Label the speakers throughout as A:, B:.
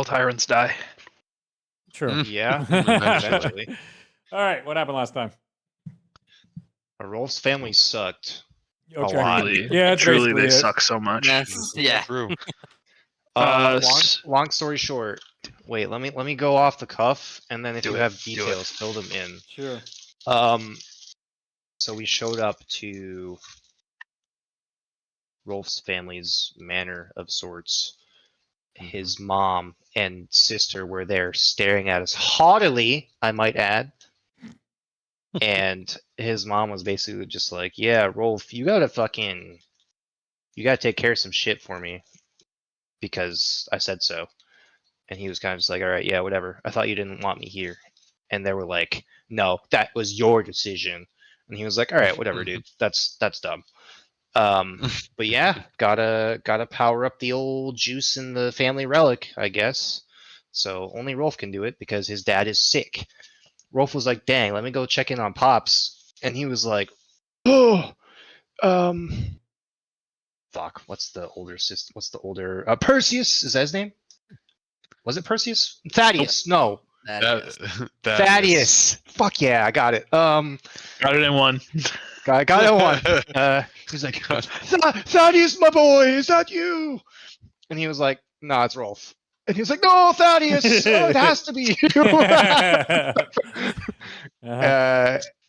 A: tyrants die.
B: True.
C: Yeah,
B: eventually. All right, what happened last time?
C: Rolf's family sucked.
B: Okay.
C: lot.
B: Yeah, it's
A: truly
B: basically
A: they
B: it.
A: suck so much.
D: Yes. Yeah.
E: True.
C: Long story short, wait, let me go off the cuff, and then if
A: Do
C: you
A: it,
C: have
A: do it.
C: details, fill them in.
B: Sure.
C: So we showed up to Rolf's family's manor of sorts. His mom and sister were there staring at us haughtily, I might add. And his mom was basically just like, yeah, Rolf, you gotta take care of some shit for me. Because I said so. And he was kind of just like, all right, yeah, whatever. I thought you didn't want me here. And they were like, no, that was your decision. And he was like, all right, whatever, dude. That's dumb. But yeah, gotta power up the old juice in the family relic, I guess. So only Rolf can do it because his dad is sick. Rolf was like, dang, let me go check in on Pops. And he was like, oh, fuck, what's the older Perseus? Is that his name? Was it Perseus? Thaddeus. No. Thaddeus. Fuck yeah, I got it.
A: Got it in one.
C: Got it one. He's like, Thaddeus, my boy, is that you? And he was like, no, it's Rolf. And he was like, no, Thaddeus, it has to be you.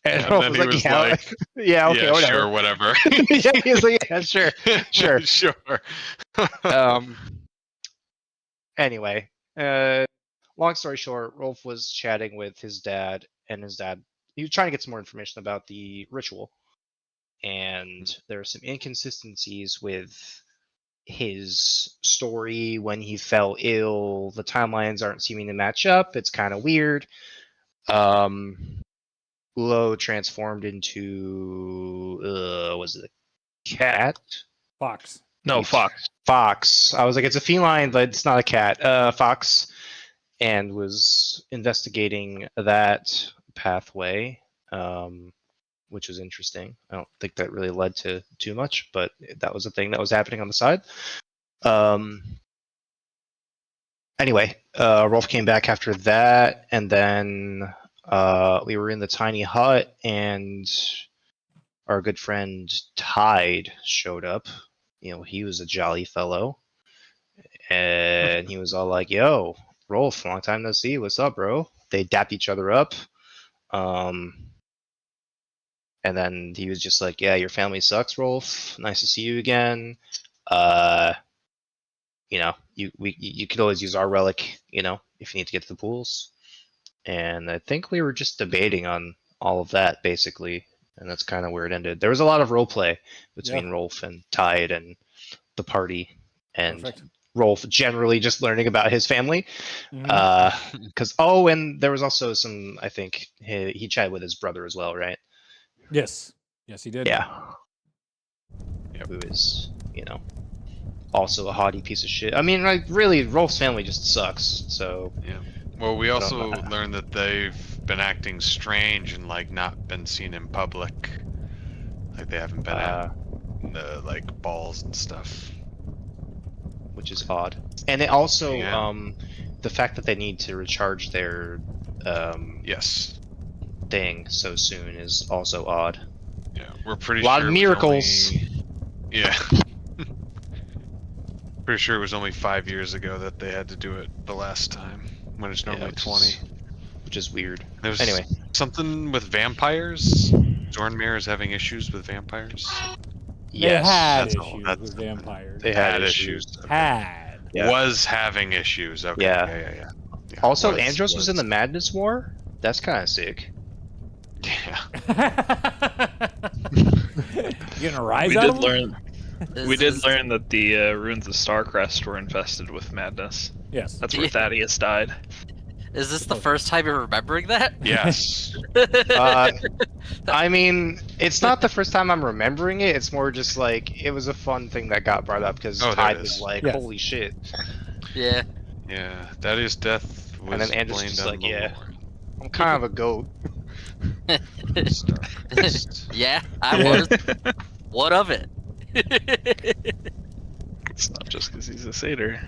C: And Rolf was like, yeah, okay, whatever.
E: Sure, whatever.
C: Yeah, he was like, yeah, sure.
E: Sure.
C: Anyway, long story short, Rolf was chatting with his dad, and he was trying to get some more information about the ritual. And there are some inconsistencies with his story when he fell ill. The timelines aren't seeming to match up. It's kind of weird. Ulo transformed into was it a cat?
B: Fox.
A: No, fox.
C: Fox. I was like, it's a feline, but it's not a cat. Fox, and was investigating that pathway, which was interesting. I don't think that really led to too much, but that was a thing that was happening on the side. Anyway, Rolf came back after that, and then we were in the tiny hut, and our good friend Tide showed up. You know, he was a jolly fellow, and he was all like, yo, Rolf, long time no see, what's up, bro? They dapped each other up, and then he was just like, yeah, your family sucks, Rolf, nice to see you again. You know, you could always use our relic, you know, if you need to get to the pools. And I think we were just debating on all of that, basically, and that's kind of where it ended. There was a lot of role play between Rolf and Tide and the party, and
B: Perfect.
C: Rolf generally just learning about his family. Because and there was also some, I think he chatted with his brother as well, right?
B: Yes, he did.
C: Yeah. Who is, you know, also a haughty piece of shit. I mean, like, really, Rolf's family just sucks. So
E: yeah. Well, we also learned that they've been acting strange and like not been seen in public. Like they haven't been at the like balls and stuff,
C: which is odd. And it also the fact that they need to recharge their thing so soon is also odd.
E: Yeah, we're pretty
C: sure. A lot of miracles.
E: Yeah. Pretty sure it was only 5 years ago that they had to do it the last time, when it's normally 20.
C: Which is weird.
E: There's
C: anyway,
E: something with vampires. Zornmir is having issues with vampires.
B: Yes, they had issues with vampires.
C: They had issues.
E: Was having issues. Okay. Yeah.
C: Also, Andros was in the Madness War. That's kind of sick.
E: Yeah.
B: You gonna rise out of them?
A: We did learn that the ruins of Starcrest were infested with madness.
B: Yes.
A: That's where Thaddeus died.
D: Is this the first time you're remembering that?
E: Yes.
C: I mean, it's not the first time I'm remembering it. It's more just like, it was a fun thing that got brought up because Tide was like, holy shit.
D: Yeah.
E: Yeah, Thaddeus' death was
C: and then Andrews
E: blamed
C: just
E: on
C: like,
E: the
C: yeah,
E: Lord.
C: I'm kind of a goat.
D: Yeah, I was. What of it?
A: It's not just because he's a satyr.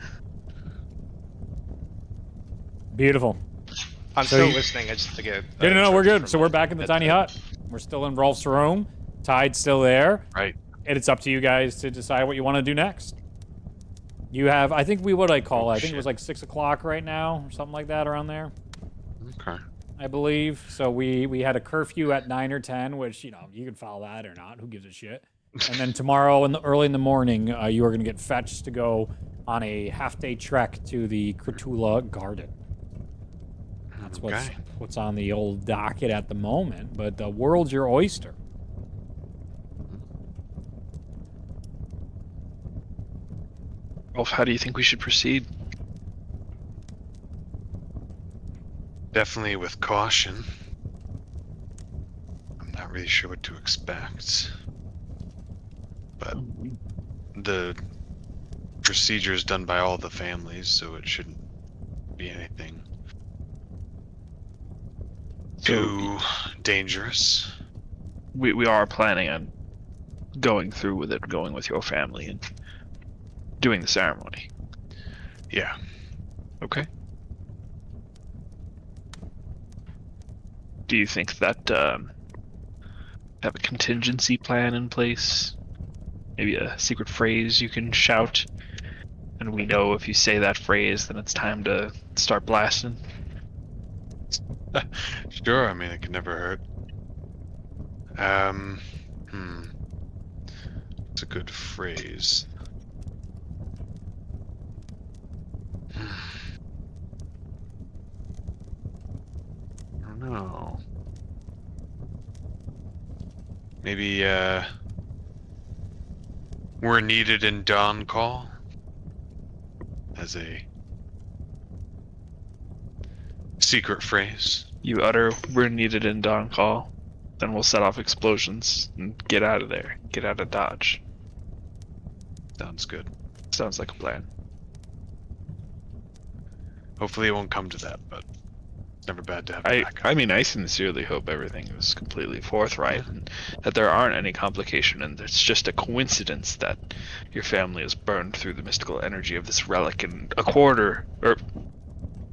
B: Beautiful.
C: I'm
B: So
C: still
B: you-
C: listening. I just to get.
B: No, we're
C: instructions
B: good.
C: from
B: So
C: my
B: we're back in the tiny
C: headset.
B: hut. We're still in Rolf's room. Tide's still there.
E: Right.
B: And it's up to you guys to decide what you want to do next. You have, I think what I call it? I think it was
E: shit.
B: like 6 o'clock right now, or something like that around there,
E: Okay.
B: I believe. So we had a curfew at 9 or 10, which, you can follow that or not. Who gives a shit? And then tomorrow, early in the morning, you are going to get fetched to go on a half-day trek to the Kratulla garden. That's what's on the old docket at the moment, but the world's your oyster.
A: Rolf, how do you think we should proceed?
E: Definitely with caution. I'm not really sure what to expect. But the procedure is done by all the families, so it shouldn't be anything too dangerous.
A: We are planning on going through with it, going with your family and doing the ceremony.
E: Yeah.
A: Okay. Do you think that have a contingency plan in place? Maybe a secret phrase you can shout, and we know if you say that phrase, then it's time to start blasting.
E: Sure, I mean, it could never hurt. It's a good phrase. I don't know. Maybe, we're needed in dawn call? As a secret phrase.
A: You utter, "We're needed in dawn call," then we'll set off explosions and get out of there. Get out of Dodge.
E: Sounds good.
A: Sounds like a plan.
E: Hopefully it won't come to that, but it's never bad to have a backup.
A: I mean, I sincerely hope everything is completely forthright and that there aren't any complication, and it's just a coincidence that your family is burned through the mystical energy of this relic in a quarter or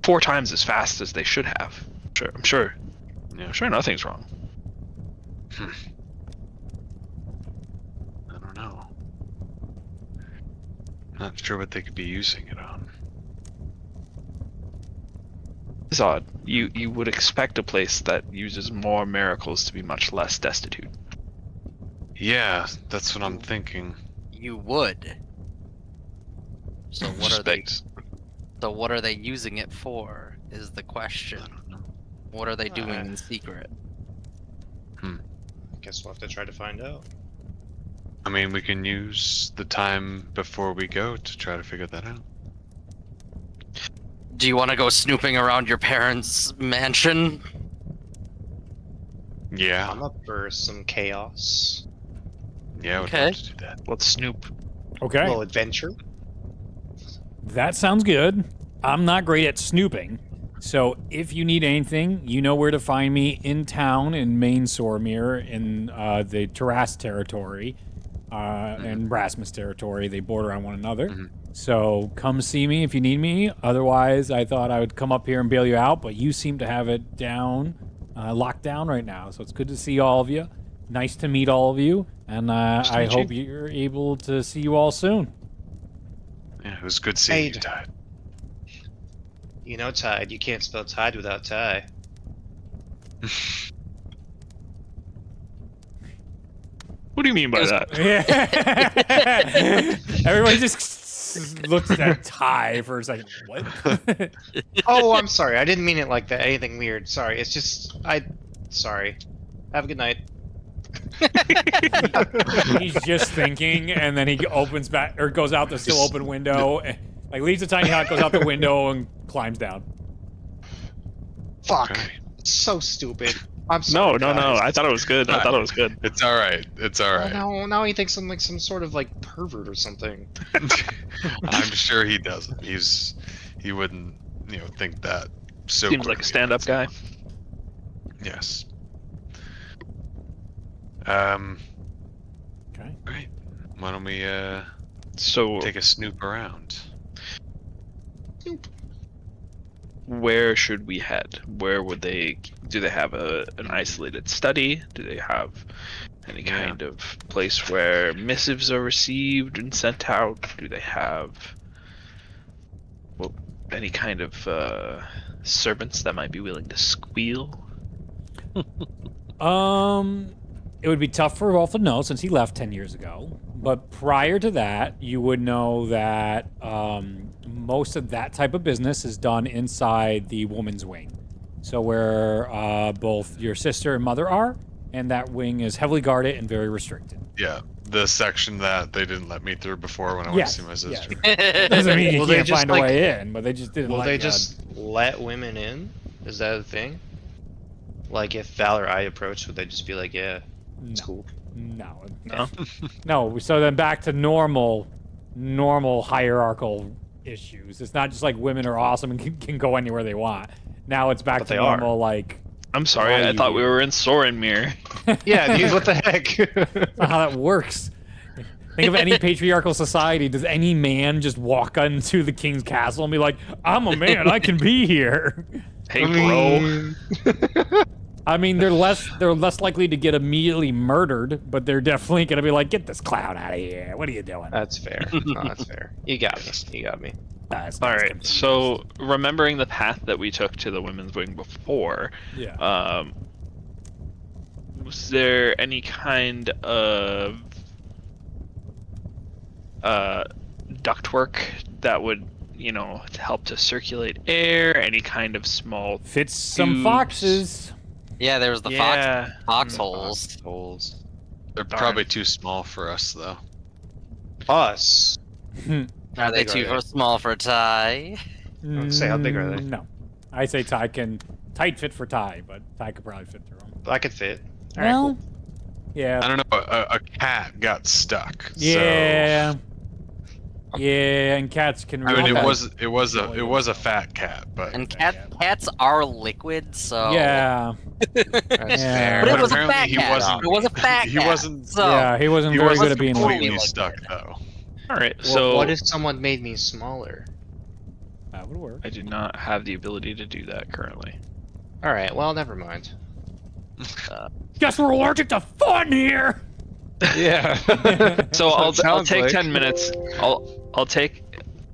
A: 4 times as fast as they should have. I'm sure nothing's wrong.
E: I don't know. Not sure what they could be using it on.
A: It's odd. You would expect a place that uses more miracles to be much less destitute.
E: Yeah, that's what I'm thinking.
D: You would. So what are they?
A: Respect.
D: So what are they using it for? Is the question.
E: I don't know.
D: What are they doing in secret?
C: Guess we'll have to try to find out.
E: I mean, we can use the time before we go to try to figure that out.
D: Do you want to go snooping around your parents' mansion?
E: Yeah,
C: I'm up for some chaos.
E: yeah, I would
D: Okay.
E: love to do that.
A: Let's snoop.
B: Okay.
C: A little adventure.
B: That sounds good. I'm not great at snooping. So if you need anything, you know where to find me in town in Main Sormir in the Taras territory and Rasmus territory. They border on one another. So come see me if you need me. Otherwise, I thought I would come up here and bail you out, but you seem to have it down, locked down right now. So it's good to see all of you. Nice to meet all of you. And I hope you're able to see you all soon.
E: Yeah, it was good seeing you,
C: Tide.
E: Tide.
C: You know, Tide. You can't spell Tide without tie.
A: What do you mean by that?
B: Yeah. Everybody just looks at Ty for a second. What?
C: Oh, I'm sorry. I didn't mean it like that. Anything weird. Sorry. It's just Sorry. Have a good night.
B: He's just thinking, and then he opens back or goes out the still open window, like leaves the tiny hut, goes out the window, and climbs down.
C: Fuck.
E: Okay.
C: So stupid. I'm sorry.
A: No.
C: guys.
A: I thought it was good. I thought it was good.
E: It's all right. It's all right.
C: Oh, no, now he thinks I'm like some sort of like pervert or something.
E: I'm sure he doesn't. He wouldn't, think that so.
A: Seems like a
E: quickly.
A: stand-up guy.
E: Yes.
B: Okay.
E: Great. Why don't we
A: So
E: take a snoop around?
A: where should we head? Where would they? Do they have an isolated study? Do they have any kind of place where missives are received and sent out? Do they have any kind of servants that might be willing to squeal?
B: It would be tough for Rolf to know since he left 10 years ago. But prior to that, you would know that most of that type of business is done inside the woman's wing. So where both your sister and mother are, and that wing is heavily guarded and very restricted.
E: Yeah, the section that they didn't let me through before when I went to see my sister.
B: Doesn't mean you
C: Will they
B: can't
C: just,
B: find a way in, but they just didn't
C: Will
B: let
C: they
B: you
C: just let women in? Is that a thing? Like if Val or I approached, would they just be like, yeah, it's cool?
B: No.
A: No.
B: No, so then back to normal hierarchical issues. It's not just like women are awesome and can go anywhere they want. Now it's back
C: But
B: to
C: they are.
B: normal, like,
A: I'm sorry,
B: Why
A: I thought
B: you-
A: we were in Sorenmere.
C: Yeah, dude, what the heck?
B: that's not how that works. Think of any patriarchal society. Does any man just walk into the king's castle and be like, I'm a man, I can be here?
A: Hey, bro.
B: I mean, they're less likely to get immediately murdered, but they're definitely gonna be like, get this clown out of here. What are you doing?
C: That's fair. No, that's fair. You got me. You got me.
B: That's
A: All
B: nice
A: right.
B: confused.
A: So, remembering the path that we took to the women's wing before,
B: yeah.
A: was there any kind of ductwork that would, help to circulate air? Any kind of small
B: Fits some
A: tubes?
B: foxes.
D: Yeah, there was the
A: Yeah.
D: foxholes.
C: Holes.
E: They're
A: Darn.
E: probably too small for us, though.
C: Us.
D: Are they
C: big
D: too
C: are they?
D: small for Ty?
C: would say, how big are they?
B: No. I say Ty can tight fit for Ty, but Ty could probably fit through them.
C: I could fit. All right,
B: Well,
C: cool.
B: yeah.
E: I don't know. A cat got stuck.
B: Yeah. Yeah, and cats can
E: So, I mean,
B: really
E: it was a fat cat, but
D: And cats are liquid, so
B: Yeah.
C: That's
B: Yeah.
C: fair.
D: But it was a
E: apparently
D: fat
E: he
D: cat.
E: wasn't-
D: It was a fat
E: he
D: cat.
E: wasn't-
D: So
B: Yeah, he wasn't
E: he
B: very
E: wasn't
B: good at being
E: completely
B: liquid.
E: stuck though.
A: All right.
C: Well,
A: So,
C: what if someone made me smaller?
B: That would work.
A: I do not have the ability to do that currently.
C: All right. Well, never mind.
B: Guess we're allergic to fun here.
C: Yeah.
A: So I'll
C: Sounds
A: take
C: like.
A: 10 minutes. I'll take.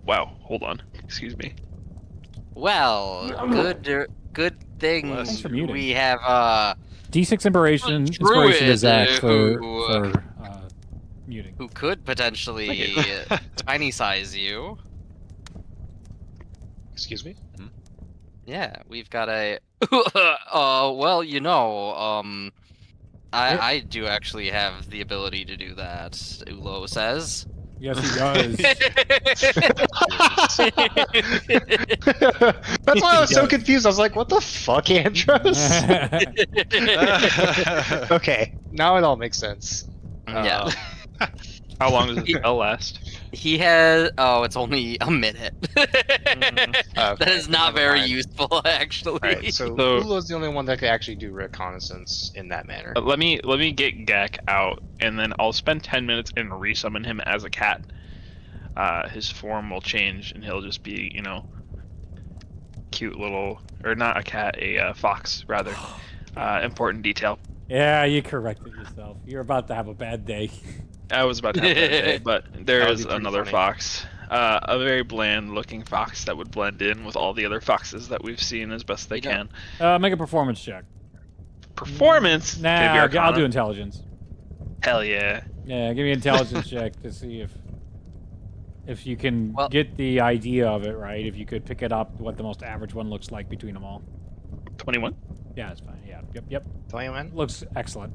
A: Wow. Hold on. Excuse me.
D: well, good thing
B: Thanks for muting.
D: we have
B: D6 inspiration
D: Druid,
B: to Zach for
D: who-
B: muting.
D: who could potentially tiny size you.
C: Excuse me.
D: Yeah, we've got a. Well, I do actually have the ability to do that. Ulo says.
B: Yes, he does.
C: That's why I was so confused. I was like, "What the fuck, Andros?" Okay, now it all makes sense.
D: Yeah.
A: How long does the spell last?
D: He has. Oh, it's only a minute. That is not
C: never
D: very
C: mind.
D: useful, actually.
C: Alright, so
A: So-
C: Ulo's the only one that could actually do reconnaissance in that manner.
A: Let me get Gak out, and then I'll spend 10 minutes and resummon him as a cat. His form will change, and he'll just be, cute little, or not a cat, a fox rather. Important detail.
B: Yeah, you corrected yourself. You're about to have a bad day.
A: I was about to have that day, but there
C: That would
A: is
C: be pretty
A: another
C: funny.
A: fox. A very bland-looking fox that would blend in with all the other foxes that we've seen as best they
D: You know-
A: can.
B: Make a performance check.
A: Performance.
B: Nah,
A: Give your
B: I'll
A: Arcana.
B: do intelligence.
A: Hell yeah.
B: Yeah, give me an intelligence check to see if you can
D: Well-
B: get the idea of it right. If you could pick it up, what the most average one looks like between them all.
A: 21.
B: Yeah, it's fine. Yeah, yep.
C: 21?
B: Looks excellent.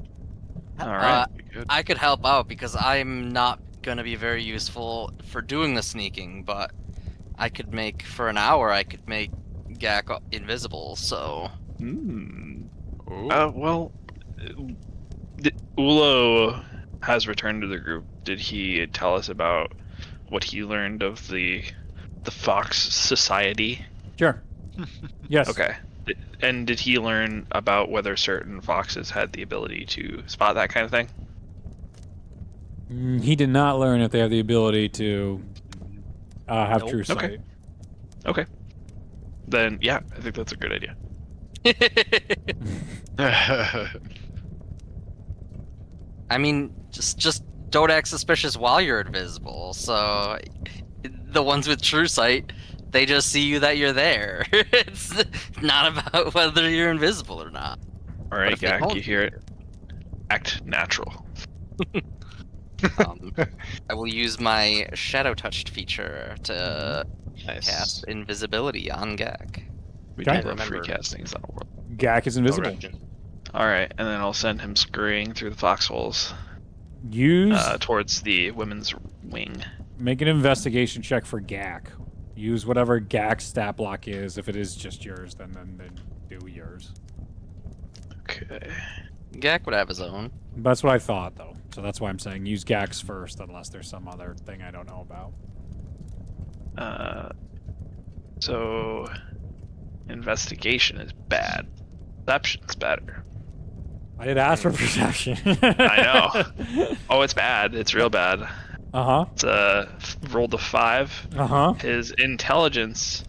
A: All right.
E: Good.
D: I could help out because I'm not gonna be very useful for doing the sneaking, but I could make for an hour. I could make Gak invisible. So
A: Hmm.
E: Ooh.
A: Well, Ulo has returned to the group. Did he tell us about what he learned of the Fox Society?
B: Sure. Yes.
A: Okay. And did he learn about whether certain foxes had the ability to spot that kind of thing?
B: He did not learn if they have the ability to have
D: Nope.
B: true
A: Okay.
B: sight.
A: Okay. Then yeah, I think that's a good idea.
D: I mean, just don't act suspicious while you're invisible. So the ones with true sight, they just see you that you're there. It's not about whether you're invisible or not.
A: All right,
D: if they
A: Gak,
D: don't
A: you hear it? Act natural.
D: I will use my shadow touched feature to
C: Nice.
D: cast invisibility on Gak.
A: We
B: Okay.
A: do love free
C: Remember.
A: castings on the world.
B: Gak is invisible.
C: Correction.
A: All right, and then I'll send him scurrying through the foxholes
B: Use
A: towards the women's wing.
B: make an investigation check for Gak. Use whatever Gak's stat block is. If it is just yours, then do yours.
A: Okay.
D: Gak would have his own.
B: That's what I thought, though. So that's why I'm saying use Gak's first, unless there's some other thing I don't know about.
A: So investigation is bad. Perception's better.
B: I did ask for perception.
A: I know. Oh, it's bad. It's real bad.
B: Uh-huh.
A: It's rolled a 5.
B: Uh-huh.
A: His intelligence,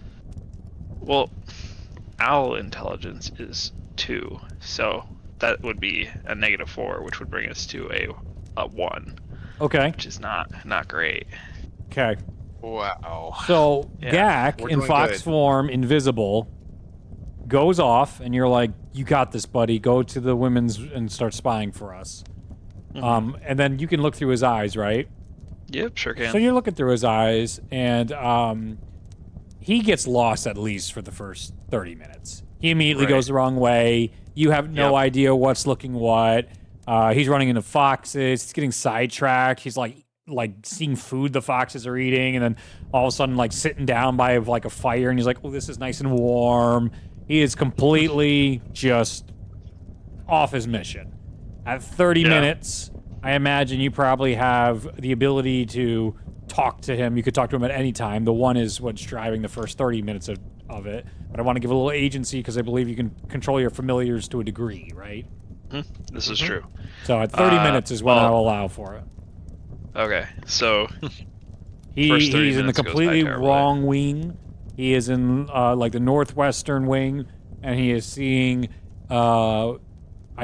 A: well, owl intelligence is 2, so that would be a -4, which would bring us to a 1,
B: Okay.
A: which is not great.
B: Okay.
E: Wow.
B: So
A: Yeah,
B: Gak
C: we're
B: in
C: doing
B: fox
C: good.
B: form, invisible, goes off, and you're like, "You got this, buddy. Go to the women's and start spying for us." And then you can look through his eyes, right?
A: Yep, sure can.
B: So you're looking through his eyes, and he gets lost at least for the first 30 minutes. He immediately
A: Right.
B: goes the wrong way. You have no
A: Yep.
B: idea what's looking what. He's running into foxes. He's getting sidetracked. He's like seeing food the foxes are eating, and then all of a sudden like sitting down by like a fire, and he's like, "Oh, this is nice and warm." He is completely just off his mission. At 30
A: Yeah.
B: minutes, I imagine you probably have the ability to talk to him. You could talk to him at any time. The one is what's driving the first 30 minutes of it. But I want to give a little agency because I believe you can control your familiars to a degree, right?
A: This is true.
B: So at 30 minutes is when
A: well-
B: I'll allow for it.
A: Okay, so First 30
B: He's in the
A: minutes goes by
B: completely
A: terribly.
B: wrong wing. He is in like the northwestern wing, and he is seeing, I'd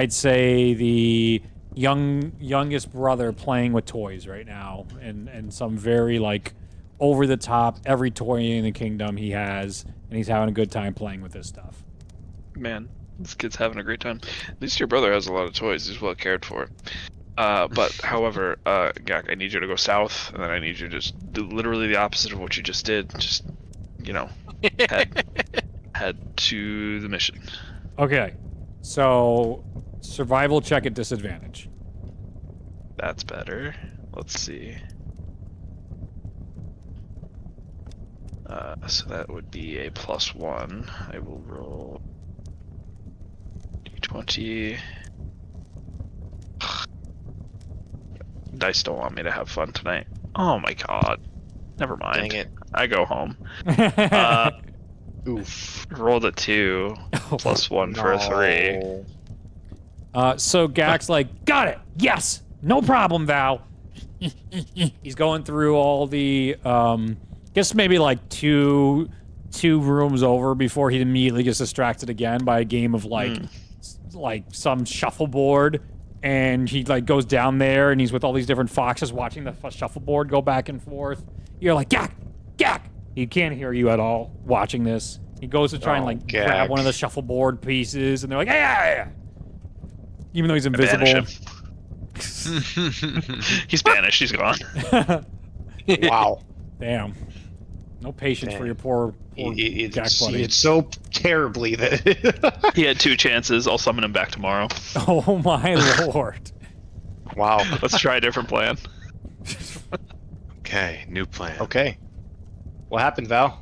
B: say, the youngest brother playing with toys right now, and some very like over the top every toy in the kingdom he has, and he's having a good time playing with this stuff.
A: man, this kid's having a great time. At least your brother has a lot of toys. He's well cared for. But however, Gak, I need you to go south, and then I need you to just do literally the opposite of what you just did. Just, head to the mission.
B: Okay, so survival check at disadvantage.
A: That's better. Let's see. So that would be a +1. I will roll d20. Dice don't want me to have fun tonight. Oh my god. Never mind.
C: Dang it.
A: I go home.
C: Oof.
A: Rolled a 2, +1 for a 3.
B: So Gak's like, got it. Yes, no problem, Val. He's going through all the, guess maybe like two rooms over before he immediately gets distracted again by a game of like some shuffleboard, and he like goes down there and he's with all these different foxes watching the shuffleboard go back and forth. You're like, Gak. He can't hear you at all watching this. He goes to try and like grab
C: Gak.
B: one of the shuffleboard pieces, and they're like, yeah. Even though he's invisible.
A: Banish him. He's banished. He's gone.
C: Wow.
B: Damn. No patience for
C: Dang.
B: your poor Gak buddy.
C: It's so terribly that.
A: He had 2 chances. I'll summon him back tomorrow.
B: Oh my lord.
C: Wow.
A: Let's try a different plan.
E: Okay, new plan.
C: Okay. What happened, Val?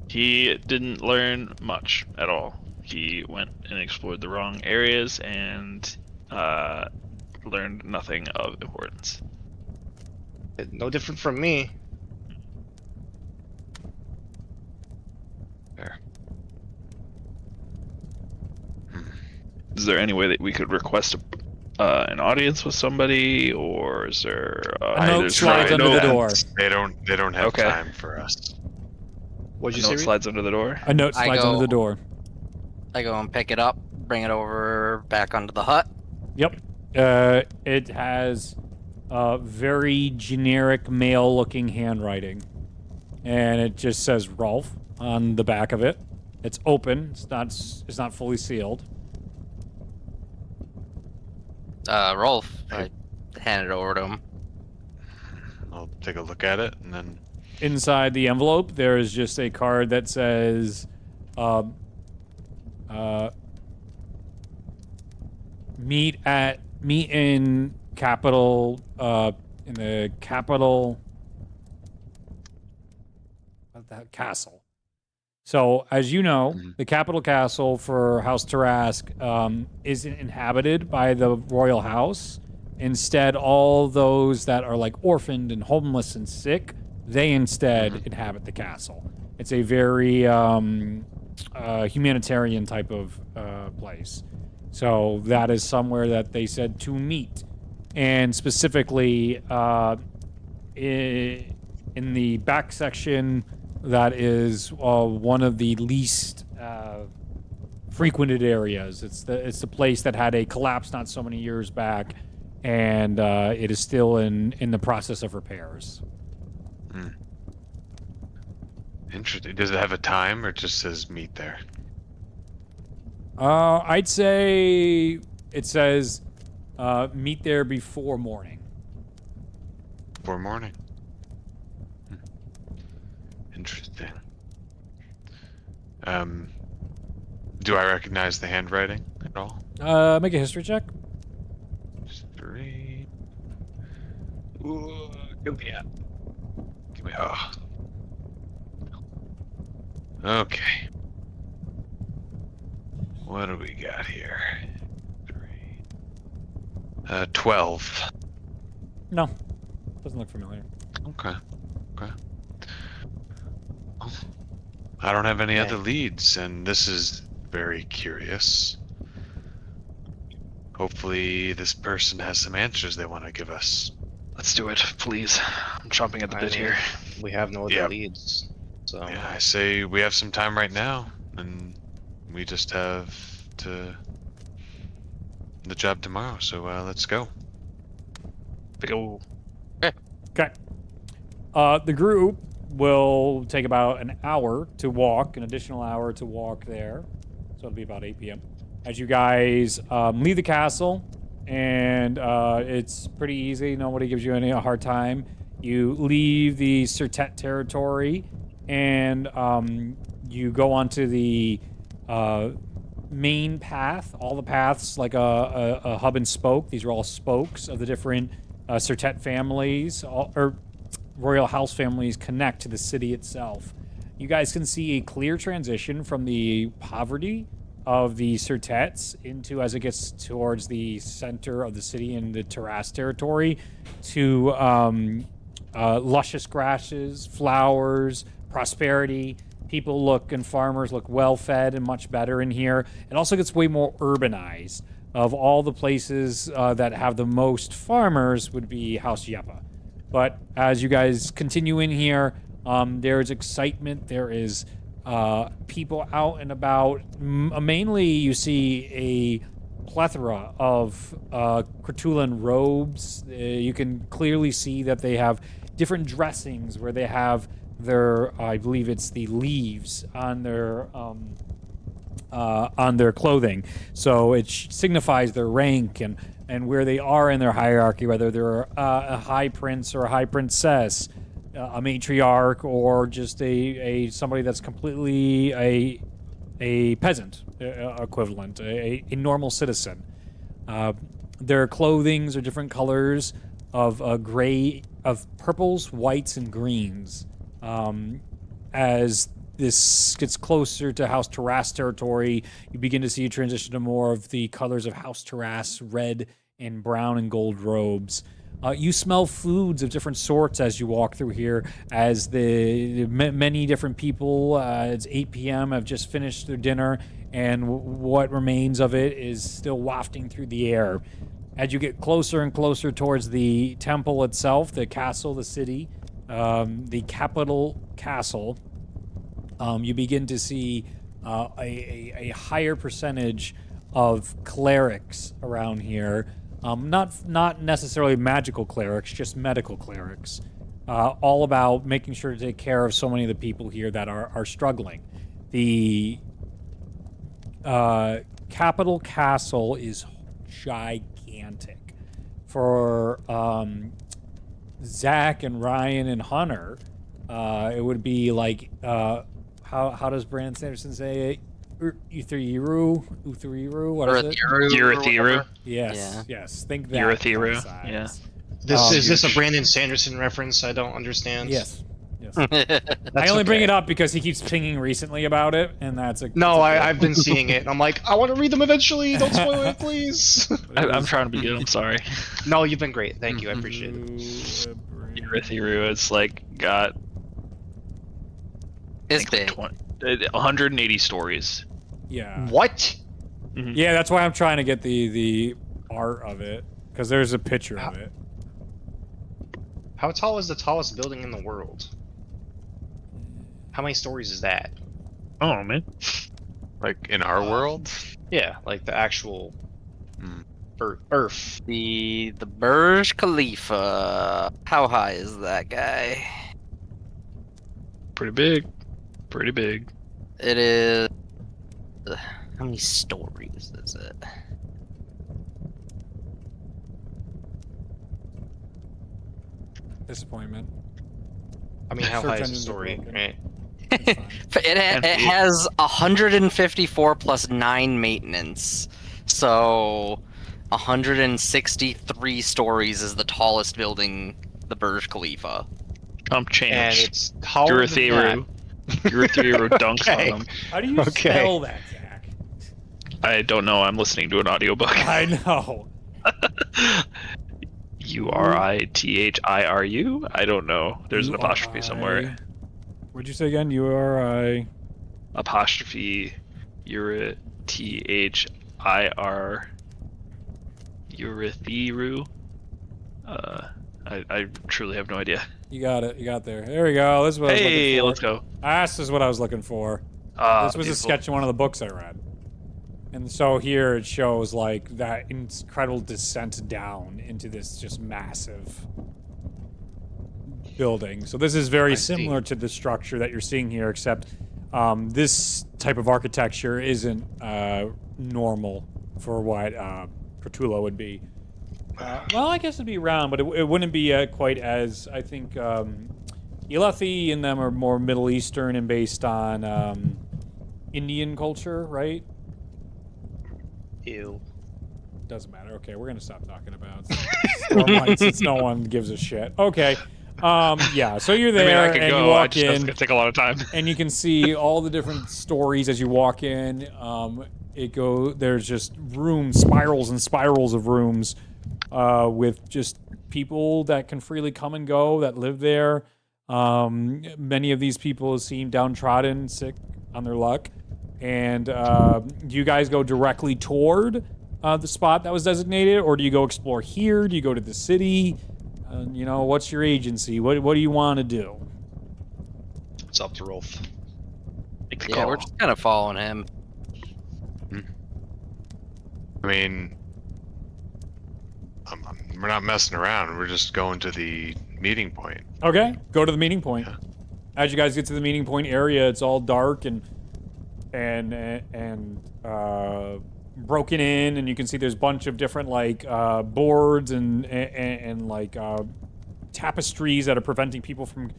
A: He didn't learn much at all. He went and explored the wrong areas and learned nothing of importance.
C: No different from me.
E: There.
A: Is there any way that we could request an audience with somebody, or is there
B: A note
A: either
B: slides
A: try-
B: under the door.
E: They don't have
A: Okay.
E: time for us.
C: What'd
A: A
C: you
A: note
C: say? Reed?
A: slides under the door.
B: A note
D: I
B: slides under
D: go-
B: the door.
D: I go and pick it up, bring it over back onto the hut.
B: Yep. It has very generic male-looking handwriting, and it just says Rolf on the back of it. It's open. It's not fully sealed.
D: Rolf, I hand it over to him.
E: I'll take a look at it and then.
B: Inside the envelope, there is just a card that says, meet in capital, in the capital, what the castle. So, as you know, the capital castle for House Tarask isn't inhabited by the royal house. Instead, all those that are like orphaned and homeless and sick, they instead inhabit the castle. It's a very humanitarian type of place. So that is somewhere that they said to meet. And specifically, in the back section, that is one of the least frequented areas. It's the place that had a collapse not so many years back, and it is still in the process of repairs.
E: Interesting. Does it have a time or it just says meet there?
B: I'd say it says meet there before morning.
E: Before morning. Interesting. Do I recognize the handwriting at all?
B: Make a history check.
E: History. Ooh, give me a. Oh. Okay. What do we got here? 12.
B: No, doesn't look familiar.
E: Okay. Well, I don't have any other leads, and this is very curious. Hopefully, this person has some answers they want to give us.
A: Let's do it, please. I'm chomping at the bit here.
C: We have no other
E: Yep.
C: leads, so
E: Yeah, I say we have some time right now, and we just have to the job tomorrow. So let's go.
A: Go.
B: Okay. The group will take about an hour to walk, an additional hour to walk there. So it'll be about 8 p.m. As you guys leave the castle, and it's pretty easy. Nobody gives you any hard time. You leave the Sertet territory, and you go onto the main path. All the paths, like a hub and spoke. These are all spokes of the different Sertet families, or royal house families, connect to the city itself. You guys can see a clear transition from the poverty of the Sertets into, as it gets towards the center of the city in the Taras territory, to luscious grasses, flowers, prosperity. People look, and farmers look well fed and much better in here. It also gets way more urbanized. Of all the places that have the most farmers would be House Yepa. But as you guys continue in here, there's excitement. There is people out and about. Mainly, you see a plethora of Kratullan robes. You can clearly see that they have different dressings where they have their, I believe it's the leaves on their clothing. So it signifies their rank and where they are in their hierarchy, whether they're a high prince or a high princess, a matriarch, or just a somebody that's completely a peasant equivalent, a normal citizen. Their clothings are different colors of gray, of purples, whites, and greens. As this gets closer to House Taras territory, you begin to see a transition to more of the colors of House Taras, red and brown and gold robes. You smell foods of different sorts as you walk through here, as the many different people, it's 8 p.m., have just finished their dinner, and what remains of it is still wafting through the air. As you get closer and closer towards the temple itself, the castle, the city, the capital castle, you begin to see a higher percentage of clerics around here. Not necessarily magical clerics, just medical clerics. All about making sure to take care of so many of the people here that are struggling. The capital castle is gigantic. For Zach and Ryan and Hunter, it would be like how does Brandon Sanderson say it? Uthiriru, what is it?
A: Urithiru.
B: Yes, yes. Think that.
A: Urithiru,
B: size.
A: yeah.
C: Is this a Brandon Sanderson reference? I don't understand.
B: Yes. Yes.
C: That's
B: I only bring
C: okay.
B: it up because he keeps pinging recently about it, and that's a
C: No,
B: that's a
C: I've been seeing it. And I'm like, I want to read them eventually. Don't spoil it, please.
A: I'm trying to be good. I'm sorry.
C: No, you've been great. Thank you. I appreciate it.
A: Urithiru is like got
D: It's big.
A: 180 stories.
B: Yeah.
C: What?
B: Yeah, that's why I'm trying to get the art of it, because there's a picture of it.
C: How tall is the tallest building in the world? How many stories is that?
A: Oh man.
E: Like in our world?
C: Yeah, like the actual Earth.
D: The Burj Khalifa. How high is that guy?
A: Pretty big. Pretty big.
D: It is. How many stories is it?
B: Disappointment.
C: I mean, how
B: Search
C: high is the
B: engines are
C: story?
B: broken.
C: Right?
D: It has 154 plus 9 maintenance. So 163 stories is the tallest building, the Burj Khalifa.
C: And
A: Changed.
C: it's taller than that.
A: Urithiru dunks
C: Okay.
A: on him.
B: How do you
C: Okay.
B: spell that, Zach?
A: I don't know. I'm listening to an audiobook.
B: I know.
A: Urithiru? I don't know. There's an apostrophe somewhere.
B: What'd you say again? URI.
A: Apostrophe Urithiru. Urithiru. I truly have no idea.
B: You got it. You got there. There we go. This is what I was
A: Hey,
B: looking
A: let's
B: for.
A: go.
B: This is what I was looking for. This was a sketch in one of the books I read. And so here it shows like that incredible descent down into this just massive building. So this is very similar to the structure that you're seeing here, except this type of architecture isn't normal for what Kratulla would be. Well, I guess it'd be round, but it wouldn't be quite as, I think, Ilathi and them are more Middle Eastern and based on Indian culture, right?
C: Ew.
B: Doesn't matter. Okay, we're gonna stop talking about Stormlight since no one gives a shit. Okay. Yeah, so you're there
A: I could
B: and
A: go.
B: you
A: I
B: walk
A: just, that's
B: in
A: gonna take a lot of time.
B: and you can see all the different stories as you walk in. There's just rooms, spirals and spirals of rooms with just people that can freely come and go that live there. Many of these people seem downtrodden, sick on their luck. And do you guys go directly toward the spot that was designated, or do you go explore here? Do you go to the city? What's your agency? What do you want to do?
C: It's up to Rolf.
D: Yeah, we're just kind of following him.
E: I mean, we're not messing around. We're just going to the meeting point.
B: Okay, go to the meeting point.
E: Yeah.
B: As you guys get to the meeting point area, it's all dark and broken in, and you can see there's a bunch of different like boards and like tapestries that are preventing people from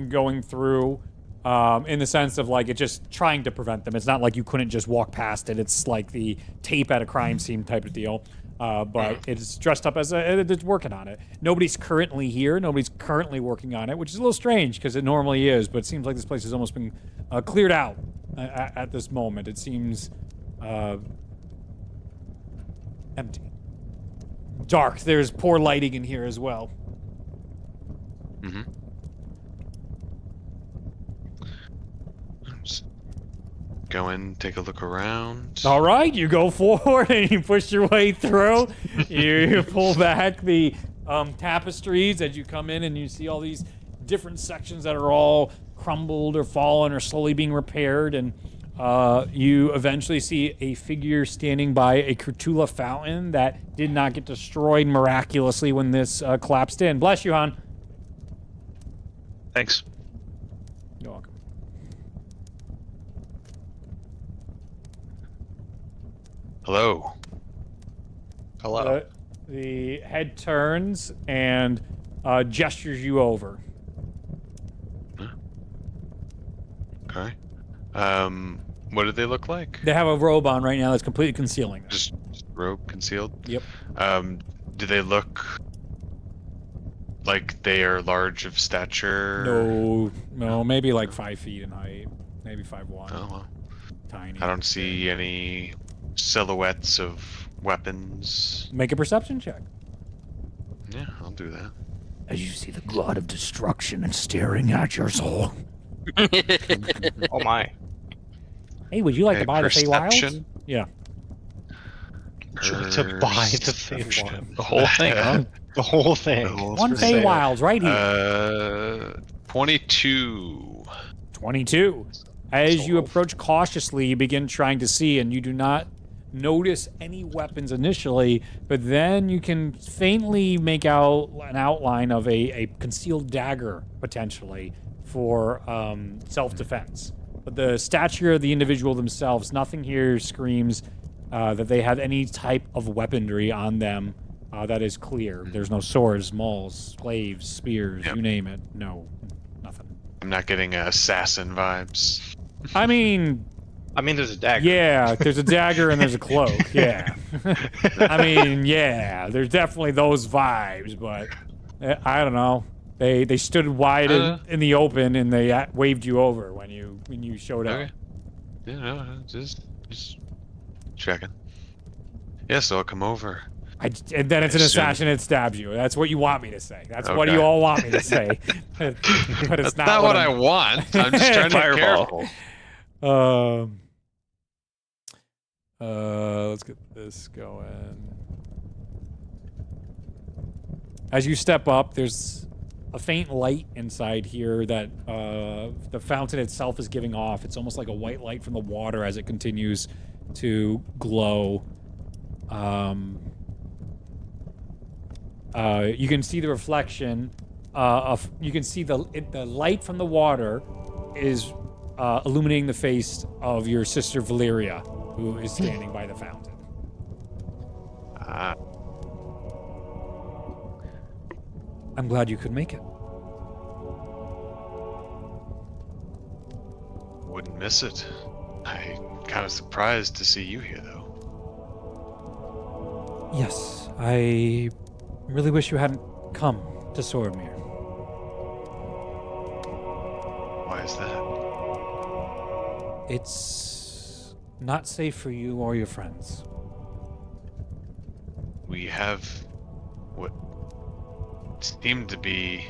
B: going through. In the sense of like it's just trying to prevent them. It's not like you couldn't just walk past it. It's like the tape at a crime scene type of deal. But it's dressed up as it's working on it. Nobody's currently here. Nobody's currently working on it, which is a little strange because it normally is. But it seems like this place has almost been cleared out at this moment. It seems empty, dark. There's poor lighting in here as well.
E: Mm-hmm. Just go in, take a look around.
B: All right, you go forward and you push your way through. You pull back the tapestries as you come in, and you see all these different sections that are all crumbled or fallen or slowly being repaired, and you eventually see a figure standing by a Kratulla fountain that did not get destroyed miraculously when this collapsed in. Bless you, Han.
A: Thanks.
B: You're welcome.
E: Hello.
C: Hello.
B: The head turns and gestures you over.
E: Okay. What do they look like?
B: They have a robe on right now that's completely concealing them.
E: Just robe concealed?
B: Yep.
E: Do they look like they are large of stature?
B: No, maybe like 5 feet in height, maybe 5'1".
E: Oh, well.
B: Tiny.
E: I don't see any silhouettes of weapons.
B: Make a perception check.
E: Yeah, I'll do that.
B: As you see the god of destruction and staring at your soul.
C: Oh my.
B: Hey, would you like
E: Okay,
B: to buy the Feywilds?
E: perception.
B: Yeah.
C: To buy the Feywild.
A: The whole thing, huh?
C: The whole thing.
B: One Feywilds right here.
E: 22.
B: 22. As you approach cautiously, you begin trying to see, and you do not notice any weapons initially, but then you can faintly make out an outline of a concealed dagger, potentially, for self-defense. But the stature of the individual themselves, nothing here screams that they have any type of weaponry on them that is clear. There's no swords, mauls, glaives, spears, you name it. No, nothing.
E: I'm not getting assassin vibes.
B: I mean,
C: there's a dagger.
B: yeah, there's a dagger and there's a cloak, yeah. I mean, yeah, there's definitely those vibes, but I don't know. They stood wide in the open and they waved you over when you showed up.
E: Okay. Yeah, no, just checking. Yeah, so I'll come over.
B: And then it's an assassin that stabs you. That's what you want me to say. That's what
E: Okay.
B: you all want me to say. But it's
E: That's not what I want. I'm just trying to be
A: Fireball.
E: careful.
B: Let's get this going. As you step up, there's a faint light inside here that the fountain itself is giving off. It's almost like a white light from the water as it continues to glow. You can see the reflection you can see the light from the water is illuminating the face of your sister Valeria, who is standing by the fountain. I'm glad you could make it.
E: Wouldn't miss it. I'm kind of surprised to see you here, though.
B: Yes, I really wish you hadn't come to Swordmere.
E: Why is that?
B: It's not safe for you or your friends.
E: We have what seemed to be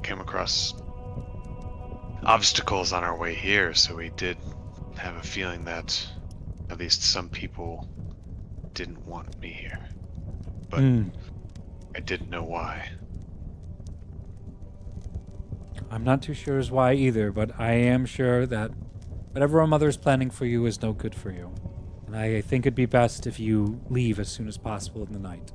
E: came across obstacles on our way here, so we did have a feeling that at least some people didn't want me here. But I didn't know why.
B: I'm not too sure as why either, but I am sure that whatever our mother is planning for you is no good for you. And I think it'd be best if you leave as soon as possible in the night.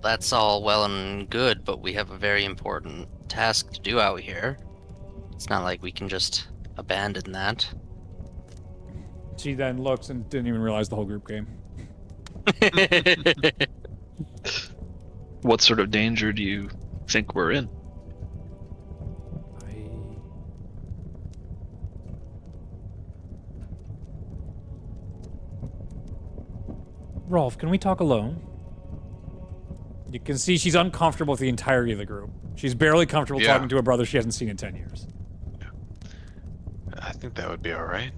D: That's all well and good, but we have a very important task to do out here. It's not like we can just abandon that.
B: She then looks and didn't even realize the whole group came.
A: What sort of danger do you think we're in?
B: Rolf, can we talk alone? You can see she's uncomfortable with the entirety of the group. She's barely comfortable talking to a brother she hasn't seen in 10 years.
E: I think that would be all right.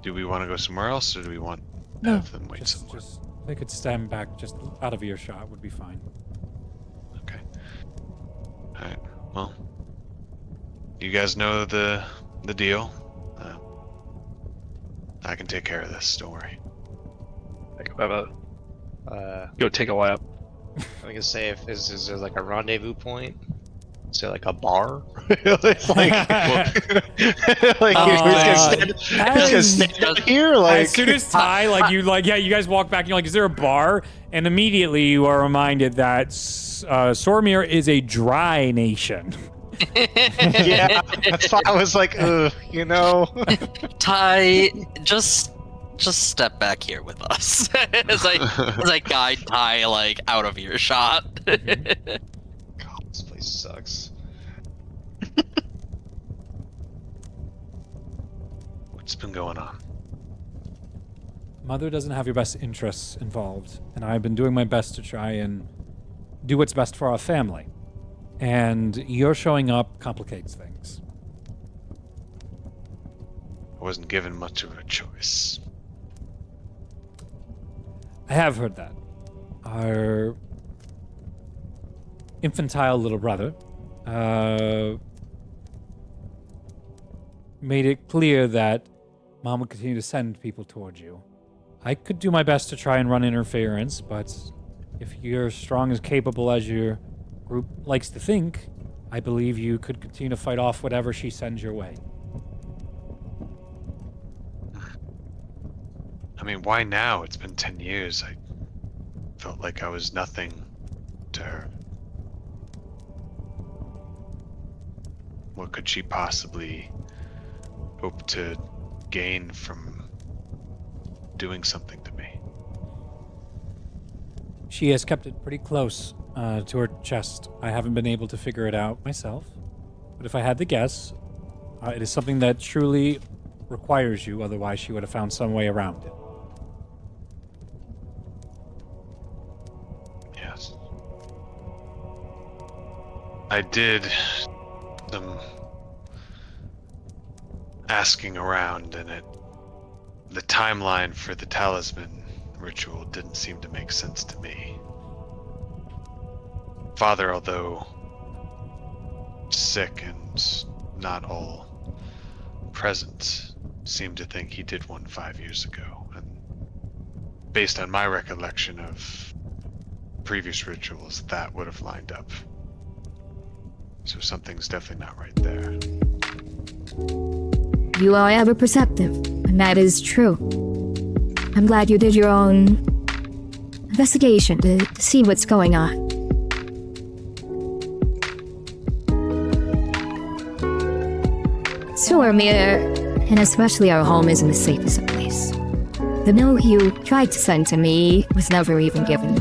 E: Do we want to go somewhere else, or do we want to
B: No,
E: have them wait somewhere?
B: just they could stand back just out of earshot would be fine.
E: Okay. All right. Well, you guys know the deal. I can take care of this. Don't worry.
A: Go take a lap.
C: I was gonna say, is there like a rendezvous point? Is there like a bar? It's like, like who's gonna stand up here? Like,
B: as soon as Ty, like you guys walk back and you're like, is there a bar? And immediately you are reminded that Sormir is a dry nation.
C: yeah, that's why I was like, ugh, you know.
D: Ty, just step back here with us as I guide Ty like out of earshot.
C: God, this place sucks.
E: What's been going on?
B: Mother doesn't have your best interests involved, and I've been doing my best to try and do what's best for our family. And your showing up complicates things.
E: I wasn't given much of a choice.
B: I have heard that. Our infantile little brother made it clear that Mom would continue to send people towards you. I could do my best to try and run interference, but if you're strong as capable as your group likes to think, I believe you could continue to fight off whatever she sends your way.
E: I mean, why now? It's been 10 years. I felt like I was nothing to her. What could she possibly hope to gain from doing something to me?
B: She has kept it pretty close to her chest. I haven't been able to figure it out myself, but if I had to guess, it is something that truly requires you, otherwise she would have found some way around it.
E: Yes. I did some asking around, and the timeline for the talisman ritual didn't seem to make sense to me. Father, although sick and not all present, seemed to think he did one 5 years ago, and based on my recollection of previous rituals, that would have lined up. So something's definitely not right there.
F: You are ever perceptive, and that is true. I'm glad you did your own investigation to see what's going on. Sormir, and especially our home, isn't the safest of place. The note you tried to send to me was never even given.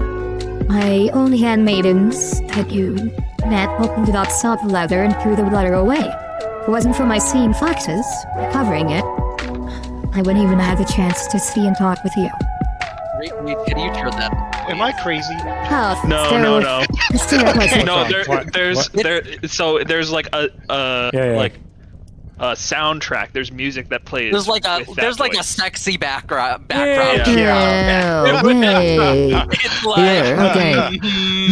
F: My only handmaidens that you met opened it up, saw the letter, and threw the letter away. If it wasn't for my seeing foxes covering it, I wouldn't even have the chance to see and talk with you.
D: Wait, can you turn that?
C: Am I crazy?
F: Oh,
A: No. There's like a soundtrack. There's music that plays.
D: There's like a
A: voice.
D: sexy background.
F: Yeah.
D: It's like
F: Okay.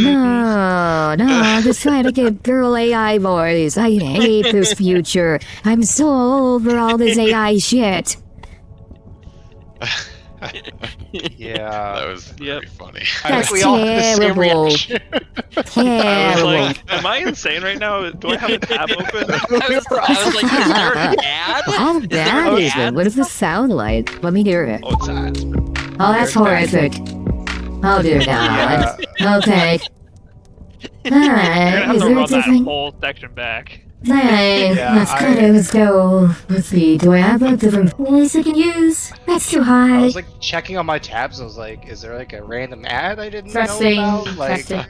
F: No, I'm just trying to get girl AI voice. I hate this future. I'm so over all this AI shit.
C: Yeah.
E: That was very funny.
F: That's
C: we all had the same
F: terrible.
C: reaction.
A: I was
F: Terrible.
A: like, am I insane right now? Do I have a tab open?
D: I was like, is there an ad?
F: How bad is it? What does this sound like? Let me hear it.
A: Oh, it's ads.
F: Oh, that's horrific. Oh, dear God. Okay.
A: You're gonna
F: Alright,
A: have
F: is
A: to
F: there a
A: run that
F: different
A: whole section back.
F: thing?
C: Yeah,
F: Let's go. Let's see, do I have a different voice I can use? That's too
C: I
F: high.
C: was like checking on my tabs. I was like, is there like a random ad I didn't
F: Testing,
C: know about? Like,
F: testing.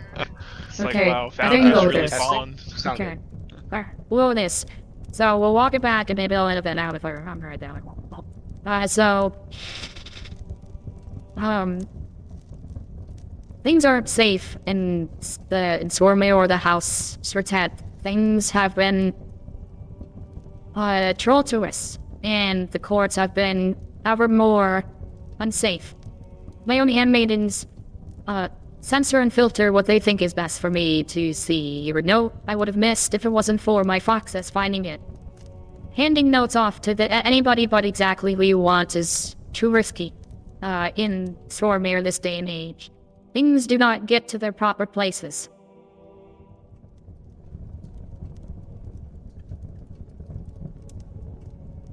A: It's like,
F: Okay,
A: wow,
F: I
A: found
F: think
A: that's
F: we'll
A: really
F: do.
A: fun.
C: Sound
F: Okay.
C: good.
F: Alright, we'll do this. So we'll walk it back and maybe I'll edit it out if I remember it down. Things aren't safe in Sormir or the House Svertet. Things have been tumultuous, and the courts have been ever more unsafe. My own handmaidens censor and filter what they think is best for me to see. Or note I would have missed if it wasn't for my foxes finding it. Handing notes off to anybody but exactly who you want is too risky in Sormir this day and age. things do not get to their proper places.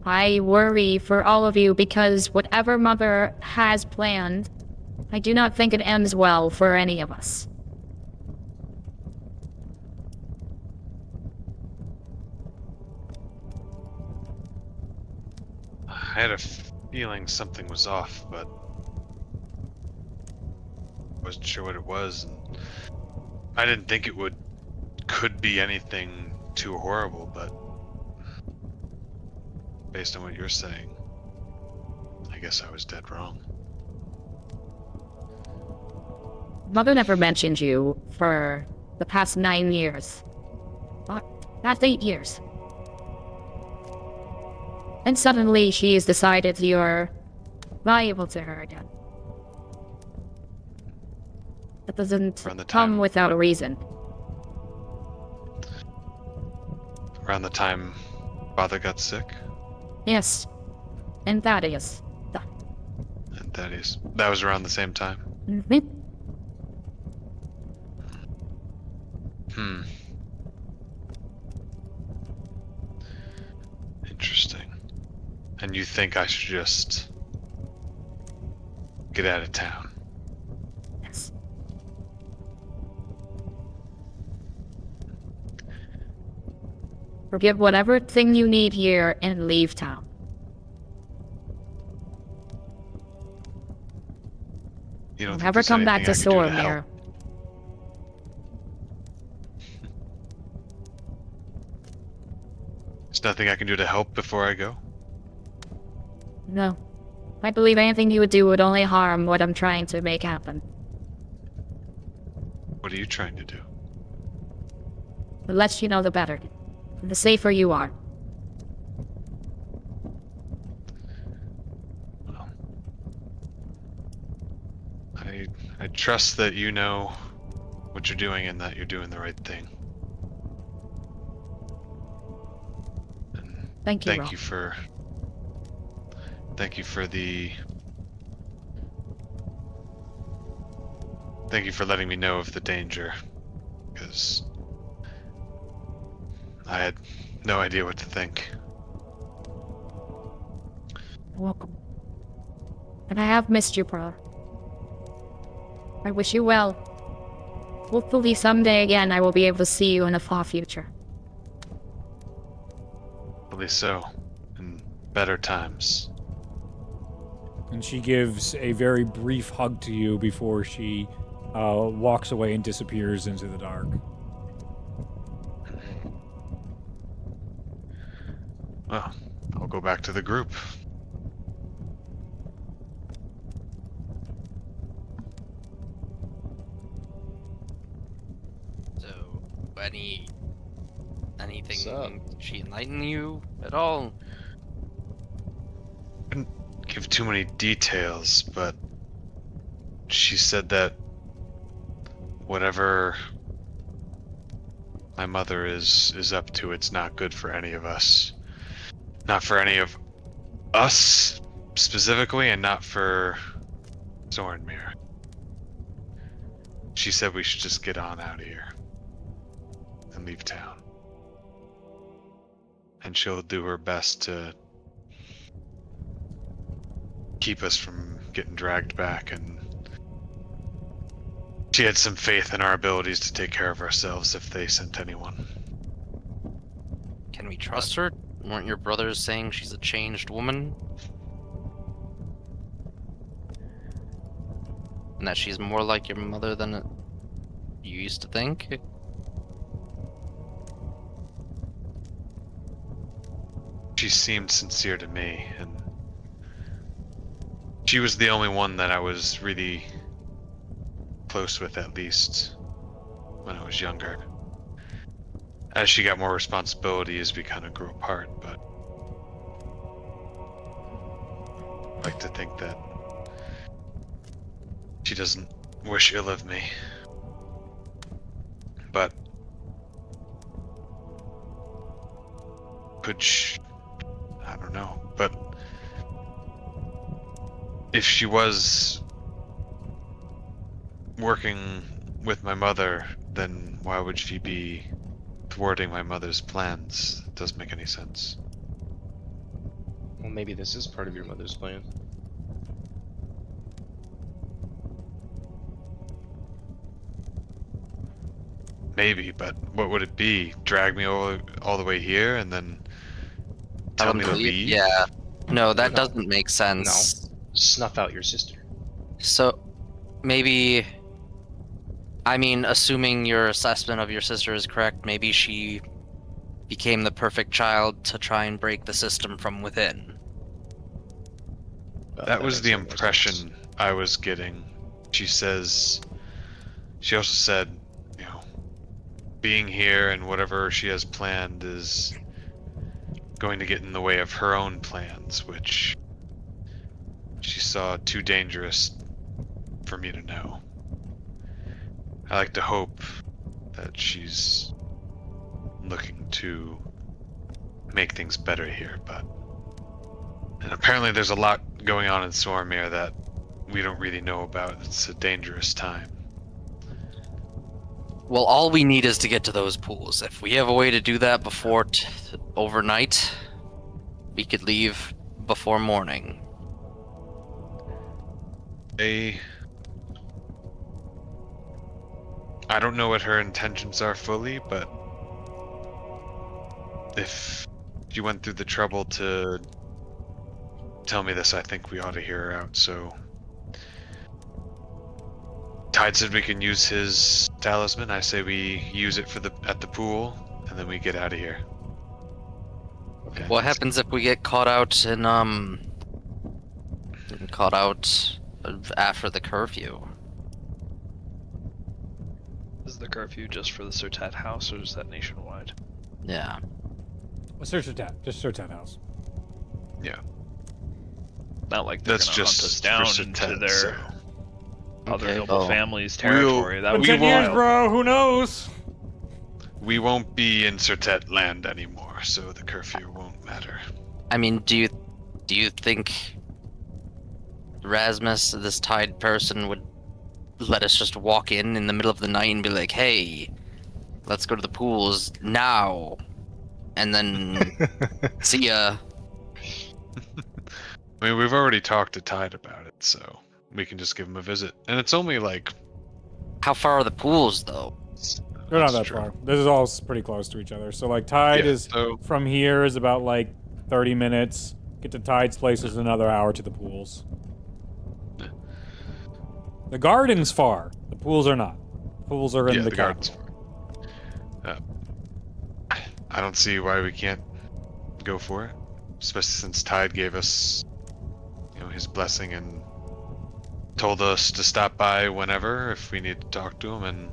F: I worry for all of you because whatever Mother has planned, I do not think it ends well for any of us.
E: I had a feeling something was off, but wasn't sure what it was, and I didn't think it could be anything too horrible, but based on what you're saying, I guess I was dead wrong.
F: Mother never mentioned you for the past 9 years. Past 8 years. And suddenly she's decided you're valuable to her again. That doesn't
E: Around the
F: come
E: time-
F: without a reason.
E: Around the time Father got sick,
F: Yes. And that is.
E: and that was around the same time.
F: Mhm.
E: Interesting. And you think I should just get out of town?
F: Yes. Forget whatever thing you need here and leave town.
E: You don't think
F: Never
E: there's
F: come back to
E: anything I can do to
F: Stormere.
E: help? There's nothing I can do to help before I go?
F: No. I believe anything you would do would only harm what I'm trying to make happen.
E: What are you trying to do?
F: The less you know, the better. The safer you are.
E: Well, I trust that you know what you're doing and that you're doing the right thing. And
F: Thank you,
E: thank
F: Rob.
E: you for thank you for the thank you for letting me know of the danger, because I had no idea what to think.
F: You're welcome. And I have missed you, brother. I wish you well. Hopefully someday again I will be able to see you in a far future.
E: Hopefully so, in better times.
B: And she gives a very brief hug to you before she walks away and disappears into the dark.
E: Well, I'll go back to the group.
D: So, anything
C: What's up?
D: she enlighten you at all?
E: Give too many details, but she said that whatever my mother is up to, it's not good for any of us. Not for any of us specifically, and not for Zornmere. She said we should just get on out of here and leave town. And she'll do her best to keep us from getting dragged back, and she had some faith in our abilities to take care of ourselves if they sent anyone.
D: Can we trust her? Weren't your brothers saying she's a changed woman? And that she's more like your mother than you used to think?
E: She seemed sincere to me, and she was the only one that I was really close with, at least when I was younger. As she got more responsibilities, we kind of grew apart, but I like to think that she doesn't wish ill of me. But I don't know, but if she was working with my mother, then why would she be thwarting my mother's plans? It doesn't make any sense.
C: Well, maybe this is part of your mother's plan.
E: Maybe, but what would it be? Drag me all the way here and then tell me to leave?
D: Yeah. No, that
C: No.
D: doesn't make sense.
C: Snuff out your sister.
D: So maybe, I mean, assuming your assessment of your sister is correct, maybe she became the perfect child to try and break the system from within.
E: That was
C: makes
E: the
C: way more sense.
E: impression I was getting. She also said, being here and whatever she has planned is going to get in the way of her own plans, which she saw too dangerous for me to know. I like to hope that she's looking to make things better here, and apparently there's a lot going on in Sormir that we don't really know about. It's a dangerous time.
D: Well, all we need is to get to those pools. If we have a way to do that before overnight, we could leave before morning.
E: I don't know what her intentions are fully, but if she went through the trouble to tell me this, I think we ought to hear her out. So Tide said we can use his talisman. I say we use it at the pool, and then we get out of here.
C: Okay.
D: What happens if we get caught out after the curfew?
A: Is the curfew just for the Sertat house, or is that nationwide?
D: Yeah.
B: Well, search Sertat. Just Sertat house.
E: Yeah,
A: Not like they're
E: that's
A: gonna hunt
E: just
A: us down
E: for
A: into
E: Sertet,
A: their
E: so.
A: other
D: Okay,
A: noble
D: well,
A: family's territory. That would
B: Been
A: be
B: 10 years,
A: wild.
B: bro. Who knows?
E: We won't be in Sertet land anymore, so the curfew won't matter.
D: I mean, do you think Rasmus, this Tide person, would let us just walk in the middle of the night and be like, "Hey, let's go to the pools now," and then see ya?
E: I mean, we've already talked to Tide about it, so we can just give him a visit. And it's only like...
D: How far are the pools, though?
B: They're not
E: That's
B: that
E: true.
B: far. This is all pretty close to each other. So like Tide
E: Yeah,
B: is
E: so
B: from here is about like 30 minutes. Get to Tide's place is another hour to the pools. The garden's far. The pools are not. Pools are in
E: yeah,
B: the
E: the garden's
B: capital.
E: I don't see why we can't go for it, especially since Tide gave us, his blessing and told us to stop by whenever if we need to talk to him. And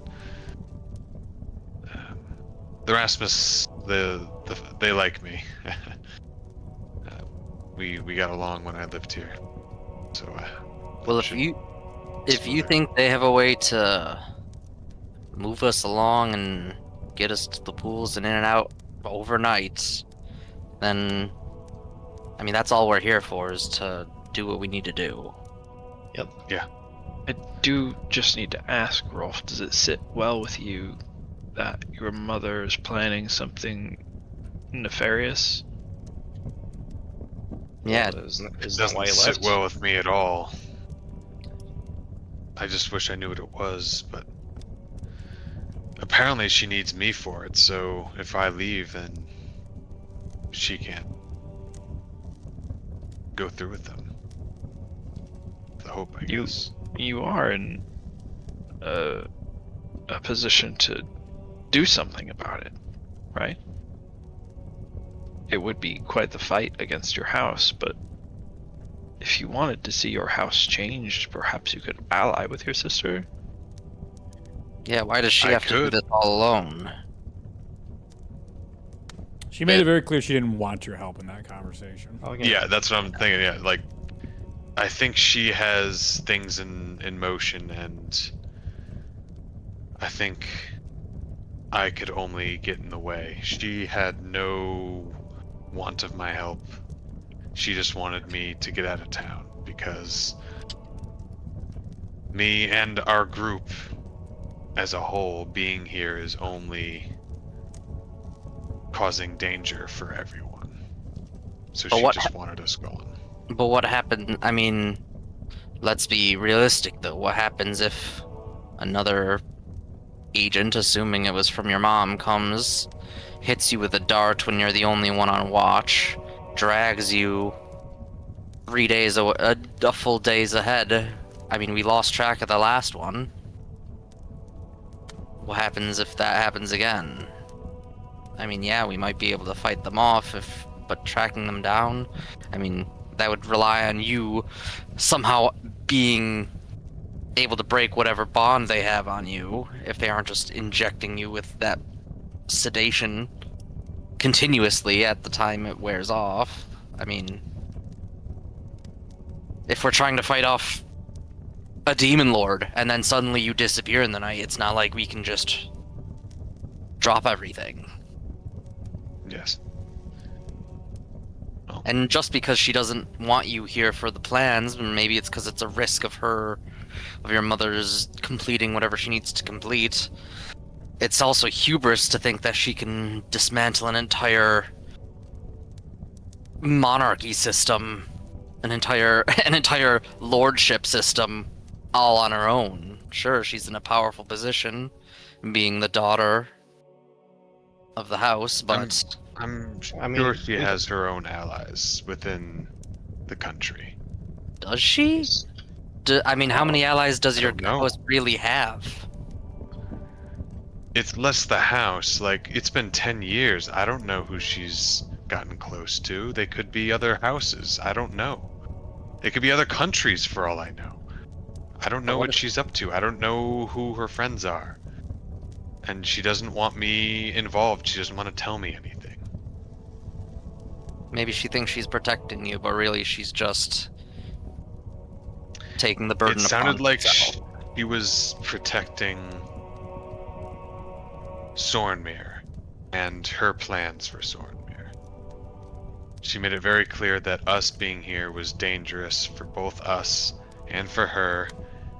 E: the Rasmus, they like me. We got along when I lived here, so.
D: Well, if you think they have a way to move us along and get us to the pools and in and out overnight, then I mean that's all we're here for, is to do what we need to do.
A: I do just need to ask, Rolf, does it sit well with you that your mother is planning something nefarious?
D: Yeah,
C: Isn't
E: It
C: that why
E: doesn't
C: you
E: sit
C: left?
E: well with me at all. I just wish I knew what it was, but apparently she needs me for it, so if I leave, then she can't go through with them. The hope, I guess.
A: You are in a position to do something about it, right? It would be quite the fight against your house, but if you wanted to see your house changed, perhaps you could ally with your sister.
D: yeah. Why does she
E: I
D: have to do
E: could.
D: this all alone?
B: She made it very clear she didn't want your help in that conversation.
C: Oh,
E: Yeah, that's what I'm thinking. Yeah, like I think she has things in motion, and I think I could only get in the way. She had no want of my help. She just wanted me to get out of town because Me and our group as a whole being here is only causing danger for everyone. So
D: But
E: she
D: what
E: just wanted us gone.
D: But what happened? I mean, let's be realistic though. What happens if another agent, assuming it was from your mom, comes, hits you with a dart when you're the only one on watch, drags you 3 days, a full days ahead? I mean, we lost track of the last one. What happens if that happens again? I mean, yeah, we might be able to fight them off, but tracking them down, I mean, that would rely on you somehow being able to break whatever bond they have on you if they aren't just injecting you with that sedation continuously at the time it wears off. I mean, if we're trying to fight off a demon lord and then suddenly you disappear in the night, it's not like we can just drop everything.
E: Yes.
D: And just because she doesn't want you here for the plans, maybe it's because it's a risk of your mother's completing whatever she needs to complete. It's also hubris to think that she can dismantle an entire monarchy system, an entire lordship system, all on her own. Sure, she's in a powerful position, being the daughter of the house, but
E: I'm
C: I mean,
E: sure she has her own allies within the country.
D: does she? I mean, how many allies does
E: I
D: your
E: don't know.
D: house really have?
E: It's less the house. Like, it's been 10 years. I don't know who she's gotten close to. They could be other houses. I don't know. They could be other countries for all I know. I don't know
D: what
E: what
D: if-
E: she's up to. I don't know who her friends are. And she doesn't want me involved. She doesn't want to tell me anything.
D: Maybe she thinks she's protecting you, but really she's just taking the burden
E: It
D: upon
E: sounded like
D: herself.
E: she was protecting Sornmere and her plans for Sornmere. She made it very clear that us being here was dangerous for both us and for her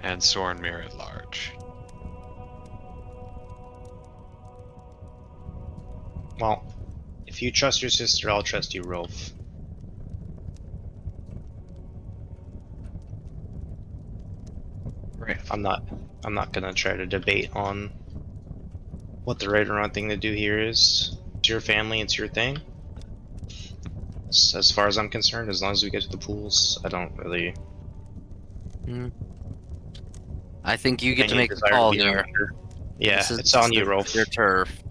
E: and Sornmere at large.
C: well, if you trust your sister, I'll trust you, Rolf.
A: Right.
C: I'm not gonna try to debate on what the right and wrong thing to do here is. It's your family, it's your thing. As far as I'm concerned, as long as we get to the pools, I don't really.
D: I think you get to
C: any
D: make the
C: desire
D: call
C: be
D: here.
C: around her. Yeah,
D: This is
C: it's on you, Rolf.
D: your turf.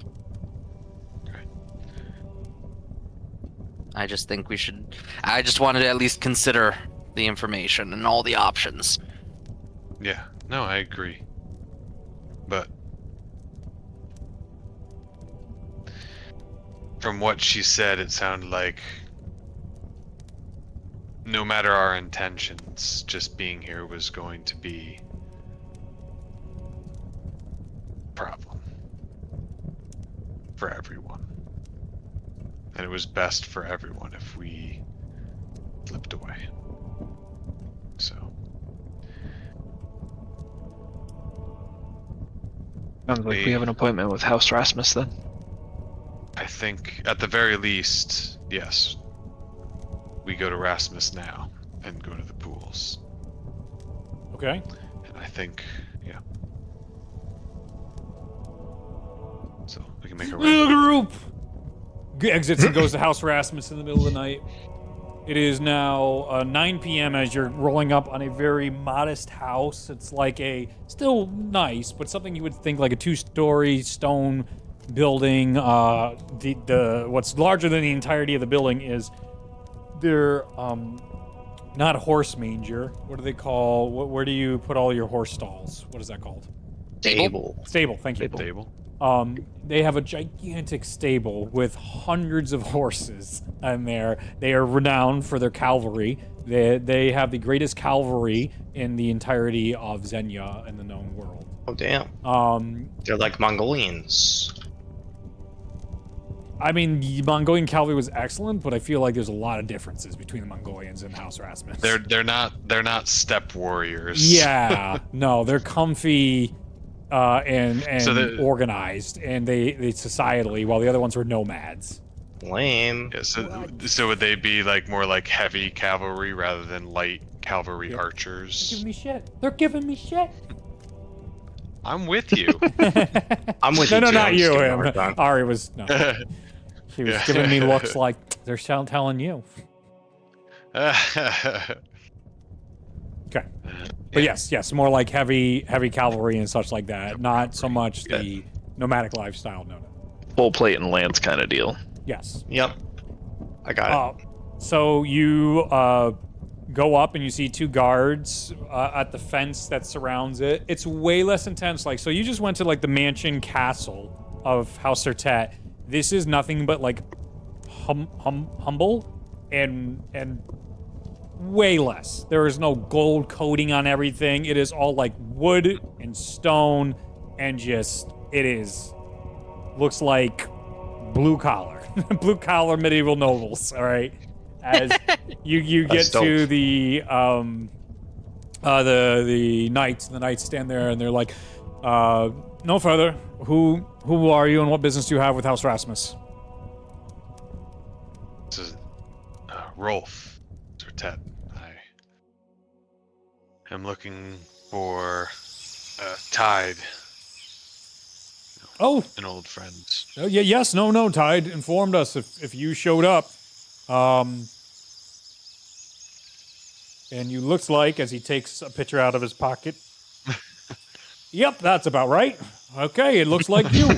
D: I just think we should. I just wanted to at least consider the information and all the options.
E: Yeah, no, I agree. But from what she said, it sounded like no matter our intentions, just being here was going to be a problem for everyone. And it was best for everyone if we flipped away. So,
A: Sounds like we have an appointment with House Rasmus then.
E: I think at the very least, yes, we go to Rasmus now and go to the pools.
B: Okay.
E: And I think, yeah. So we can make a
B: Little
E: right.
B: group exits and goes to House Rasmus in the middle of the night. It is now 9 p.m. as you're rolling up on a very modest house. It's like still nice, but something you would think like a 2-story stone building. What's larger than the entirety of the building is their not horse manger. What do they call? Where do you put all your horse stalls? What is that called?
C: Stable.
B: Stable. Thank you.
E: Stable.
B: They have a gigantic stable with hundreds of horses in there. They are renowned for their cavalry. They have the greatest cavalry in the entirety of Zenya in the known world.
C: Oh damn. They're like Mongolians.
B: I mean, the Mongolian cavalry was excellent, but I feel like there's a lot of differences between the Mongolians and House Rasmus.
E: They're not steppe warriors.
B: Yeah, no, they're comfy and
E: So
B: organized, and they societally, while the other ones were nomads.
C: Lame.
E: Yeah, so would they be like more like heavy cavalry rather than light cavalry
B: They're
E: archers?
B: giving me shit. They're giving me shit.
E: I'm with you.
C: I'm with
B: No,
C: you.
B: no,
C: too.
B: not
C: I'm just
B: you.
C: giving a
B: Him.
C: hard time.
B: Ari was no. He was
E: Yeah.
B: giving me looks like they're telling you. Okay, but yes, more like heavy cavalry and such like that. Not so much the nomadic lifestyle. No.
A: Full plate and lance kind of deal.
B: Yes.
C: Yep. I got it.
B: So you go up and you see two guards at the fence that surrounds it. It's way less intense. Like, so you just went to like the mansion castle of House Sertet. This is nothing but like humble and way less. There is no gold coating on everything. It is all like wood and stone and just looks like blue collar medieval nobles. All right, as you get
C: That's
B: to
C: dope.
B: the knights. The knights stand there and they're like, no further. Who are you and what business do you have with House Rasmus?
E: This is Rolf Sertet. I am looking for Tide,
B: Oh,
E: an old friend.
B: yeah, yes, no. Tide informed us if you showed up. And you looks like, as he takes a picture out of his pocket. Yep, that's about right. Okay, it looks like you.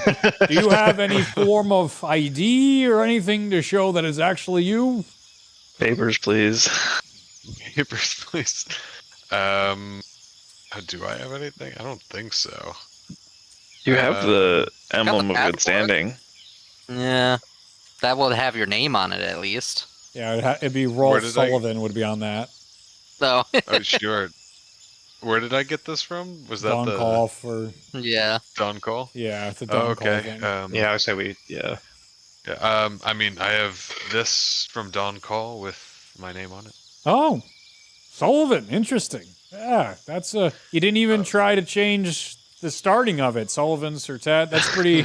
B: Do you have any form of ID or anything to show that it's actually you?
A: Papers, please.
E: Papers, please. Do I have anything? I don't think so.
A: You have the emblem of
D: passport.
A: good standing.
D: Yeah, that would have your name on it at least.
B: Yeah, it'd be
E: Where
B: Rolf
E: did
B: Sullivan would be on that.
D: So
E: Oh, sure. Where did I get this from? Was that
B: Dawn
E: the
B: call for
D: yeah,
E: Dawn call?
B: yeah, it's a
E: Oh,
B: Dawn call
E: okay.
B: thing.
C: Yeah, I would say yeah.
E: I mean, I have this from Dawn Call with my name on it.
B: Oh, Sullivan, interesting. Yeah, that's you didn't even try to change the starting of it. Sullivan, Sertet. That's pretty.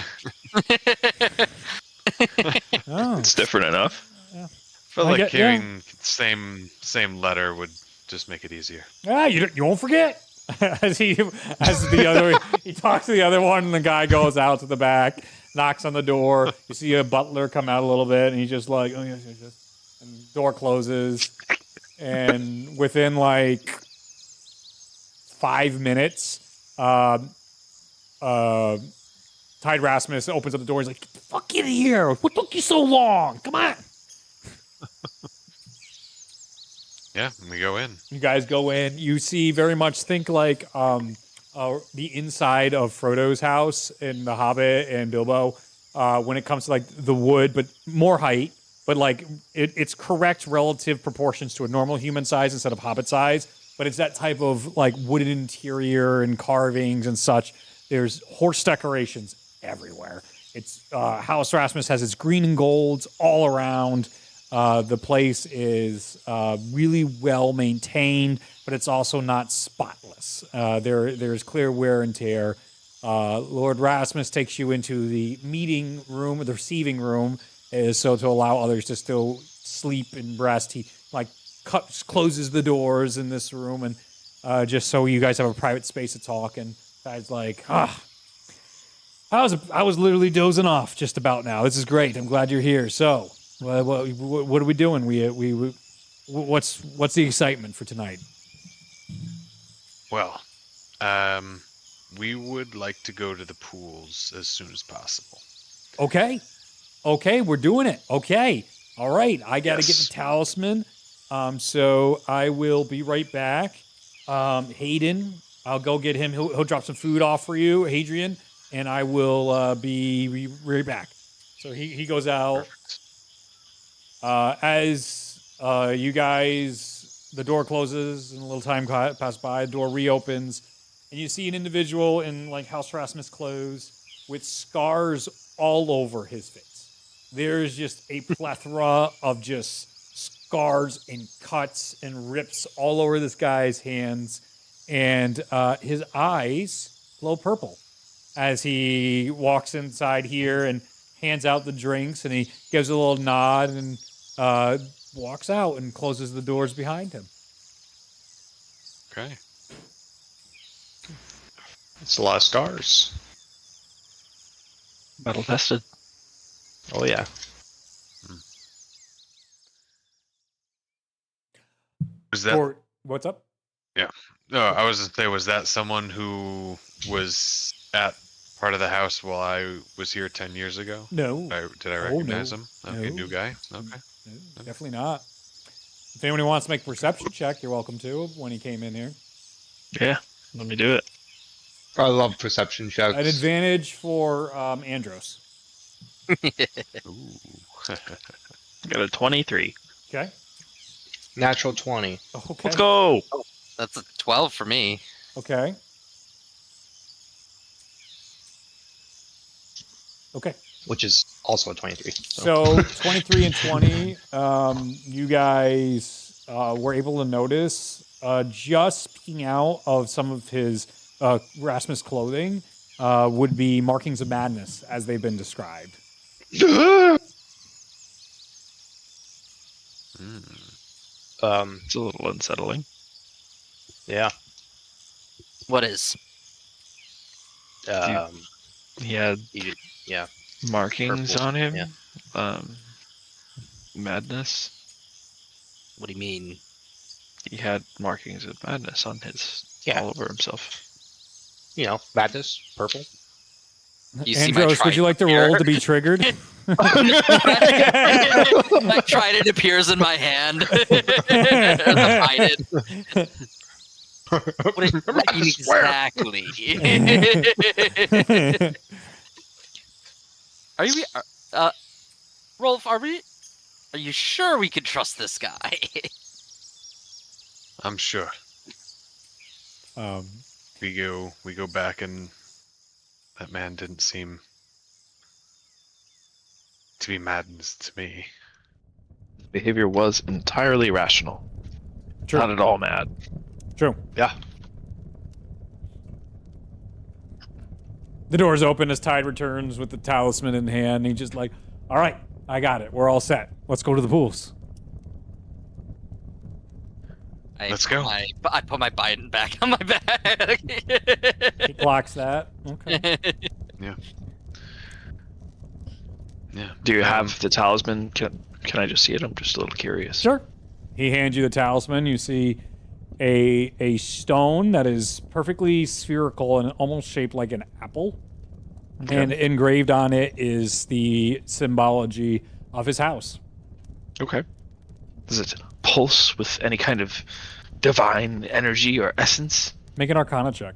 B: Oh.
A: It's different enough.
E: Felt
B: I
E: like
B: get-
E: carrying same letter would just make it easier.
B: Ah, you won't forget. As the other, he talks to the other one, and the guy goes out to the back, knocks on the door. You see a butler come out a little bit, and he's just like, oh yes, and the door closes, and within like 5 minutes, Tide Rasmus opens up the door. He's like, "Fuck in here! What took you so long? Come on!"
E: Yeah, and we go in.
B: You guys go in. You see very much think like the inside of Frodo's house in The Hobbit and Bilbo when it comes to like the wood, but more height. But like it's correct relative proportions to a normal human size instead of Hobbit size. But it's that type of like wooden interior and carvings and such. There's horse decorations everywhere. It's House Rasmus has its green and golds all around. The place is really well maintained, but it's also not spotless. There's clear wear and tear. Lord Rasmus takes you into the meeting room, the receiving room, so to allow others to still sleep and rest. He like closes the doors in this room, and just so you guys have a private space to talk. And guy's like, I was literally dozing off just about now. This is great. I'm glad you're here. So. What are we doing? What's the excitement for tonight?
E: Well, we would like to go to the pools as soon as possible.
B: Okay, we're doing it. Okay, all right. I got to get
E: Yes.
B: the talisman. So I will be right back. Hayden, I'll go get him. He'll drop some food off for you, Hadrian, and I will be right back. So he goes out.
E: Perfect.
B: As you guys, the door closes and a little time passes by, the door reopens, and you see an individual in like House Rasmus clothes with scars all over his face. there's just a plethora of just scars and cuts and rips all over this guy's hands, and his eyes glow purple as he walks inside here and hands out the drinks, and he gives a little nod and walks out and closes the doors behind him.
E: Okay.
C: It's a lot of scars.
A: Metal tested.
C: Oh yeah.
E: Was that?
B: What's up?
E: No, I was gonna say, was that someone who was at part of the house while I was here 10 years ago?
B: No,
E: Did I
B: Oh,
E: recognize
B: no.
E: him? Okay,
B: No.
E: new guy. Okay.
B: no, definitely not. If anyone wants to make a perception check, you're welcome to when he came in here.
A: Yeah, let me do it.
C: I love perception checks.
B: An advantage for Andros.
E: Ooh.
A: Got a 23.
B: Okay.
C: Natural 20.
B: Okay.
A: Let's go.
D: That's a 12 for me.
B: Okay. Okay.
C: Which is also a 23.
B: So 23 and 20, you guys were able to notice just peeking out of some of his Rasmus clothing would be markings of madness as they've been described.
A: It's a little unsettling.
C: Yeah.
D: What is?
A: He had
C: Yeah.
A: markings
C: Purple,
A: on him.
C: yeah.
A: Madness.
D: What do you mean?
A: He had markings of madness on his all over himself.
C: You know, madness, purple.
D: You see my
B: Andros, would you like to
D: trident
B: roll
D: here?
B: to be triggered?
D: My trident appears in my hand. As I hide it. What do you mean exactly? Are you, Rolf? Are you sure we can trust this guy?
E: I'm sure.
B: um,
E: We go back, and that man didn't seem to be madness to me.
A: His behavior was entirely rational.
B: True.
A: Not at all mad.
B: True.
C: Yeah.
B: The doors open as Tide returns with the talisman in hand. And he's just like, all right, I got it. We're all set. Let's go to the pools.
E: Let's go.
D: I put my Biden back on my back.
B: He clocks that. Okay.
E: Yeah.
A: Do you have the talisman? Can I just see it? I'm just a little curious.
B: Sure. He hands you the talisman. You see a stone that is perfectly spherical and almost shaped like an apple.
A: Okay.
B: And engraved on it is the symbology of his house.
A: Okay. Does it pulse with any kind of divine energy or essence?
B: Make an Arcana check.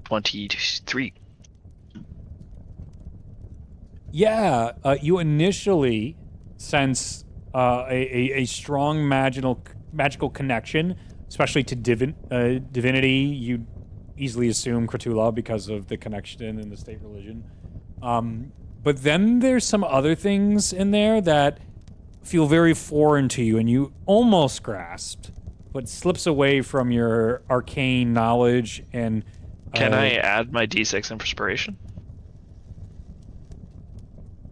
A: $23.
B: Yeah, you initially sense a strong magical connection, especially to divinity. You easily assume Kratulla because of the connection in the state religion. But then there's some other things in there that feel very foreign to you, and you almost grasped, but slips away from your arcane knowledge. And
A: Can I add my D6 inspiration?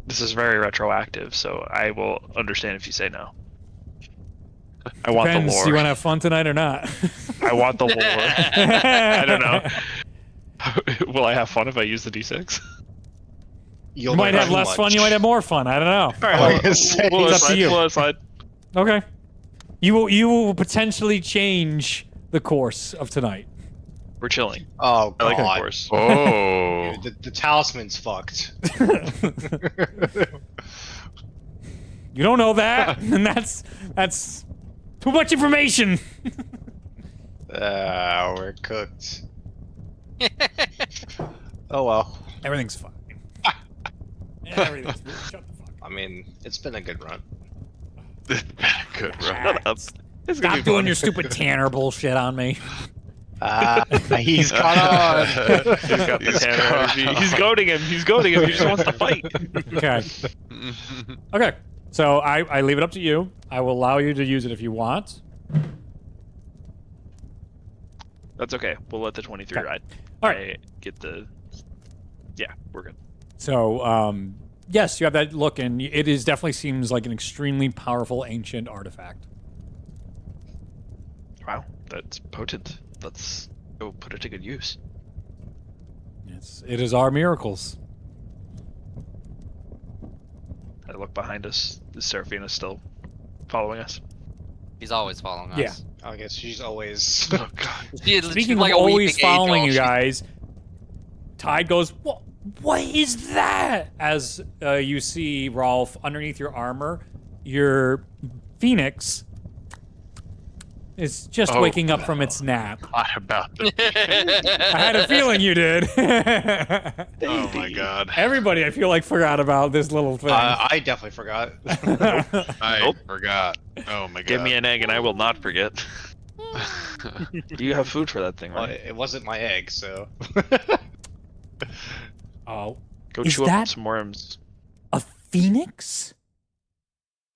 A: This is very retroactive, so I will understand if you say no. I want
B: depends,
A: the lore.
B: you want to have fun tonight or not?
A: I want the lore. I don't know. Will I have fun if I use the D6?
B: You might have less fun, you might have more fun. I don't know.
A: All right,
B: It's up to you.
A: We'll decide.
B: Okay. You will potentially change the course of tonight.
A: We're chilling.
C: Oh,
A: I like the
C: God.
A: course.
E: Oh.
C: Dude, the talisman's fucked.
B: You don't know that, and that's too much information.
C: We're cooked. Oh, well.
B: Everything's fine. Everything's shut the fuck up.
C: I mean, it's been a good run.
E: Good run.
A: Shut up. It's gonna
B: Stop
A: be
B: doing
A: fun.
B: your stupid Tanner bullshit on me.
C: He's caught on.
A: He's got the
E: He's
A: Tanner
E: caught
A: energy. He's
E: on.
A: goading him. He's goading him. He just wants to fight.
B: Okay. Okay. So I leave it up to you. I will allow you to use it if you want.
A: That's okay. We'll let the 23
B: Okay.
A: ride.
B: All right.
A: I get the. Yeah, we're good.
B: So, yes, you have that look, and it is definitely seems like an extremely powerful ancient artifact.
A: Wow, that's potent. Let's go put it to good use.
B: It is our miracles.
A: I look behind us. Is Seraphina still following us?
D: He's always following us.
B: Yeah.
C: I guess she's always.
E: Oh god.
D: She's
B: Speaking
D: like
B: of
D: a
B: always
D: weeping
B: following
D: angel.
B: you
D: She's-
B: guys, Tide goes, what is that? As you see, Rolf, underneath your armor, your phoenix is just
E: Oh,
B: waking up from its nap.
E: What about the
B: I had a feeling you did.
E: Oh my god.
B: Everybody, I feel like, forgot about this little thing.
C: I definitely forgot.
E: I
A: Nope.
E: forgot. Oh my god.
A: Give me an egg and I will not forget. Do you have food for that thing,
C: Well,
A: right?
C: it wasn't my egg, so.
B: Oh,
A: Go
B: is
A: chew up
B: that-
A: some worms.
B: a phoenix?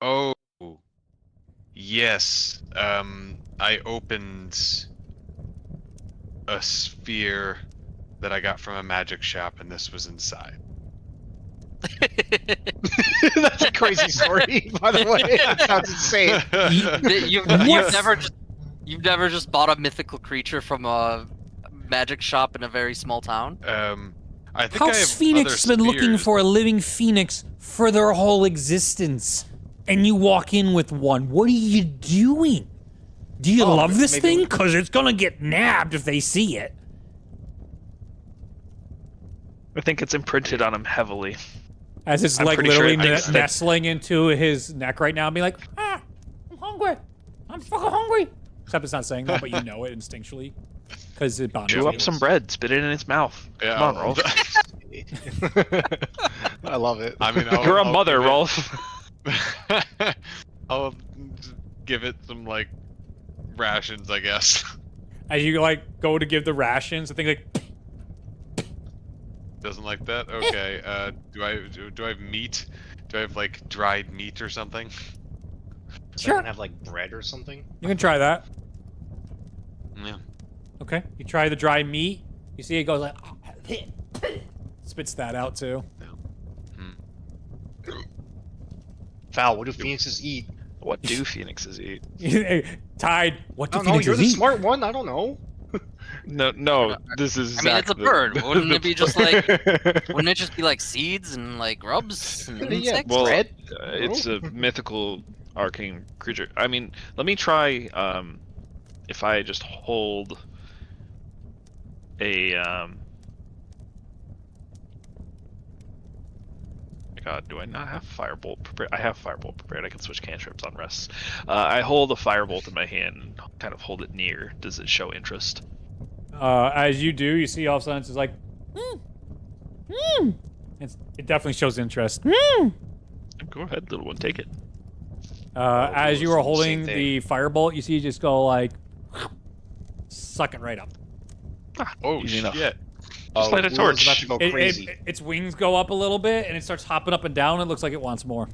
E: Oh. Yes. I opened a sphere that I got from a magic shop, and this was inside.
C: That's a crazy story, by the way. That sounds insane.
D: You've never just bought a mythical creature from a magic shop in a very small town?
E: I think I have
B: How's Phoenix
E: other
B: been looking
E: spheres.
B: for a living phoenix for their whole existence? And you walk in with one. What are you doing? Do you love this
C: maybe
B: thing?
C: we-
B: Because it's gonna get nabbed if they see it.
A: I think it's imprinted on him heavily.
B: As it's
A: I'm
B: like
A: pretty sure
B: literally
A: it thinks that-
B: nestling into his neck right now and being like, I'm hungry. I'm fucking hungry. Except it's not saying that, but you know it instinctually. Because it bounds
A: Chew
B: you.
A: up some bread, spit it in its mouth.
E: Yeah,
A: Come on, Rolf.
C: I love it.
E: I mean,
A: You're a
E: I'll
A: mother,
E: give it-
A: Rolf.
E: I'll give it some like rations, I guess.
B: As you like go to give the rations, the thing like,
E: Doesn't like that. Okay. Do I have meat? Do I have like dried meat or something?
C: Does
B: Sure.
C: anyone have like bread or something?
B: you can try that.
E: Yeah.
B: Okay. You try the dry meat. You see it goes like, spits that out too.
C: Val, what do phoenixes eat?
A: What do phoenixes eat?
B: Tide, what
C: I
B: do
C: don't know. You're
B: phoenixes
C: the
B: eat?
C: smart one. I don't know.
A: No, this is.
D: I mean, it's a
A: exactly-
D: bird. Wouldn't it be just like? Wouldn't it just be like seeds and like grubs and
C: Yeah,
D: insects?
A: Well,
C: bread?
A: it's a mythical arcane creature. I mean, let me try. If I just hold a. God, do I not have firebolt prepared? I have firebolt prepared. I can switch cantrips on rests. I hold a firebolt in my hand and kind of hold it near. Does it show interest?
B: As you do, you see all of a sudden it's like, it definitely shows interest.
A: Go ahead, little one, take it.
B: As you are
C: same
B: holding
C: thing.
B: the firebolt, you see it just go like, suck it right up.
E: Oh
A: Easy enough.
E: shit.
A: Just light a
C: Lula's
A: torch.
C: about to go crazy.
B: Its wings go up a little bit and it starts hopping up and down. It looks like it wants more.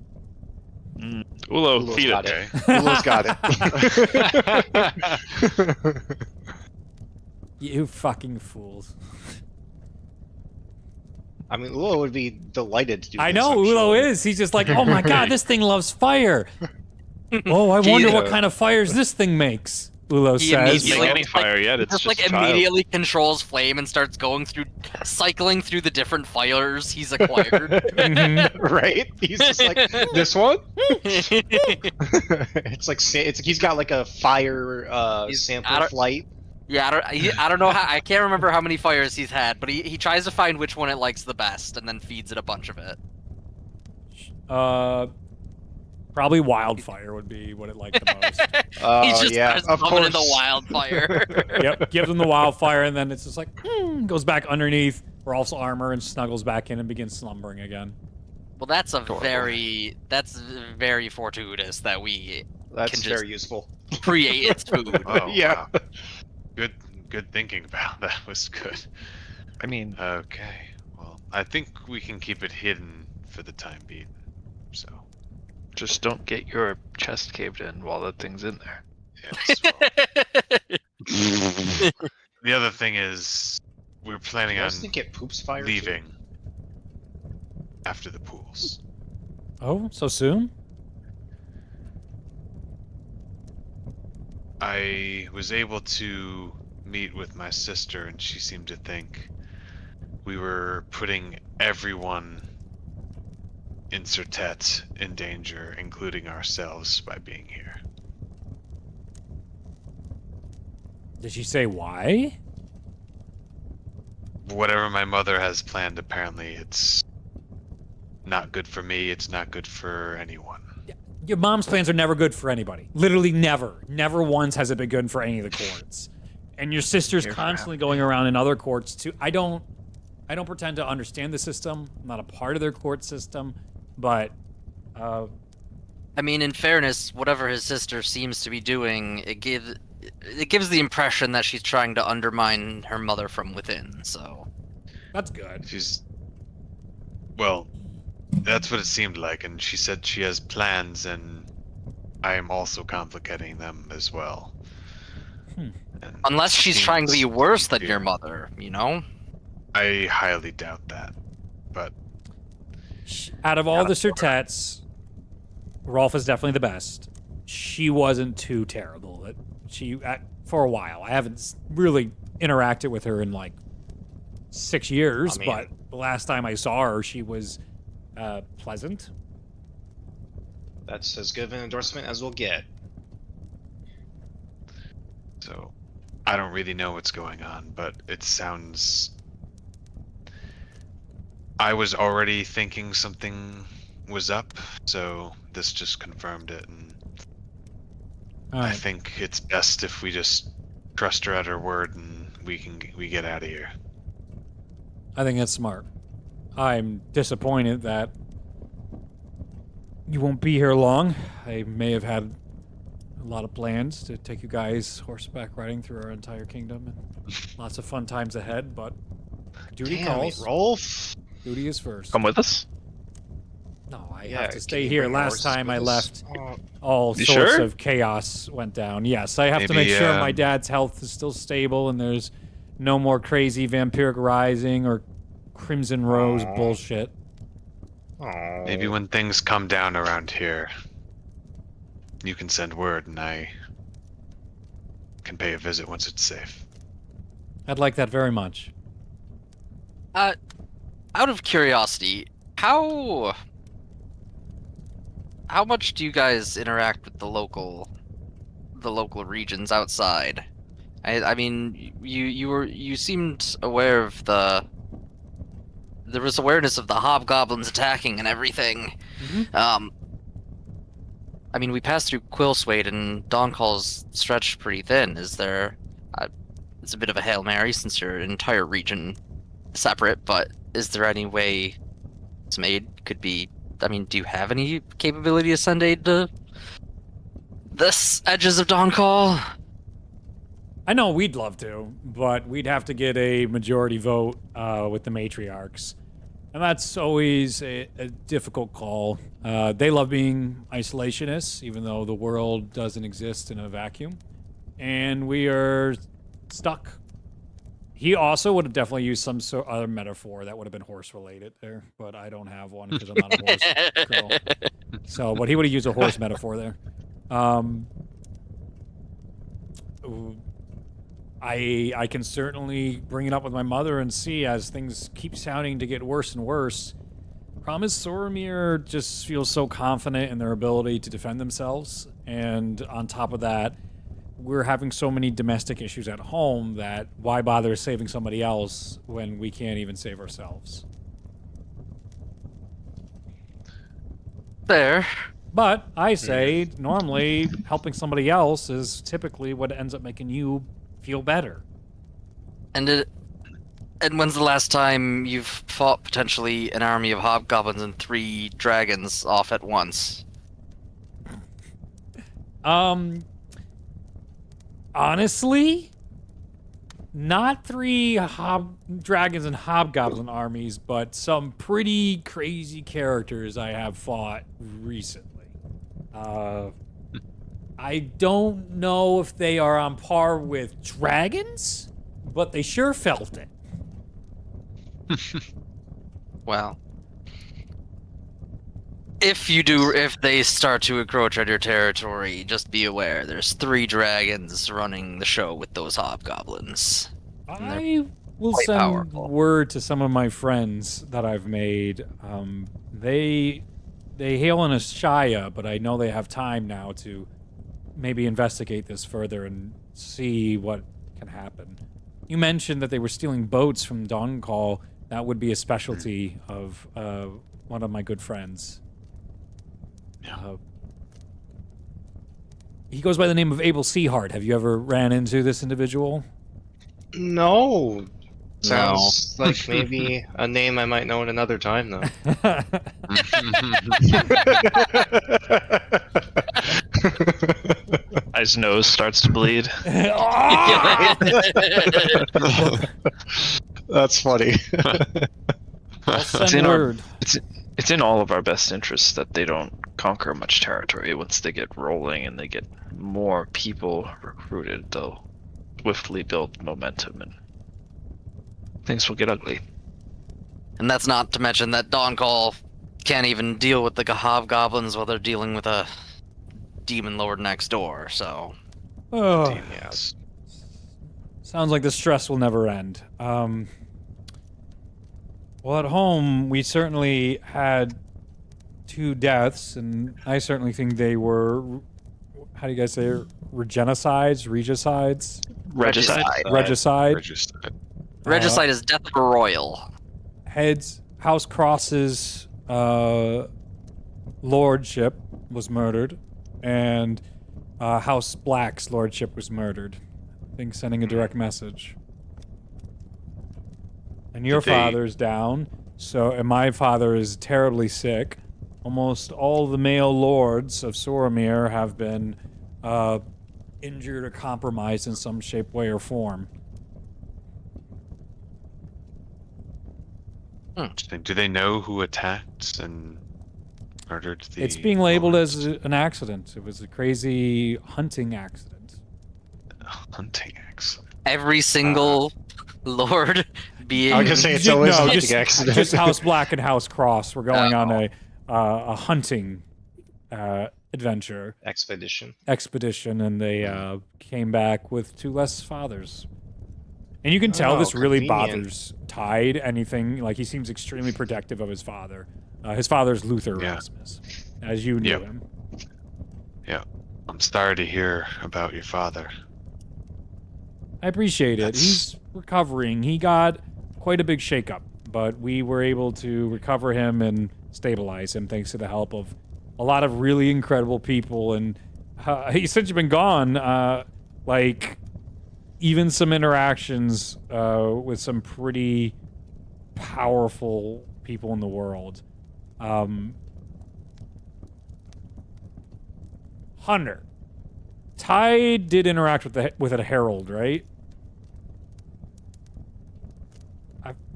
A: Ulo,
C: Lula's
A: feed
C: got
A: it.
C: it. Lula's got it.
B: You fucking fools.
C: I mean, Lula would be delighted to do
B: I
C: this,
B: know,
C: I'm
B: Ulo
C: sure.
B: is. He's just like, oh my god, this thing loves fire. Oh, I wonder what kind of fires this thing makes, Ulo
D: He
B: says.
A: Doesn't
D: immediately-
A: make any
D: Just like-
A: fire yet. It's
D: Just like
A: a child.
D: immediately controls flame and starts going through, cycling through the different fires he's acquired.
B: Mhm.
C: Right? He's just like, this one? It's like he's got like a fire
D: He's-
C: sample
D: I don't-
C: flight.
D: Yeah, I don't know how, I can't remember how many fires he's had, but he tries to find which one it likes the best and then feeds it a bunch of it.
B: Probably wildfire would be what it liked the most.
D: He just
C: Yeah,
D: starts
C: of
D: coming in the
C: course.
D: wildfire.
B: Yep, gives him the wildfire, and then it's just like, goes back underneath Rolf's armor and snuggles back in and begins slumbering again.
D: Well, that's
A: Adorable.
D: that's very fortuitous that we
C: That's
D: can just-
C: very useful.
D: create its food.
E: Oh,
C: Yeah.
E: wow. Good. Good thinking, pal. That was good.
A: I mean,
E: Okay. Well, I think we can keep it hidden for the time being. So,
A: just don't get your chest caved in while that thing's in there.
E: yes. Well, the other thing is, we're planning
C: You
E: on
C: guys think it poops fire too?
E: leaving after the pools.
B: Oh, so soon?
E: I was able to meet with my sister, and she seemed to think we were putting everyone in Sertet in danger, including ourselves, by being here.
B: Did she say why?
E: Whatever my mother has planned, apparently it's not good for me, it's not good for anyone.
B: Your mom's plans are never good for anybody. Literally never. Never once has it been good for any of the courts. And your sister's
A: Here for
B: constantly going around in other courts too. I don't pretend to understand the system. I'm not a part of their court system, but
D: I mean, in fairness, whatever his sister seems to be doing, it gives the impression that she's trying to undermine her mother from within. So
B: that's good.
E: Well, that's what it seemed like, and she said she has plans, and I am also complicating them as well. And
D: unless she's trying to be
E: seems
D: worse than
E: fear.
D: your mother, you know?
E: I highly doubt that. But
B: Out of all the Sertets, Rolf is definitely the best. She wasn't too terrible. For a while. I haven't really interacted with her in like 6 years,
C: I mean-
B: but the last time I saw her, she was pleasant.
C: That's as good of an endorsement as we'll get.
E: so I don't really know what's going on, but it sounds. I was already thinking something was up, so this just confirmed it, and
B: All
E: I
B: right.
E: think it's best if we just trust her at her word and we get out of here.
B: I think that's smart. I'm disappointed that you won't be here long. I may have had a lot of plans to take you guys horseback riding through our entire kingdom and lots of fun times ahead, but duty
C: Damn it,
B: calls.
C: Rolf.
B: Duty is first.
A: Come with us.
B: No, I
C: Yeah,
B: have to
C: can
B: stay
C: you
B: here.
C: bring
B: Last
C: horses
B: time I
C: with us?
B: left, all
A: You
B: sorts
A: sure?
B: of chaos went down. Yes, I have to
E: Maybe,
B: make sure my
E: um,
B: dad's health is still stable and there's no more crazy vampiric rising or crimson rose
C: Aw.
B: bullshit.
C: Oh.
E: Maybe when things come down around here, you can send word and I can pay a visit once it's safe.
B: I'd like that very much.
D: Out of curiosity, how much do you guys interact with the local regions outside? I mean, you seemed aware of there was awareness of the hobgoblins attacking and everything.
B: Mhm.
D: I mean, we passed through Quillswade and Dawncaul's stretched pretty thin. Is there? It's a bit of a Hail Mary since your entire region is separate, but is there any way some aid could be? I mean, do you have any capability to send aid to this edges of Dawncaul?
B: I know we'd love to, but we'd have to get a majority vote with the matriarchs. And that's always a difficult call. They love being isolationists, even though the world doesn't exist in a vacuum. And we are stuck. He also would have definitely used some sort of other metaphor that would have been horse related there, but I don't have one because I'm not a horse girl. So, but he would have used a horse metaphor there. I can certainly bring it up with my mother and see as things keep sounding to get worse and worse. Problem is, Soromir just feels so confident in their ability to defend themselves, and on top of that, we're having so many domestic issues at home that why bother saving somebody else when we can't even save ourselves?
D: There.
B: But I say, normally, helping somebody else is typically what ends up making you feel better.
D: And when's the last time you've fought potentially an army of hobgoblins and 3 dragons off at once?
B: Honestly, not 3 dragons and hobgoblin armies, but some pretty crazy characters I have fought recently. I don't know if they are on par with dragons, but they sure felt it.
D: Well, if they start to encroach on your territory, just be aware there's 3 dragons running the show with those hobgoblins.
B: I will
D: quite
B: send
D: powerful.
B: word to some of my friends that I've made. They hail in Ashaya, but I know they have time now to maybe investigate this further and see what can happen. You mentioned that they were stealing boats from Dawn Call. That would be a specialty of one of my good friends. He goes by the name of Abel Seahart. Have you ever ran into this individual?
C: No. Sounds like maybe a name I might know in another time, though.
A: His nose starts to bleed.
C: That's funny.
B: I'll send
A: in our-
B: word.
A: It's in all of our best interests that they don't conquer much territory. Once they get rolling and they get more people recruited, they'll swiftly build momentum and things will get ugly.
D: And that's not to mention that Dawn Call can't even deal with the hobgoblins while they're dealing with a demon lord next door, so...
B: Oh,
C: Yes.
B: sounds like the stress will never end. Well, at home, we certainly had 2 deaths, and I certainly think they were, how do you guys say it? Regicides?
A: Regicide?
B: Regicide.
E: Registered.
D: Regicide is death of a royal.
B: Heads, House Cross's lordship was murdered, and House Black's lordship was murdered. I think sending a direct message. And your
E: Did they-
B: father's down, and my father is terribly sick. Almost all the male lords of Soromir have been injured or compromised in some shape, way, or form.
E: Interesting. Do they know who attacked and murdered the?
B: It's being labeled
E: lords?
B: as an accident. It was a crazy hunting accident.
E: A hunting accident.
D: Every single lord being...
C: I was gonna say it's always a hunting
B: just,
C: accident.
B: just House Black and House Cross were going on
D: Oh.
B: a hunting adventure
C: Expedition.
B: expedition, and they came back with 2 less fathers. And you can tell
C: Oh,
B: this really
C: convenient.
B: bothers Tide. Anything like he seems extremely protective of his father. His father's Luther
E: Yeah.
B: Rasmus, as you knew
E: Yep.
B: him.
E: Yeah. I'm sorry to hear about your father.
B: I appreciate it.
E: That's-
B: He's recovering. He got quite a big shakeup, but we were able to recover him and stabilize him thanks to the help of a lot of really incredible people. And he's since been gone, like even some interactions with some pretty powerful people in the world. Hunter. Ty did interact with a herald, right?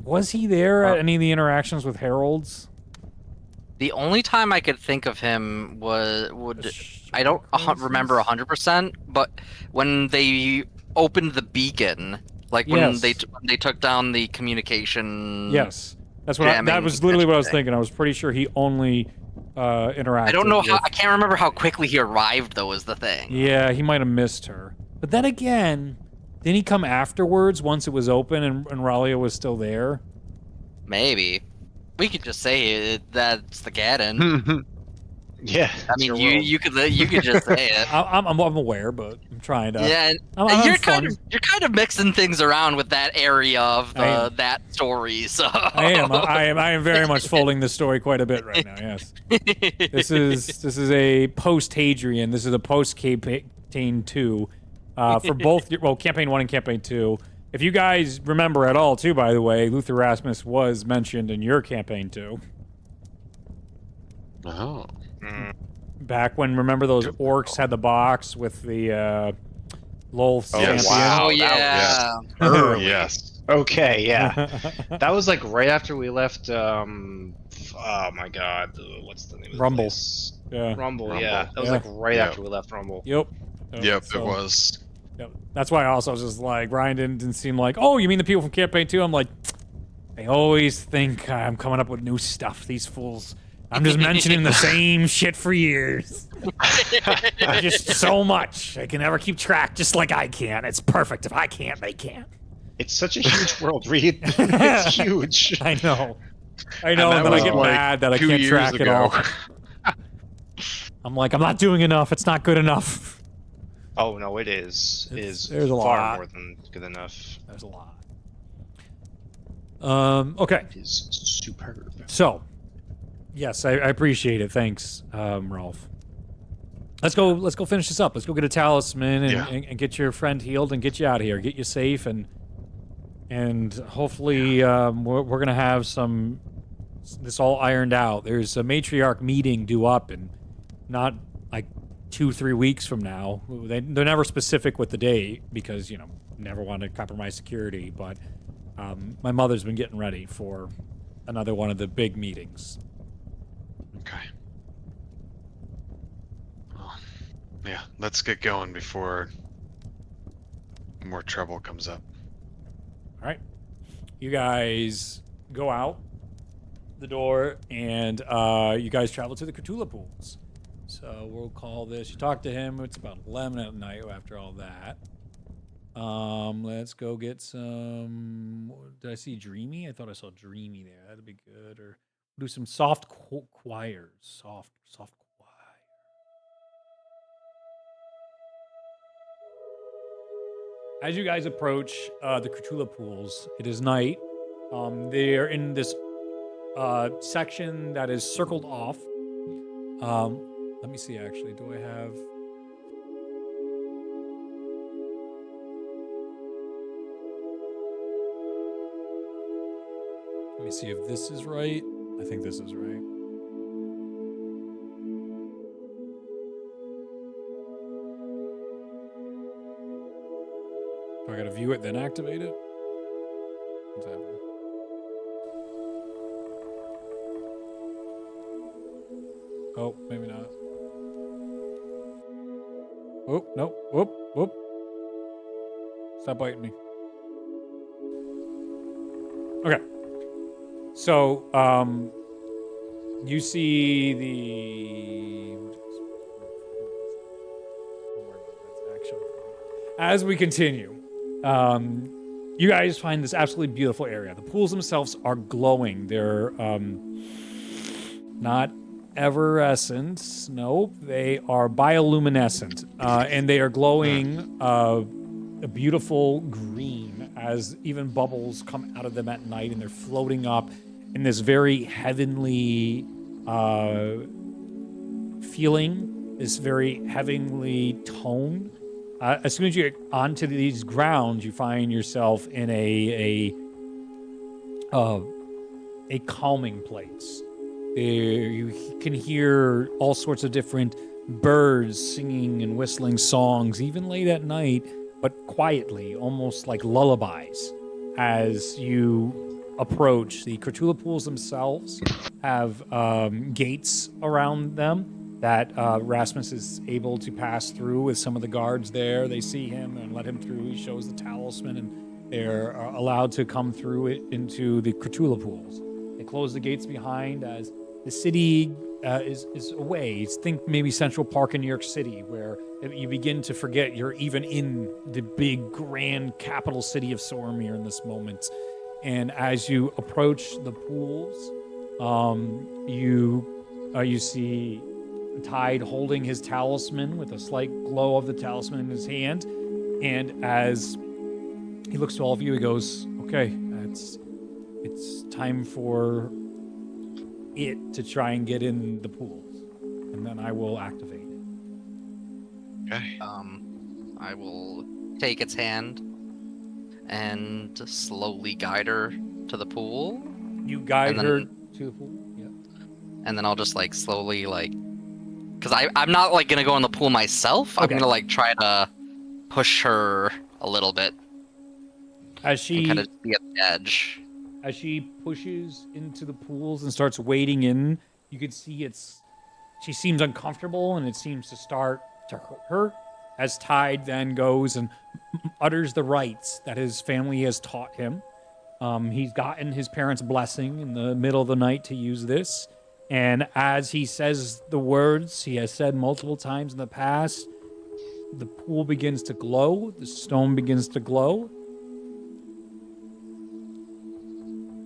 B: Was he there at any of the interactions with heralds?
D: The only time I could think of him I don't remember 100%, but when they opened the beacon, like when
B: Yes.
D: they took down the communication.
B: Yes, that's what. That
D: jamming
B: was literally what I was
D: thing.
B: thinking. I was pretty sure he only interacted.
D: I don't know how.
B: with-
D: I can't remember how quickly he arrived, though. Is the thing.
B: Yeah, he might have missed her. But then again, didn't he come afterwards once it was open and Ralia was still there?
D: Maybe we could just say that's the Gaddon.
C: Yeah.
D: I mean, you could just say it.
B: I'm aware, but I'm trying to.
D: Yeah, and
B: I'm
D: you're
B: fun.
D: kind of mixing things around with that area of
B: I am.
D: that story. So
B: I am very much folding the story quite a bit right now. Yes, this is a post Hadrian. This is a post campaign 2, for both. Campaign 1 and campaign 2. If you guys remember at all, too, by the way, Luther Rasmus was mentioned in your campaign 2.
E: Oh.
B: Back when, remember those orcs had the box with the Lol
E: Oh,
B: champion.
E: wow.
D: Oh
E: that
D: yeah.
C: Early.
E: Yes.
C: Okay, yeah. That was like right after we left. Oh my God, what's the name of the
B: Rumble.
C: place?
B: Yeah.
C: Rumble. Yeah,
E: Rumble.
C: that was
B: Yeah.
C: like right
E: Yep.
C: after we left Rumble.
B: Yep.
E: Yep,
B: So-
E: it was.
B: Yep. That's why I also was just like, Ryan didn't seem like, oh, you mean the people from campaign 2? I'm like, they always think I'm coming up with new stuff, these fools. I'm just mentioning the same shit for years. Just so much. I can never keep track, just like I can. It's perfect. If I can't, they can't.
C: It's such a huge world, Reed. It's huge.
B: I know. I
E: And
B: know,
E: that
B: and then I
E: was
B: get
E: like
B: mad that I
E: 2
B: can't
E: years
B: track it
E: ago.
B: all. I'm like, I'm not doing enough. It's not good enough.
C: Oh no, it is. It
B: It's-
C: is
B: there's a
C: far
B: lot.
C: more than good enough.
B: There's a lot. Okay.
C: It is superb.
B: So, yes, I appreciate it. Thanks, Rolf. Let's go finish this up. Let's go get a talisman and,
E: Yeah.
B: and get your friend healed and get you out of here. Get you safe and hopefully we're gonna have this all ironed out. There's a matriarch meeting due up in not like 2-3 weeks from now. They're never specific with the date because never want to compromise security. But my mother's been getting ready for another one of the big meetings.
E: Okay. Well, yeah, let's get going before more trouble comes up.
B: All right, you guys go out the door and you guys travel to the Kratulla pools. So we'll call this. You talk to him. It's about 11 at night after all that. Let's go get some. Did I see Dreamy? I thought I saw Dreamy there. That'd be good. Or do some soft choirs. Soft choir. As you guys approach the Kratulla pools, it is night. They're in this section that is circled off. Let me see, actually. Do I have... Let me see if this is right. I think this is right. Do I gotta view it, then activate it? What's happening? Oh, maybe not. Oh, no. Whoop, whoop. Stop biting me. Okay. So, you see the... As we continue, you guys find this absolutely beautiful area. The pools themselves are glowing. They're not everescent. Nope. They are bioluminescent. And they are glowing a beautiful green as even bubbles come out of them at night, and they're floating up in this very heavenly feeling, this very heavenly tone. As soon as you get onto these grounds, you find yourself in a calming place. You can hear all sorts of different birds singing and whistling songs, even late at night, but quietly, almost like lullabies. As you approach, the Kratulla pools themselves have gates around them that Rasmus is able to pass through with some of the guards there. They see him and let him through. He shows the talisman, and they're allowed to come through it into the Kratulla pools. They close the gates behind as the city is away. Think maybe Central Park in New York City, where you begin to forget you're even in the big, grand capital city of Sormir in this moment. And as you approach the pools, you see Tide holding his talisman with a slight glow of the talisman in his hand. And as he looks to all of you, he goes, okay, it's time for it to try and get in the pools. And then I will activate it.
E: Okay.
D: I will take its hand and slowly guide her to the pool,
B: You guide
D: And then-
B: her to the pool? Yeah.
D: and then I'll just like slowly because I'm not like gonna go in the pool myself. I'm
B: Okay.
D: gonna like try to push her a little bit
B: As
D: and
B: she
D: kind of be at the edge.
B: as she pushes into the pools and starts wading in, you can see she seems uncomfortable and it seems to start to hurt her as Tide then goes and utters the rites that his family has taught him. He's gotten his parents' blessing in the middle of the night to use this. And as he says the words he has said multiple times in the past, the pool begins to glow, the stone begins to glow.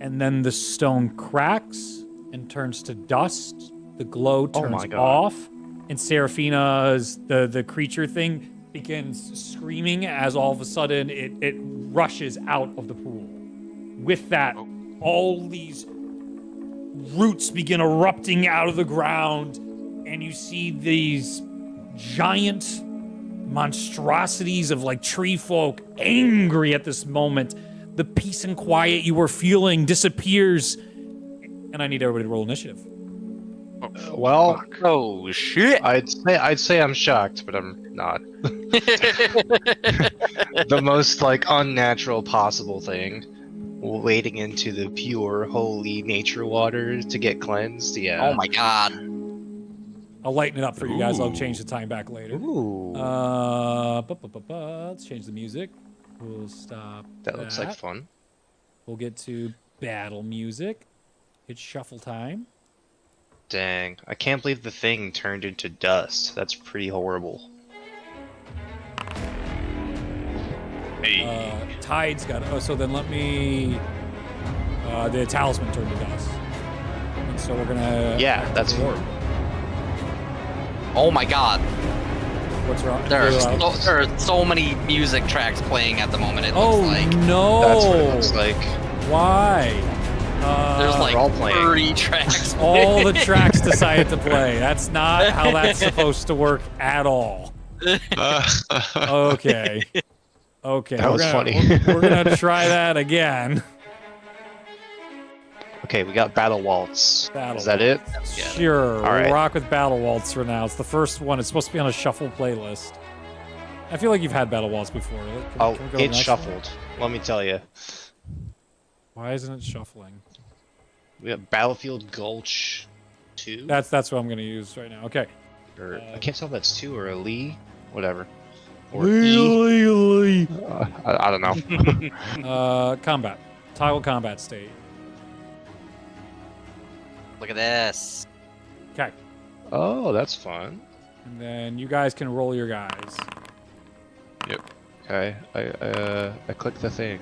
B: And then the stone cracks and turns to dust. The glow
C: Oh
B: turns
C: my God.
B: off. And Seraphina's, the creature thing, begins screaming as all of a sudden it rushes out of the pool. With that, all these roots begin erupting out of the ground, and you see these giant monstrosities of like tree folk angry at this moment. The peace and quiet you were feeling disappears, and I need everybody to roll initiative.
C: Well,
D: Oh shit!
C: I'd say I'm shocked, but I'm not. The most like unnatural possible thing, wading into the pure, holy nature water to get cleansed. Yeah.
D: Oh my god!
B: I'll lighten it up for you guys. I'll change the time back later.
C: Ooh.
B: Let's change the music. We'll stop.
C: That looks like fun.
B: We'll get to battle music. It's shuffle time.
C: Dang, I can't believe the thing turned into dust. That's pretty horrible.
E: Hey.
B: Tide's got. Oh, so then let me. The talisman turned to dust. And so we're gonna.
C: Yeah, that's horrible.
D: Oh my god!
B: What's wrong?
D: There are so many music tracks playing at the moment. It
B: Oh
D: looks like
B: no!
C: That's what it looks like.
B: Why?
D: there's like
C: We're all playing.
D: 30 tracks.
B: all the tracks decided to play. That's not how that's supposed to work at all. Okay. Okay.
C: That was funny.
B: We're gonna try that again.
C: Okay, we got Battle Waltz.
B: Battle
C: Is that it?
B: Sure.
C: All
B: We'll
C: right.
B: rock with Battle Waltz for now. It's the first one. It's supposed to be on a shuffle playlist. I feel like you've had Battle Waltz before. Can we go to the
C: It's
B: next
C: shuffled. Let me tell you.
B: one? Why isn't it shuffling?
C: We got Battlefield Gulch 2.
B: That's what I'm gonna use right now. Okay.
C: Or, I can't tell if that's 2 or a Lee. Whatever. Or E.
B: Lee.
C: I don't know.
B: Combat. Toggle combat state.
D: Look at this.
B: Okay.
C: Oh, that's fun.
B: And then you guys can roll your guys.
C: Okay, I clicked the thing.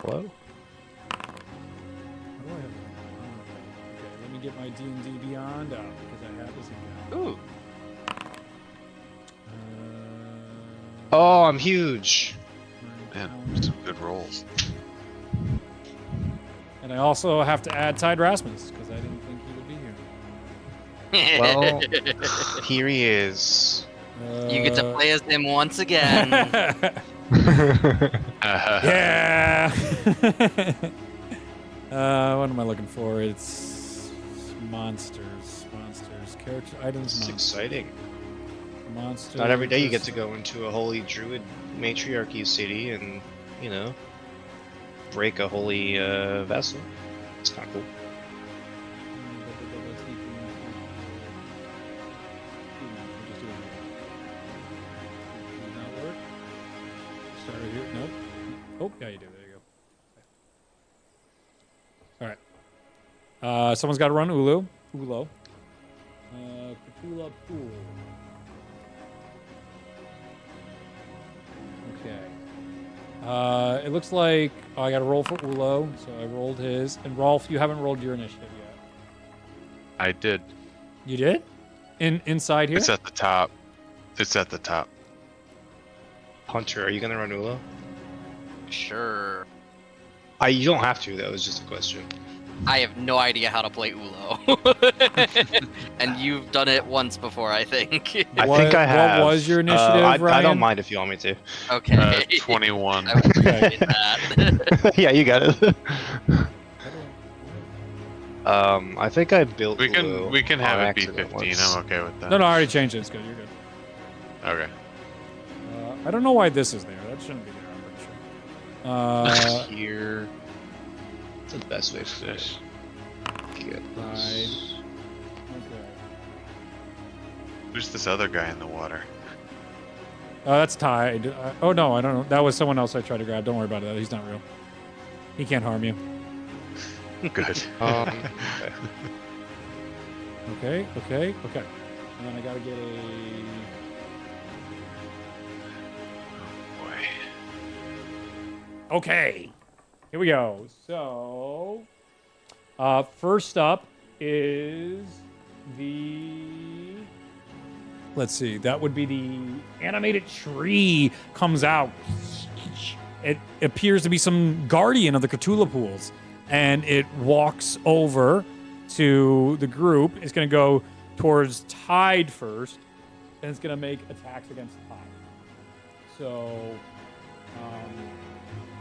C: Hello?
B: How do I have okay, let me get my D&D Beyond up because I have this again.
D: Ooh.
C: Oh, I'm huge.
E: Man, some good rolls.
B: And I also have to add Tide Rasmus because I didn't think he would be here.
C: Well, here he is.
D: You get to play as him once again.
B: Yeah. What am I looking for? It's monsters. Character items.
C: It's
B: Monsters.
C: exciting.
B: Monsters.
C: Not every day you get to go into a holy druid matriarchy city and, you know, break a holy vessel. It's kind of cool.
B: Start right here. Nope. Oh, yeah, you do. There you go. All right. Someone's got to run Ulo. Kratulla pool. Okay. It looks like I got to roll for Ulo, so I rolled his. And Rolf, you haven't rolled your initiative yet.
E: I did.
B: You did? Inside here?
E: It's at the top. It's at the top.
C: Hunter, are you gonna run Ulo?
D: Sure.
C: You don't have to. That was just a question.
D: I have no idea how to play Ulo. And you've done it once before, I think.
C: I
B: What-
C: think I have.
B: what was your initiative,
C: I
B: Ryan?
C: don't mind if you want me to.
D: Okay.
E: 21.
D: I would appreciate that.
C: Yeah, you got it. I think I built.
E: We can
C: Ulo
E: have
C: on
E: it be
C: accident
E: 15.
C: once.
E: I'm okay with that.
B: No, I already changed it. It's good. You're good.
E: Okay.
B: I don't know why this is there. That shouldn't be there, I'm pretty sure.
C: Here. That's the best way
E: What's
C: for
E: this?
C: Get
B: Hide. Okay.
E: Who's this other guy in the water?
B: That's Tide. Oh, no, I don't know. That was someone else I tried to grab. Don't worry about it. He's not real. He can't harm you.
E: Good.
C: Okay.
B: Okay. And then I gotta get a...
E: Boy.
B: Okay. Here we go. So, first up is the... Let's see. That would be the animated tree comes out. It appears to be some guardian of the Kratulla pools. And it walks over to the group. It's going to go towards Tide first. And it's going to make attacks against Tide. So...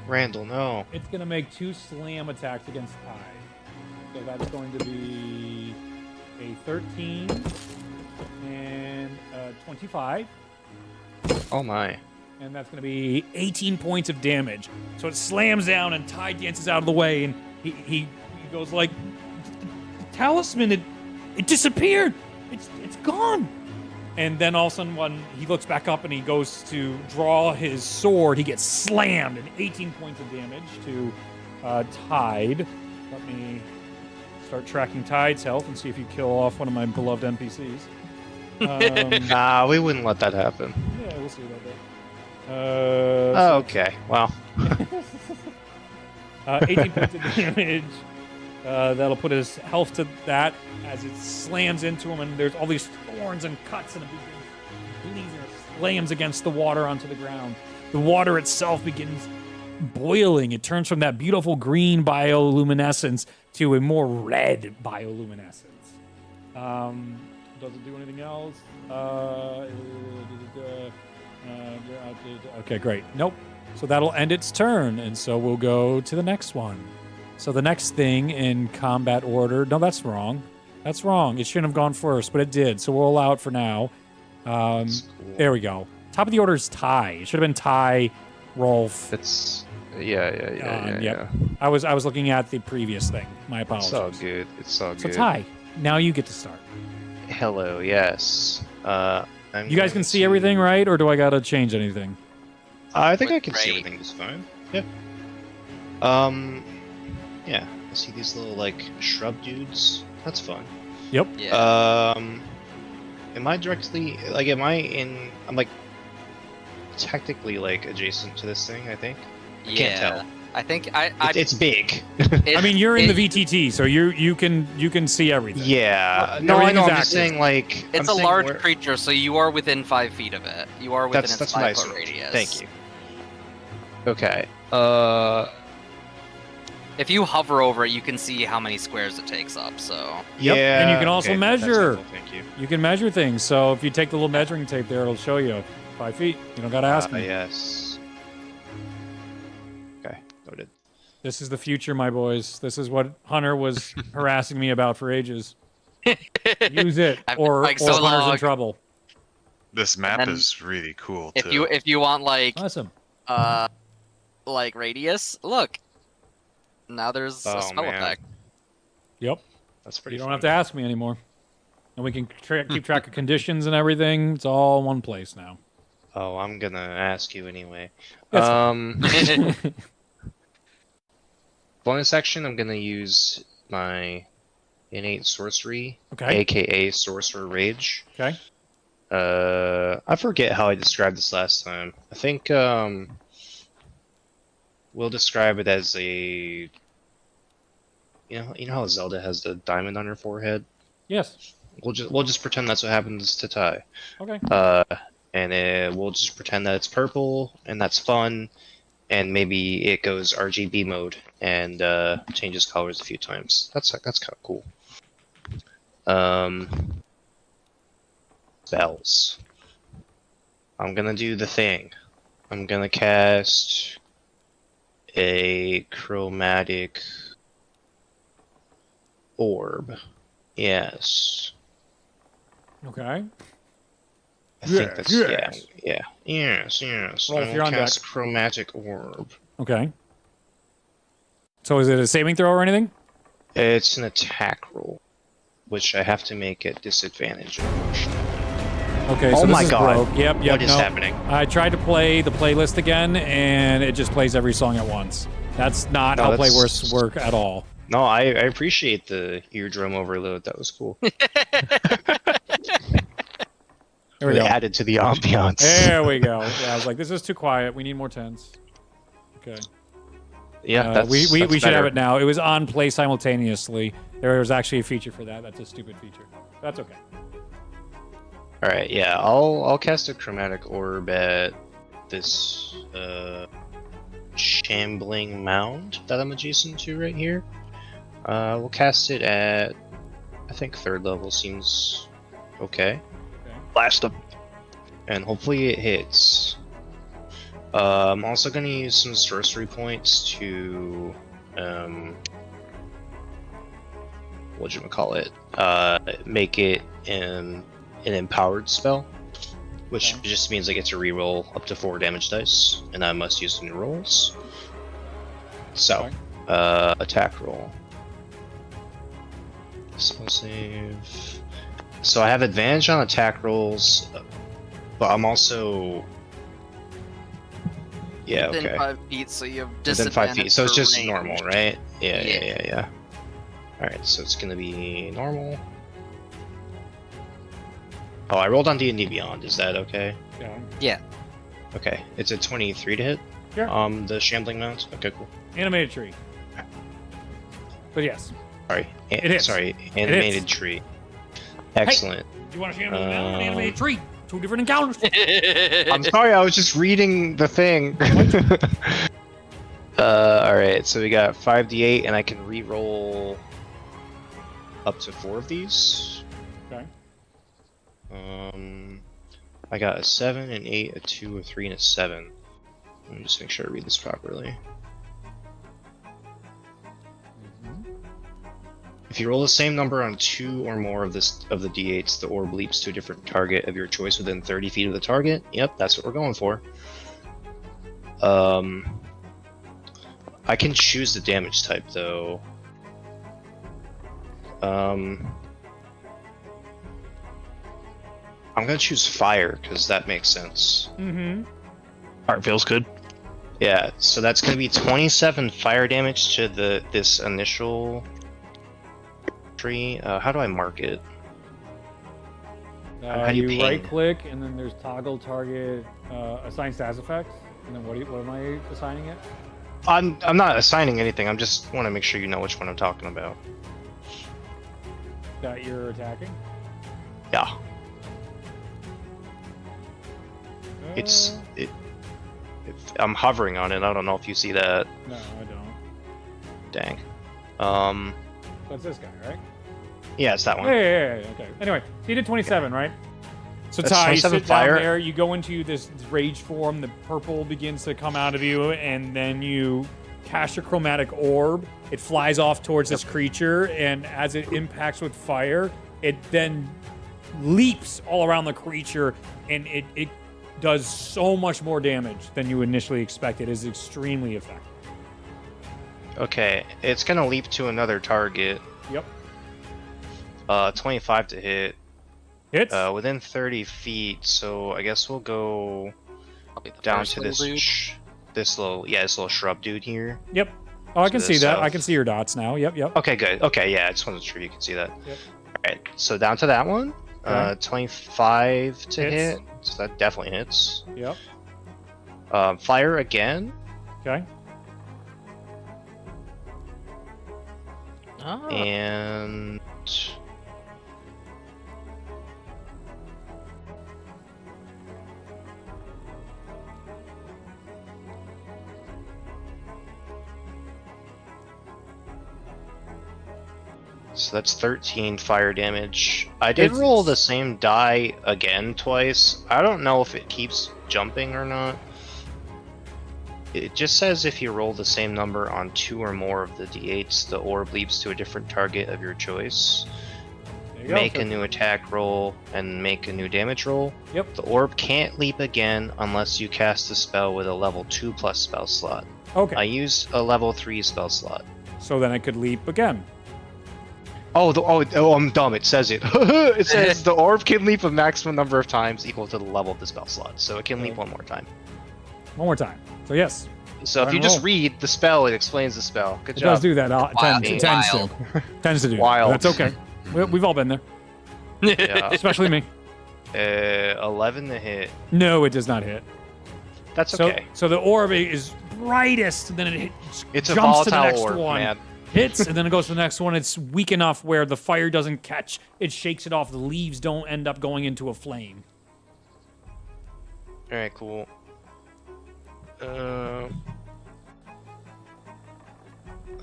C: Randall, no.
B: it's going to make 2 slam attacks against Tide. So that's going to be a 13 and a 25.
C: Oh my.
B: And that's going to be 18 points of damage. So it slams down and Tide dances out of the way. And he goes like, the talisman, it disappeared. It's gone. And then all of a sudden, when he looks back up and he goes to draw his sword, he gets slammed and 18 points of damage to Tide. Let me start tracking Tide's health and see if you kill off one of my beloved NPCs.
C: Nah, we wouldn't let that happen.
B: Yeah, we'll see about that.
C: Oh, okay. Well.
B: 18 points of damage. That'll put his health to that as it slams into him, and there's all these thorns and cuts, and it bleeds and it slams against the water onto the ground. The water itself begins boiling. It turns from that beautiful green bioluminescence to a more red bioluminescence. Does it do anything else? Okay, great. Nope. So that'll end its turn, and so we'll go to the next one. So the next thing in combat order... No, that's wrong. That's wrong. It shouldn't have gone first, but it did, so we'll allow it for now.
C: Cool.
B: There we go. Top of the order is Ty. It should have been Ty, Rolf.
C: It's yeah.
B: I was looking at the previous thing. My apologies.
C: It's all good. It's all
B: So
C: good.
B: Ty, now you get to start.
C: Hello, yes.
B: You guys can see everything, right? Or do I gotta change anything?
C: I think I
D: Look
C: can see
D: great.
C: everything just fine. Yeah. Yeah. I see these little like shrub dudes. That's fun.
B: Yep.
D: Yeah.
C: Am I directly like? I'm like technically like adjacent to this thing. I think. I can't tell.
D: I think
C: It's big.
B: I mean, you're in the VTT, so you can see everything.
C: Yeah. No, I
B: Everything
C: know.
B: is
C: I'm
B: active.
C: just saying like.
D: it's
C: I'm
D: a
C: saying
D: large
C: where-
D: creature, so you are within 5 feet of it. You are within its
C: That's
D: 5
C: nice.
D: foot radius.
C: Thank you. Okay.
D: If you hover over it, you can see how many squares it takes up. So
B: Yep,
C: Yeah.
B: and you can also
C: okay, that's
B: measure.
C: helpful, Thank you.
B: You can measure things. So if you take the little measuring tape there, it'll show you 5 feet. You don't gotta ask me.
C: Yes. Okay. Noted.
B: This is the future, my boys. This is what Hunter was harassing me about for ages. Use it, or
D: Like, so
B: Hunter's in
D: long.
B: trouble.
E: This map
D: then
E: is really cool
D: if
E: too.
D: you want
B: Awesome.
D: like radius, look. Now there's a
C: Oh,
D: spell
C: man.
D: effect.
B: Yep.
C: That's pretty.
B: You don't have to ask me anymore. And we can keep track of conditions and everything. It's all in one place now.
C: Oh, I'm gonna ask you anyway.
B: That's
C: Bonus action. I'm gonna use my innate sorcery,
B: Okay.
C: aka sorcerer rage.
B: Okay.
C: I forget how I described this last time. I think we'll describe it as a. You know how Zelda has the diamond on her forehead.
B: Yes.
C: We'll just pretend that's what happens to Ty.
B: Okay.
C: And we'll just pretend that it's purple, and that's fun. And maybe it goes RGB mode and changes colors a few times. That's kind of cool. Spells. I'm gonna do the thing. I'm gonna cast a chromatic orb. Yes.
B: Okay.
C: I I think that's
B: yes.
C: yes.
B: Roll
C: I
B: if
C: will
B: you're on
C: cast
B: deck.
C: chromatic orb.
B: Okay. So is it a saving throw or anything?
C: It's an attack roll, which I have to make at disadvantage.
B: Okay,
C: Oh
B: so this
C: my
B: is
C: God.
B: broke. Yep,
C: What is
B: no.
C: happening?
B: I tried to play the playlist again, and it just plays every song at once. That's not how playlists work at all.
C: No, I appreciate the eardrum overload. That was cool.
B: There we
C: Really
B: go.
C: added to the ambiance.
B: There we go. Yeah, I was like, this is too quiet. We need more tens. Okay.
C: Yeah,
B: we
C: that's
B: should have
C: better.
B: it now. It was on play simultaneously. There was actually a feature for that. That's a stupid feature. That's okay.
C: All right, yeah, I'll cast a chromatic orb at this shambling mound that I'm adjacent to right here. We'll cast it at, I think 3rd level seems okay,
A: Blast them.
C: and hopefully it hits. I'm also gonna use some sorcery points to whatchamacallit, make it an empowered spell, which just means I get to reroll up to 4 damage dice, and I must use new rolls. So, attack roll. Spell save. So I have advantage on attack rolls, but I'm also... Yeah,
D: Within
C: okay.
D: 5 feet, so you have
C: Within
D: disadvantage.
C: 5 feet, so it's
D: for
C: just
D: range.
C: normal, right?
D: Yeah.
C: Yeah. Alright, so it's gonna be normal. Oh, I rolled on D&D Beyond, is that okay?
B: Yeah.
C: Okay, it's a 23 to hit?
B: Yeah.
C: The shambling mount? Okay, cool.
B: Animated tree. But yes.
C: Sorry,
B: It hits.
C: sorry, animated tree. Excellent.
B: Do you want to shambling mound or an animated tree? 2 different encounters.
C: I'm sorry, I was just reading the thing. Alright, so we got 5d8, and I can re-roll up to 4 of these.
B: Okay.
C: I got a 7, an 8, a 2, a 3, and a 7. Let me just make sure I read this properly. If you roll the same number on 2 or more of the d8s, the orb leaps to a different target of your choice within 30 feet of the target. Yep, that's what we're going for. I can choose the damage type though. I'm gonna choose fire because that makes sense.
A: Heart feels good.
C: Yeah, so that's gonna be 27 fire damage to this initial tree. How do I mark it? How do you ping?
B: right click and then there's toggle target, assign stats effects, and then what am I assigning it?
C: I'm not assigning anything. I'm just want to make sure you know which one I'm talking about.
B: That you're attacking?
C: Yeah. I'm hovering on it. I don't know if you see that.
B: No, I don't.
C: Dang.
B: That's this guy, right?
C: Yeah, it's that one.
B: Yeah, okay. Anyway, so you did 27, right? So
C: That's
B: Ty, you
C: 27
B: sit
C: fire.
B: down there, you go into this rage form, the purple begins to come out of you, and then you cast your chromatic orb. It flies off towards this creature, and as it impacts with fire, it then leaps all around the creature, and it does so much more damage than you initially expected. It is extremely effective.
C: Okay, it's gonna leap to another target.
B: Yep.
C: 25 to hit.
B: Hits?
C: Within 30 feet, so I guess we'll go
D: Probably the
C: down
D: first
C: to
D: little
C: this
D: dude.
C: this little shrub dude here.
B: Yep. Oh, I can
C: To
B: see
C: the
B: that. I
C: south.
B: can see your dots now. Yep.
C: Okay, good. Okay, yeah, I just wanted to make sure you can see that.
B: Yep.
C: Alright, so down to that one.
B: Okay.
C: 25 to
B: Hits.
C: hit, so that definitely hits.
B: Yep.
C: Fire again.
B: Okay.
D: Oh.
C: And so that's 13 fire damage. I did
B: It's-
C: roll the same die again twice. I don't know if it keeps jumping or not. It just says if you roll the same number on 2 or more of the d8s, the orb leaps to a different target of your choice.
B: you go.
C: make a new attack roll, and make a new damage roll.
B: Yep.
C: The orb can't leap again unless you cast a spell with a level 2+ spell slot.
B: Okay.
C: I used a level 3 spell slot.
B: So then I could leap again.
C: Oh, I'm dumb. It says it. It says the orb can leap a maximum number of times equal to the level of the spell slot, so it can leap one more time.
B: One more time. So yes,
C: So if
B: Go
C: you
B: and
C: just
B: roll.
C: read the spell, it explains the spell. Good
B: it
C: job.
B: does do that.
D: Wild.
B: It tends
D: Wild.
B: to. Tends to do.
C: Wild.
B: That's okay. We've all been there,
C: Yeah.
B: especially me.
C: 11 to hit.
B: No, it does not hit.
C: That's
B: So,
C: okay.
B: so the orb is brightest, and then it
C: It's a
B: jumps to the
C: volatile
B: next
C: orb,
B: one,
C: man.
B: hits, and then it goes to the next one. It's weak enough where the fire doesn't catch. It shakes it off. The leaves don't end up going into a flame.
C: All right, cool.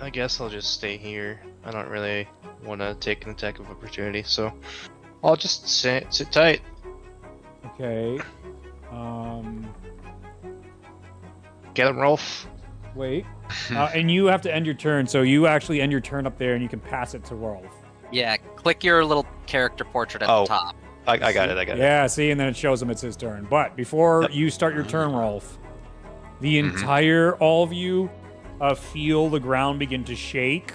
C: I guess I'll just stay here. I don't really want to take an attack of opportunity, so I'll just sit tight.
B: Okay.
C: Get him, Rolf.
B: Wait. And you have to end your turn, so you actually end your turn up there, and you can pass it to Rolf.
D: Yeah, click your little character portrait at
C: Oh.
D: the top.
C: I got it. I got it.
B: Yeah, see, and then it shows him it's his turn. But before
C: Yep.
B: you start your turn, Rolf, the entire, all of you, feel the ground begin to shake.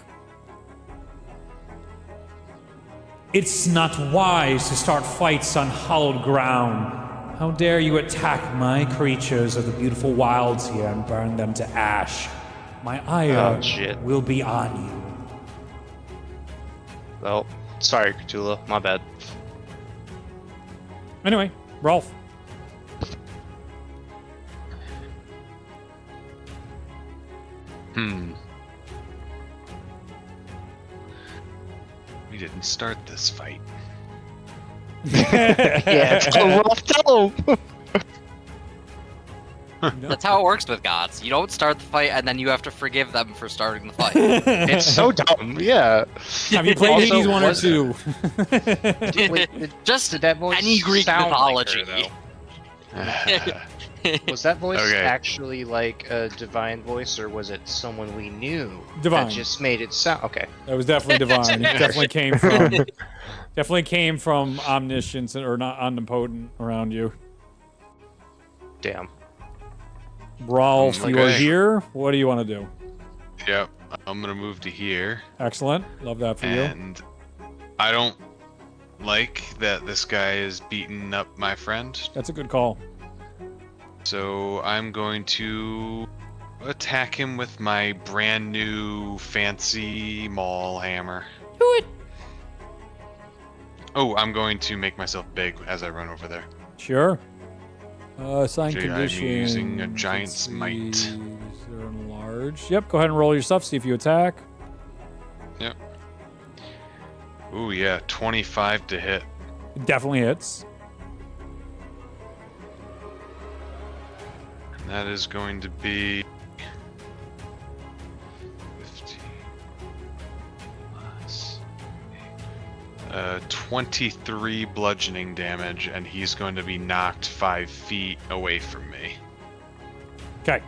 B: It's not wise to start fights on hallowed ground. How dare you attack my creatures of the beautiful wilds here and burn them to ash? My ire
C: Oh, shit.
B: will be on you.
C: Well, sorry, Kratulla. My bad.
B: Anyway, Rolf.
E: We didn't start this fight.
C: Yeah, tell Rolf, tell him.
D: That's how it works with gods. You don't start the fight, and then you have to forgive them for starting the fight.
C: It's so dumb. Yeah.
B: Have you played
C: Also,
B: Hades 1 or
C: was-
B: 2?
C: Wait,
D: Just
C: did that voice
D: any Greek
C: sound
D: mythology.
C: Like her, though? Was that voice
E: Okay.
C: actually like a divine voice, or was it someone we knew
B: Divine.
C: that just made it sound? Okay.
B: That was definitely divine. It definitely came from omniscience or not omnipotent around you.
C: Damn.
B: Rolf, you are
E: Okay.
B: here. What do you want to do?
E: Yep, I'm gonna move to here,
B: Excellent. Love that for you.
E: and I don't like that this guy is beating up my friend,
B: That's a good call.
E: so I'm going to attack him with my brand new fancy maul hammer.
B: Do it.
E: Oh, I'm going to make myself big as I run over there.
B: Sure. Sign
E: Okay, I'm
B: conditions.
E: using a giant
B: Let's
E: smite.
B: see. They're enlarged. Yep. Go ahead and roll your stuff. See if you attack.
E: Ooh, yeah, 25 to hit.
B: It definitely hits.
E: And that is going to be 15 plus 23 bludgeoning damage, and he's going to be knocked 5 feet away from me.
B: Okay.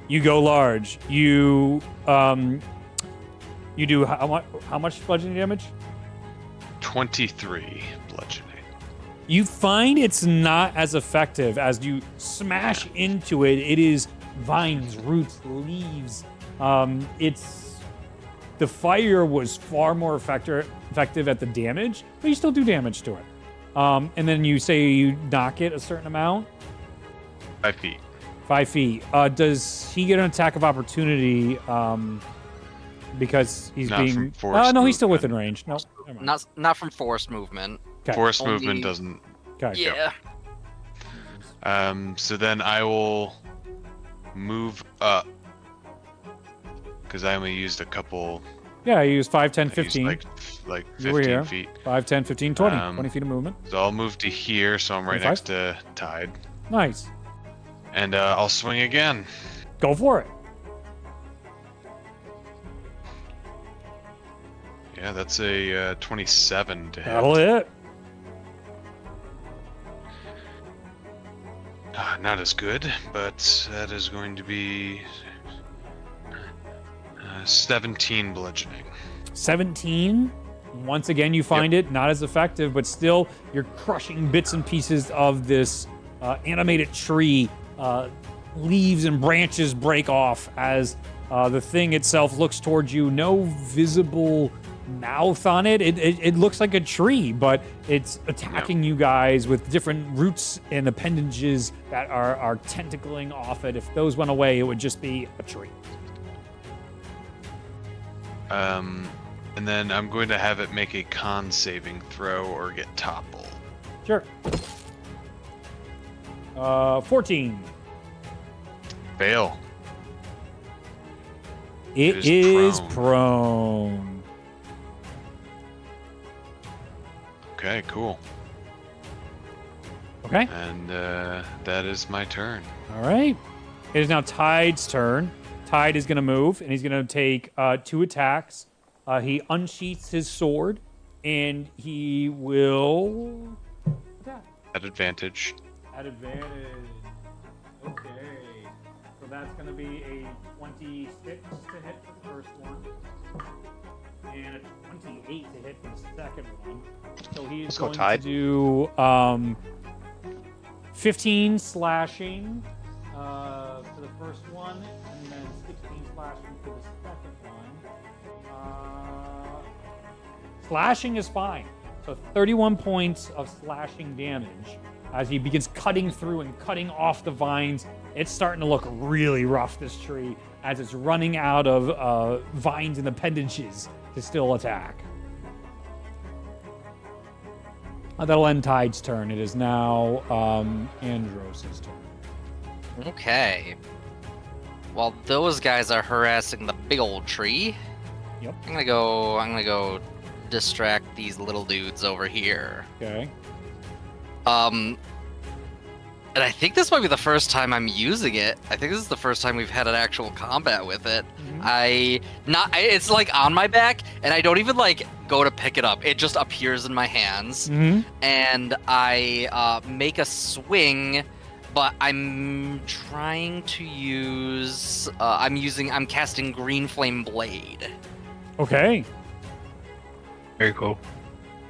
B: You go large. You do how much bludgeoning damage?
E: 23 bludgeoning.
B: You find it's not as effective as you smash into it. It is vines, roots, leaves. It's the fire was far more effective at the damage, but you still do damage to it. And then you say you knock it a certain amount.
E: 5 feet.
B: 5 feet. Does he get an attack of opportunity? Because he's
E: Not
B: being.
E: from forced
B: No, he's still
E: movement.
B: within range. No, never mind.
D: Not from forced movement.
B: Okay.
E: Force
D: Only-
E: movement doesn't.
B: Okay.
D: Yeah.
E: So then I will move up. Because I only used a couple.
B: Yeah, you use 5, 10,
E: I used
B: 15.
E: like
B: You were here.
E: 15 feet.
B: 5, 10, 15, 20. 20
E: Um,
B: feet of movement.
E: So I'll move to here, so I'm right
B: 25?
E: next to Tide.
B: Nice.
E: And I'll swing again.
B: Go for it.
E: Yeah, that's a 27 to hit.
B: That'll hit.
E: Not as good, but that is going to be 17 bludgeoning.
B: 17. Once again, you find it not as effective, but still, you're crushing bits and pieces of this animated tree. Leaves and branches break off as the thing itself looks towards you. No visible mouth on it. It looks like a tree, but it's attacking you guys with different roots and appendages that are tentacling off it. If those went away, it would just be a tree.
E: And then I'm going to have it make a con saving throw or get toppled.
B: Sure. 14.
E: Fail.
B: It is prone.
E: Okay, cool.
B: Okay.
E: And that is my turn.
B: All right. It is now Tide's turn. Tide is going to move, and he's going to take 2 attacks. He unsheaths his sword, and he will attack.
E: At advantage.
B: At advantage. Okay. So that's going to be a 26 to hit for the first one, and a 28 to hit for the second one. So he is going to do 15 slashing for the first one, and then 16 slashing for the second one. Slashing is fine. So 31 points of slashing damage as he begins cutting through and cutting off the vines. It's starting to look really rough, this tree, as it's running out of vines and appendages to still attack. That'll end Tide's turn. It is now Andros' turn.
D: Okay. While those guys are harassing the big old tree,
B: Yep.
D: I'm gonna go distract these little dudes over here.
B: Okay.
D: And I think this might be the first time I'm using it. I think this is the first time we've had an actual combat with it.
B: Mm-hmm.
D: It's like on my back, and I don't even like go to pick it up. It just appears in my hands,
B: Mm-hmm.
D: and I make a swing, but I'm trying to use. I'm casting Green Flame Blade.
B: Okay.
A: Very cool.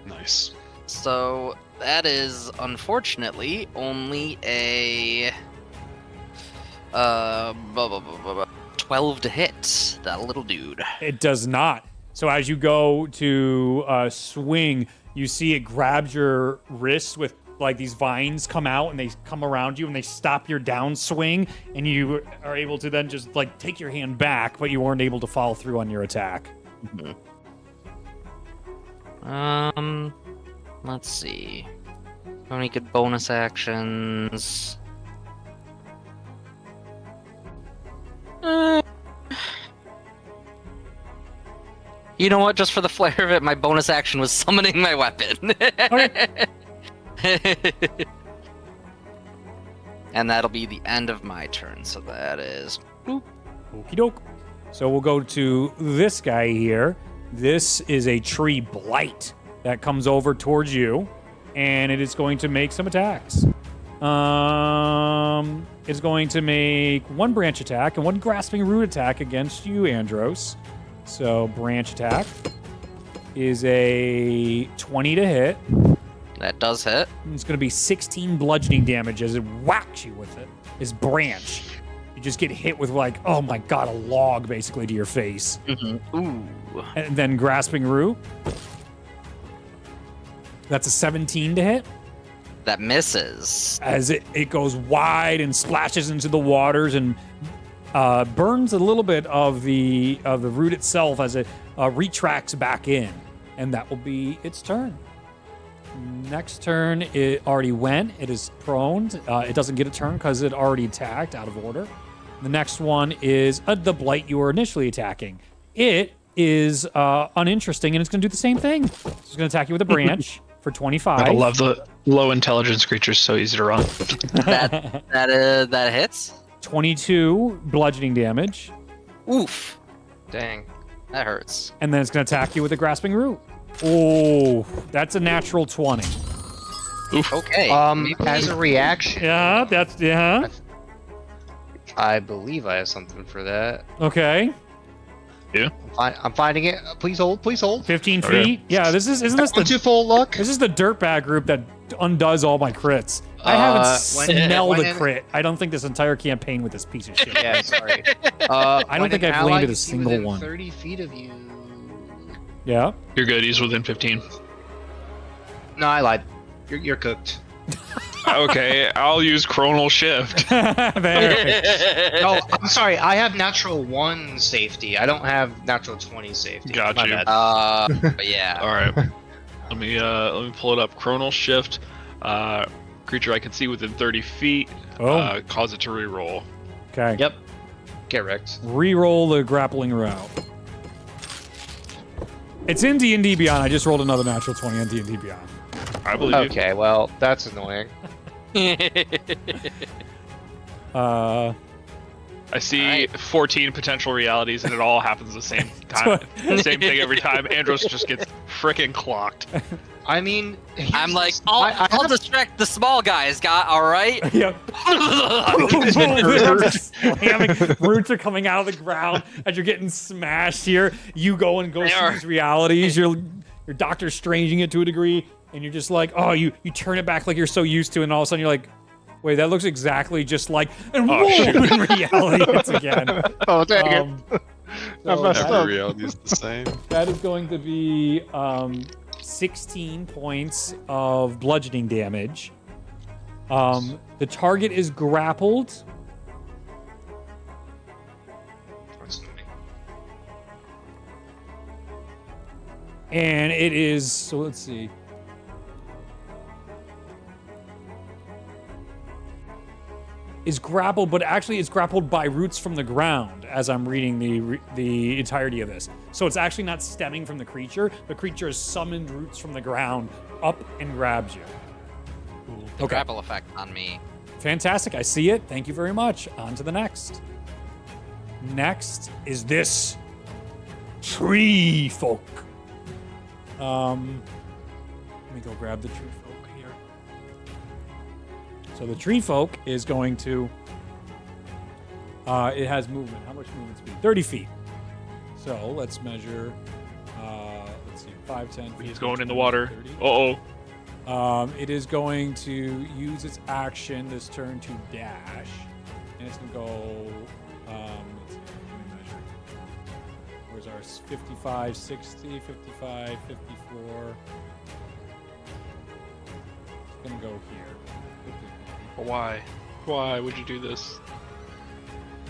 E: Nice.
D: So that is unfortunately only a 12 to hit that little dude.
B: It does not. So as you go to swing, you see it grabs your wrist with like these vines come out and they come around you and they stop your downswing, and you are able to then just like take your hand back, but you weren't able to follow through on your attack.
D: Let's see. How many good bonus actions? You know what? Just for the flair of it, my bonus action was summoning my weapon. And that'll be the end of my turn. So that is. Boop.
B: Okie doke. So we'll go to this guy here. This is a tree blight that comes over towards you, and it is going to make some attacks. It's going to make 1 branch attack and 1 grasping root attack against you, Andros. So branch attack is a 20 to hit.
D: That does hit.
B: It's going to be 16 bludgeoning damage as it whacks you with it. His branch. You just get hit with like, oh my god, a log basically to your face.
D: Mm-hmm. Ooh.
B: And then grasping root. That's a 17 to hit.
D: That misses.
B: As it goes wide and splashes into the waters and burns a little bit of the root itself as it retracts back in. And that will be its turn. Next turn, it already went. It is prone. It doesn't get a turn because it already attacked out of order. The next one is the blight you were initially attacking. It is uninteresting, and it's going to do the same thing. It's going to attack you with a branch for 25.
A: I love the low intelligence creatures, so easy to run.
D: That hits.
B: 22 bludgeoning damage.
D: Oof. Dang. That hurts.
B: And then it's going to attack you with a grasping root. Oh, that's a natural 20.
D: Okay.
C: As a reaction,
B: Yeah,
C: I believe I have something for that.
B: Okay.
C: I'm finding it. Please hold. Please hold.
B: 15
A: Okay.
B: feet. Yeah, isn't this
C: One
B: the
C: to full luck.
B: this is the dirtbag group that undoes all my crits. I haven't smelled
C: when
B: a
C: in-
B: crit. I don't think this entire campaign with this piece of shit.
C: Yeah, sorry.
B: I don't think I've landed a
C: is
B: single
C: within
B: one.
C: 30 feet of you.
B: Yeah.
A: You're good. He's within 15.
C: No, I lied. You're cooked.
A: Okay, I'll use Chronal Shift.
B: There.
C: No, I'm sorry. I have natural 1 safety. I don't have natural 20 safety.
A: Got
C: My
A: you.
C: bad.
D: But yeah.
A: All right. Let me pull it up. Chronal Shift. Creature I can see within 30 feet.
B: Oh.
A: Cause it to reroll.
B: Okay.
C: Yep. Get wrecked.
B: Reroll the grappling route. It's in D&D Beyond. I just rolled another natural 20 on D&D Beyond.
A: I believe you.
C: Okay, well, that's annoying.
A: I see 14 potential realities, and it all happens the same time. Same thing every time. Andros just gets frickin' clocked.
C: I mean,
D: I'm like, I'll distract the small guys, all right?
B: Yep. Boom, slamming. Roots are coming out of the ground as you're getting smashed here. You go and go
D: They
B: through
D: are.
B: these realities. You're Doctor Stranging it to a degree, and you're just like, oh, you turn it back like you're so used to, and all of a sudden you're like, wait, that looks exactly just like, and
A: Oh,
B: whoa,
A: shit.
B: in reality, it's again.
C: Oh, dang it.
B: So
C: messed
B: that-
C: up.
E: Every reality is the same.
B: That is going to be 16 points of bludgeoning damage. The target is grappled. And it is, so let's see. Is grappled, but actually it's grappled by roots from the ground as I'm reading the entirety of this. So it's actually not stemming from the creature. The creature has summoned roots from the ground up and grabs you.
D: The grapple effect on me.
B: Fantastic. I see it. Thank you very much. On to the next. Next is this tree folk. Let me go grab the tree folk here. So the tree folk is going to. It has movement. How much movement speed? 30 feet. So let's measure. Let's see. 5, 10. 15,
A: He's going in the
B: 20,
A: water.
B: 30.
A: Uh-oh.
B: It is going to use its action this turn to dash, and it's gonna go. Let's see, let me measure. Where's our 55, 60, 55, 54? It's gonna go here.
A: Why? Why would you do this?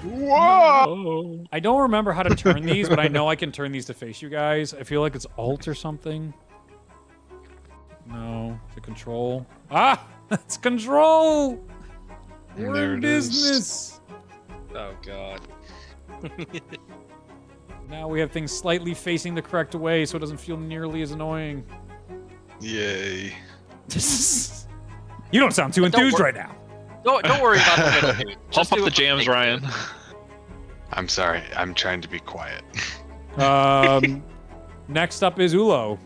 B: Whoa! I don't remember how to turn these, but I know I can turn these to face you guys. I feel like it's Alt or something. No, to control. Ah, it's control. We're
E: There
B: in
E: it is.
B: business.
C: Oh, God.
B: Now we have things slightly facing the correct way, so it doesn't feel nearly as annoying.
E: Yay.
B: You don't sound too
D: Don't
B: enthused
D: wor-
B: right now.
D: Don't worry about the middle dude. Just
A: Pump
D: do
A: up the
D: it
A: jams,
D: for me.
A: Ryan.
E: I'm sorry. I'm trying to be quiet.
B: Next up is Ulo.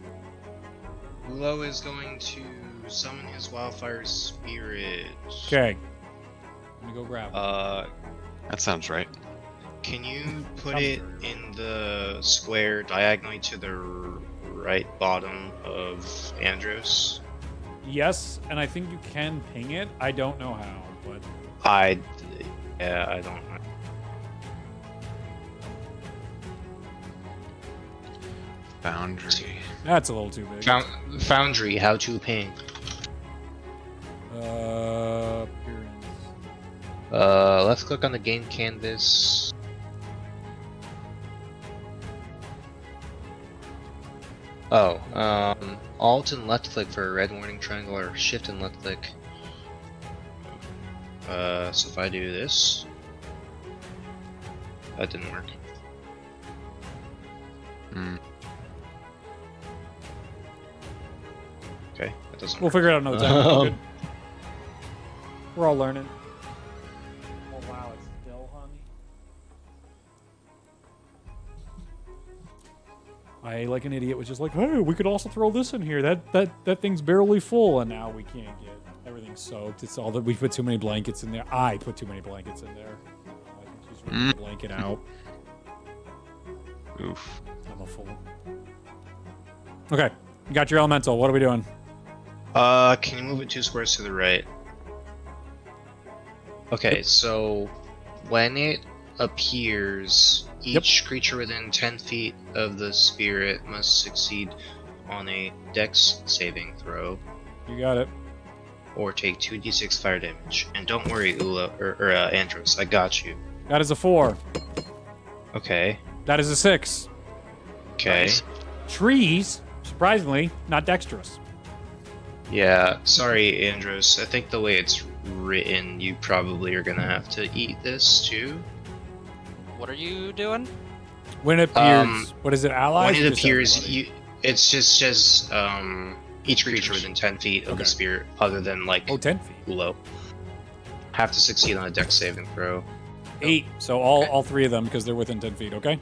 C: Ulo is going to summon his wildfire spirit.
B: Okay. Let me go grab it.
E: That sounds right.
C: Can you put
B: Sounds
C: it
B: very
C: in the square diagonally to the right bottom of Andros?
B: Yes, and I think you can ping it. I don't know how, but
C: I don't know.
E: Boundary.
B: that's a little too big.
C: Foundry, how to ping.
B: Appearance.
C: Let's click on the game canvas. Oh, Alt and left click for a red warning triangle, or Shift and left click. So if I do this, that didn't work.
E: Hmm.
C: Okay, that doesn't
B: We'll
C: work.
B: figure it out another time. We're good. We're all learning. Oh wow, it's still honey. I, like an idiot, was just like, hey, we could also throw this in here. That thing's barely full, and now we can't get everything soaked. It's all that we put too many blankets in there. I put too many blankets in there. I think she's ready to blanket out.
A: Oof.
B: I'm a fool. Okay, you got your elemental. What are we doing?
C: Can you move it 2 squares to the right? Okay,
B: Yep.
C: so when it appears, each creature within 10 feet of the spirit must succeed on a dex saving throw
B: You got it.
C: or take 2d6 fire damage. And don't worry, Andros, I got you.
B: That is a 4.
C: Okay,
B: That is a 6.
C: okay.
A: Nice.
B: Trees, surprisingly, not dexterous.
C: Yeah, sorry, Andros. I think the way it's written, you probably are gonna have to eat this too.
D: What are you doing?
B: When it appears, what is it, allies?
C: When
B: or
C: it
B: just
C: appears,
B: everybody?
C: it's just each creature within 10 feet of
B: Okay.
C: the spirit, other than like
B: Oh, 10 feet.
C: Ulo, have to succeed on a dex saving throw.
B: 8. So all 3 of them, because they're within 10 feet, okay?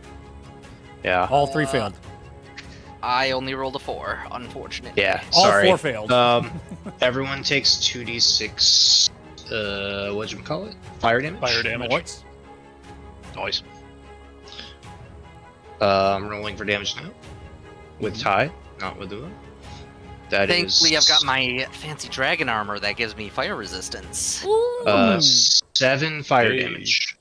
C: Yeah.
B: All 3 failed.
D: I only rolled a 4, unfortunately.
C: Yeah.
B: All
C: Sorry.
B: 4 failed.
C: Everyone takes 2d6. Whatchamacallit? Fire damage.
A: Fire damage.
B: What?
A: Nice.
C: I'm rolling for damage now. With Ty, not with Ulo. That is.
D: Thankfully, I've got my fancy dragon armor that gives me fire resistance.
C: 7 fire
A: Hey.
C: damage.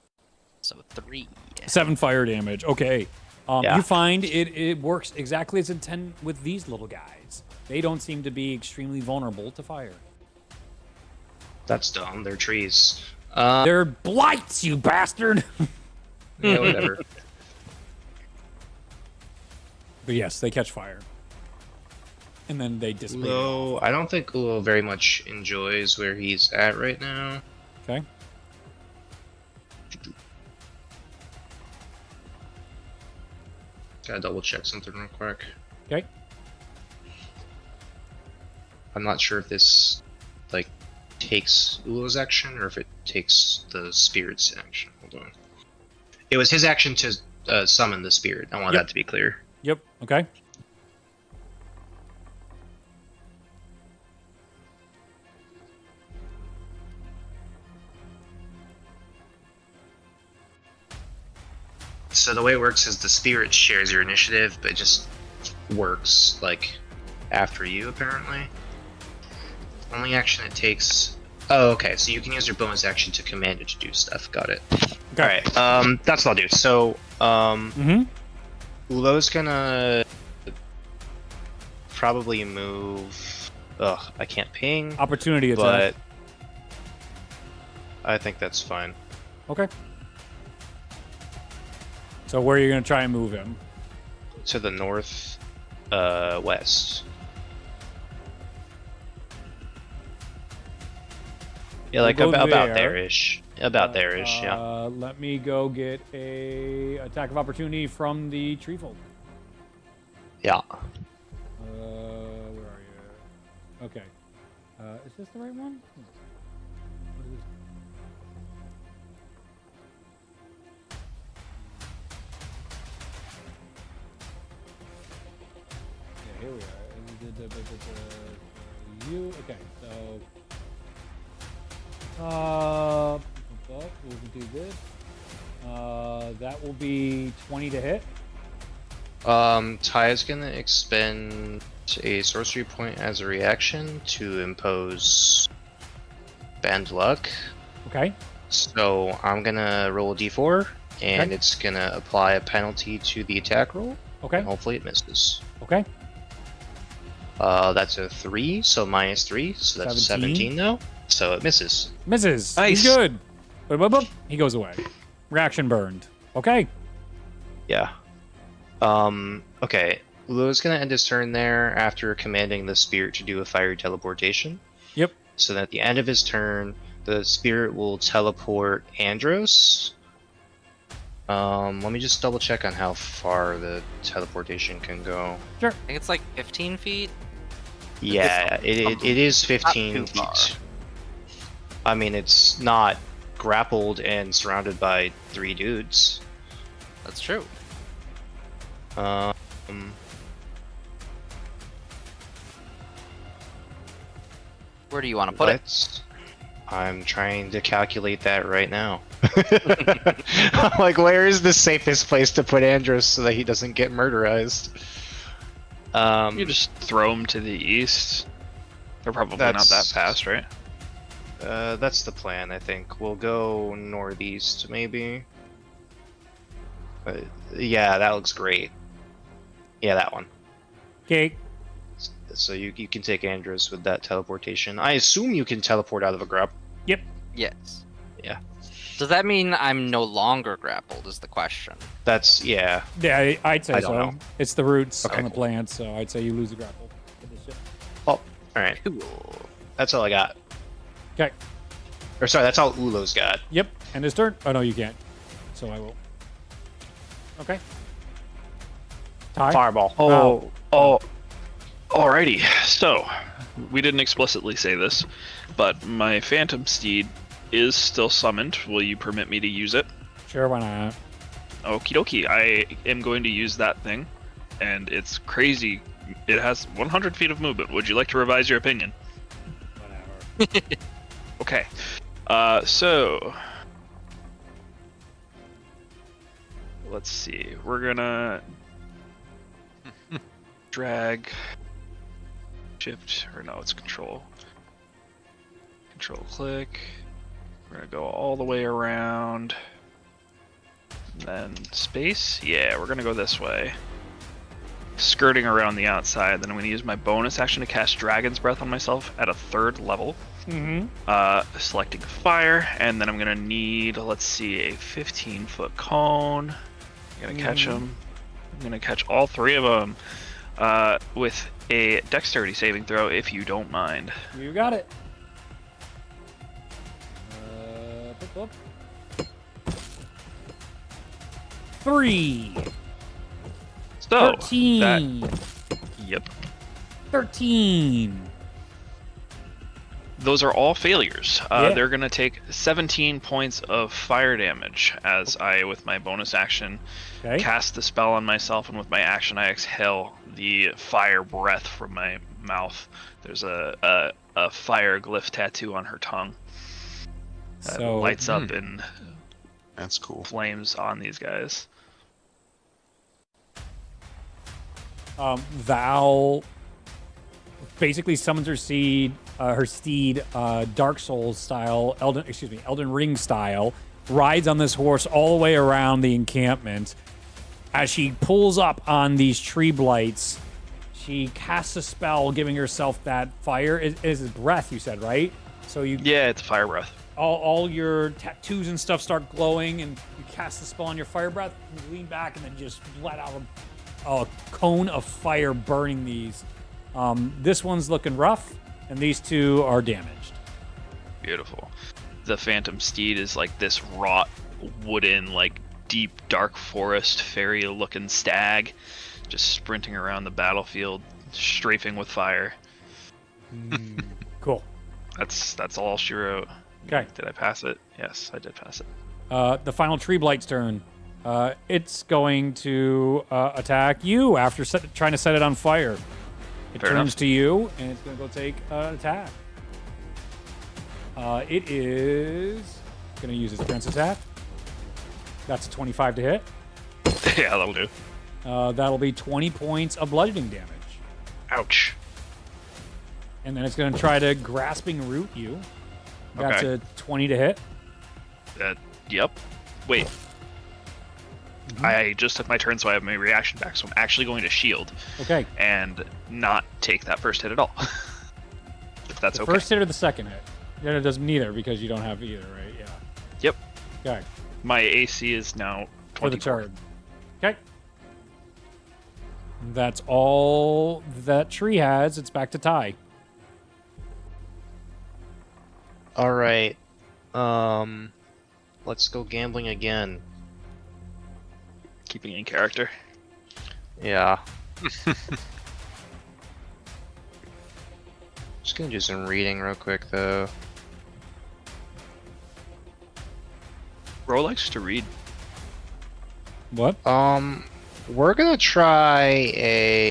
D: So 3.
B: 7 fire damage. Okay.
C: Yeah.
B: You find it works exactly as intended with these little guys. They don't seem to be extremely vulnerable to fire.
C: That's dumb. They're trees.
B: They're blights, you bastard!
C: Yeah, whatever.
B: But yes, they catch fire. And then they dissipate.
C: Ulo, I don't think Ulo very much enjoys where he's at right now.
B: Okay.
C: Gotta double check something real quick.
B: Okay.
C: I'm not sure if this like takes Ulo's action or if it takes the spirit's action. Hold on. It was his action to summon the spirit. I want
B: Yep.
C: that to be clear.
B: Yep. Okay.
C: So the way it works is the spirit shares your initiative, but it just works like after you apparently. Only action it takes. Oh, okay. So you can use your bonus action to command it to do stuff. Got it.
B: Okay.
C: All right. That's what I'll do. So,
B: Mm-hmm.
C: Ulo's gonna probably move. Ugh, I can't ping,
B: Opportunity attack.
C: but I think that's fine.
B: Okay. So where are you going to try and move him?
C: To the north, west. Yeah, like
B: We'll go
C: about
B: there.
C: there-ish. About there-ish, yeah.
B: Let me go get a attack of opportunity from the tree folk.
C: Yeah.
B: Where are you? Okay. Is this the right one? What is this? Yeah, here we are. You okay? So, we'll do this. That will be 20 to hit.
C: Ty is gonna expend a sorcery point as a reaction to impose bad luck.
B: Okay.
C: So I'm gonna roll a d4, and
B: Okay.
C: it's gonna apply a penalty to the attack roll,
B: Okay.
C: and hopefully it misses.
B: Okay.
C: That's a 3, so minus 3, so that's 17 though. So it misses.
B: Misses.
A: Nice.
B: He's good. Boop, boop, boop. He goes away. Reaction burned. Okay.
C: Yeah. Okay. Ulo's gonna end his turn there after commanding the spirit to do a fiery teleportation.
B: Yep.
C: So that at the end of his turn, the spirit will teleport Andros. Let me just double check on how far the teleportation can go.
D: I think it's like 15 feet.
C: Yeah, it is 15
D: Not too far.
C: feet. I mean, it's not grappled and surrounded by 3 dudes.
D: That's true.
C: Um,
D: Where do you want to put it?
C: I'm trying to calculate that right now. Like, where is the safest place to put Andros so that he doesn't get murderized?
A: You just throw them to the east. They're probably not that
C: That's-
A: fast, right?
C: That's the plan, I think. We'll go northeast, maybe. Yeah, that looks great. Yeah, that one.
B: Okay.
C: So you can take Andros with that teleportation. I assume you can teleport out of a grapple.
D: Yes.
C: Yeah.
D: Does that mean I'm no longer grappled? Is the question.
C: That's, yeah.
B: Yeah, I'd say
C: I don't
B: so.
C: know.
B: It's the roots
C: Okay,
B: on the
C: cool.
B: plant, so I'd say you lose the grapple. for this shit.
C: Alright.
D: Cool.
C: That's all I got.
B: Okay.
C: Or sorry, that's all Ulo's got.
B: Yep. And his turn. Oh no, you can't. So I will. Okay. Ty.
C: Fireball.
A: Alrighty. So, we didn't explicitly say this, but my Phantom Steed is still summoned. Will you permit me to use it?
B: Sure, why not?
A: Okie dokie. I am going to use that thing, and it's crazy. It has 100 feet of movement. Would you like to revise your opinion?
B: Whatever.
A: Okay. So let's see. We're gonna drag, shift, or no, it's control. Control click. We're gonna go all the way around. And then space. Yeah, we're gonna go this way. Skirting around the outside. Then I'm gonna use my bonus action to cast Dragon's Breath on myself at a 3rd level.
B: Mm-hmm.
A: Selecting fire, and then I'm gonna need, let's see, a 15-foot cone. I'm gonna catch them. I'm gonna catch all 3 of them with a dexterity saving throw, if you don't mind.
B: You got it. Boop, boop. 3.
A: So
B: 13.
A: yep,
B: 13.
A: those are all failures.
B: Yeah.
A: They're gonna take 17 points of fire damage as I, with my bonus action,
B: Okay.
A: cast the spell on myself, and with my action I exhale the fire breath from my mouth. There's a fire glyph tattoo on her tongue that
B: So
A: lights up in
E: That's cool.
A: flames on these guys.
B: Val basically summons her steed, Dark Souls style, Elden Ring style, rides on this horse all the way around the encampment. As she pulls up on these tree blights, she casts a spell, giving herself that fire. It is breath, you said, right? So you
A: Yeah, it's a fire breath.
B: all your tattoos and stuff start glowing, and you cast the spell on your fire breath, and you lean back, and then just let out a cone of fire burning these. This one's looking rough, and these 2 are damaged.
A: Beautiful. The Phantom Steed is like this wrought wooden, like deep dark forest fairy looking stag, just sprinting around the battlefield, strafing with fire.
B: Cool.
A: That's all she wrote.
B: Okay.
A: Did I pass it? Yes, I did pass it.
B: The final tree blight's turn. It's going to attack you after trying to set it on fire. It
A: Fair
B: turns
A: enough.
B: to you, and it's going to go take an attack. It is going to use its defense attack. That's a 25 to hit.
A: Yeah, that'll do.
B: That'll be 20 points of bludgeoning damage.
A: Ouch.
B: And then it's going to try to grasping root you. That's
A: Okay.
B: a 20 to hit.
A: Yep. Wait. I just took my turn, so I have my reaction back. So I'm actually going to shield
B: Okay.
A: and not take that first hit at all. If that's
B: The
A: okay.
B: first hit or the second hit? Yeah, it doesn't neither because you don't have either, right? Yeah.
A: Yep.
B: Okay.
A: My AC is now 24.
B: For the turn. Okay. That's all that tree has. It's back to Ty.
C: All right. Let's go gambling again.
A: Keeping in character.
C: Yeah. Just gonna do some reading real quick though.
A: Ro likes to read.
B: What?
C: We're gonna try a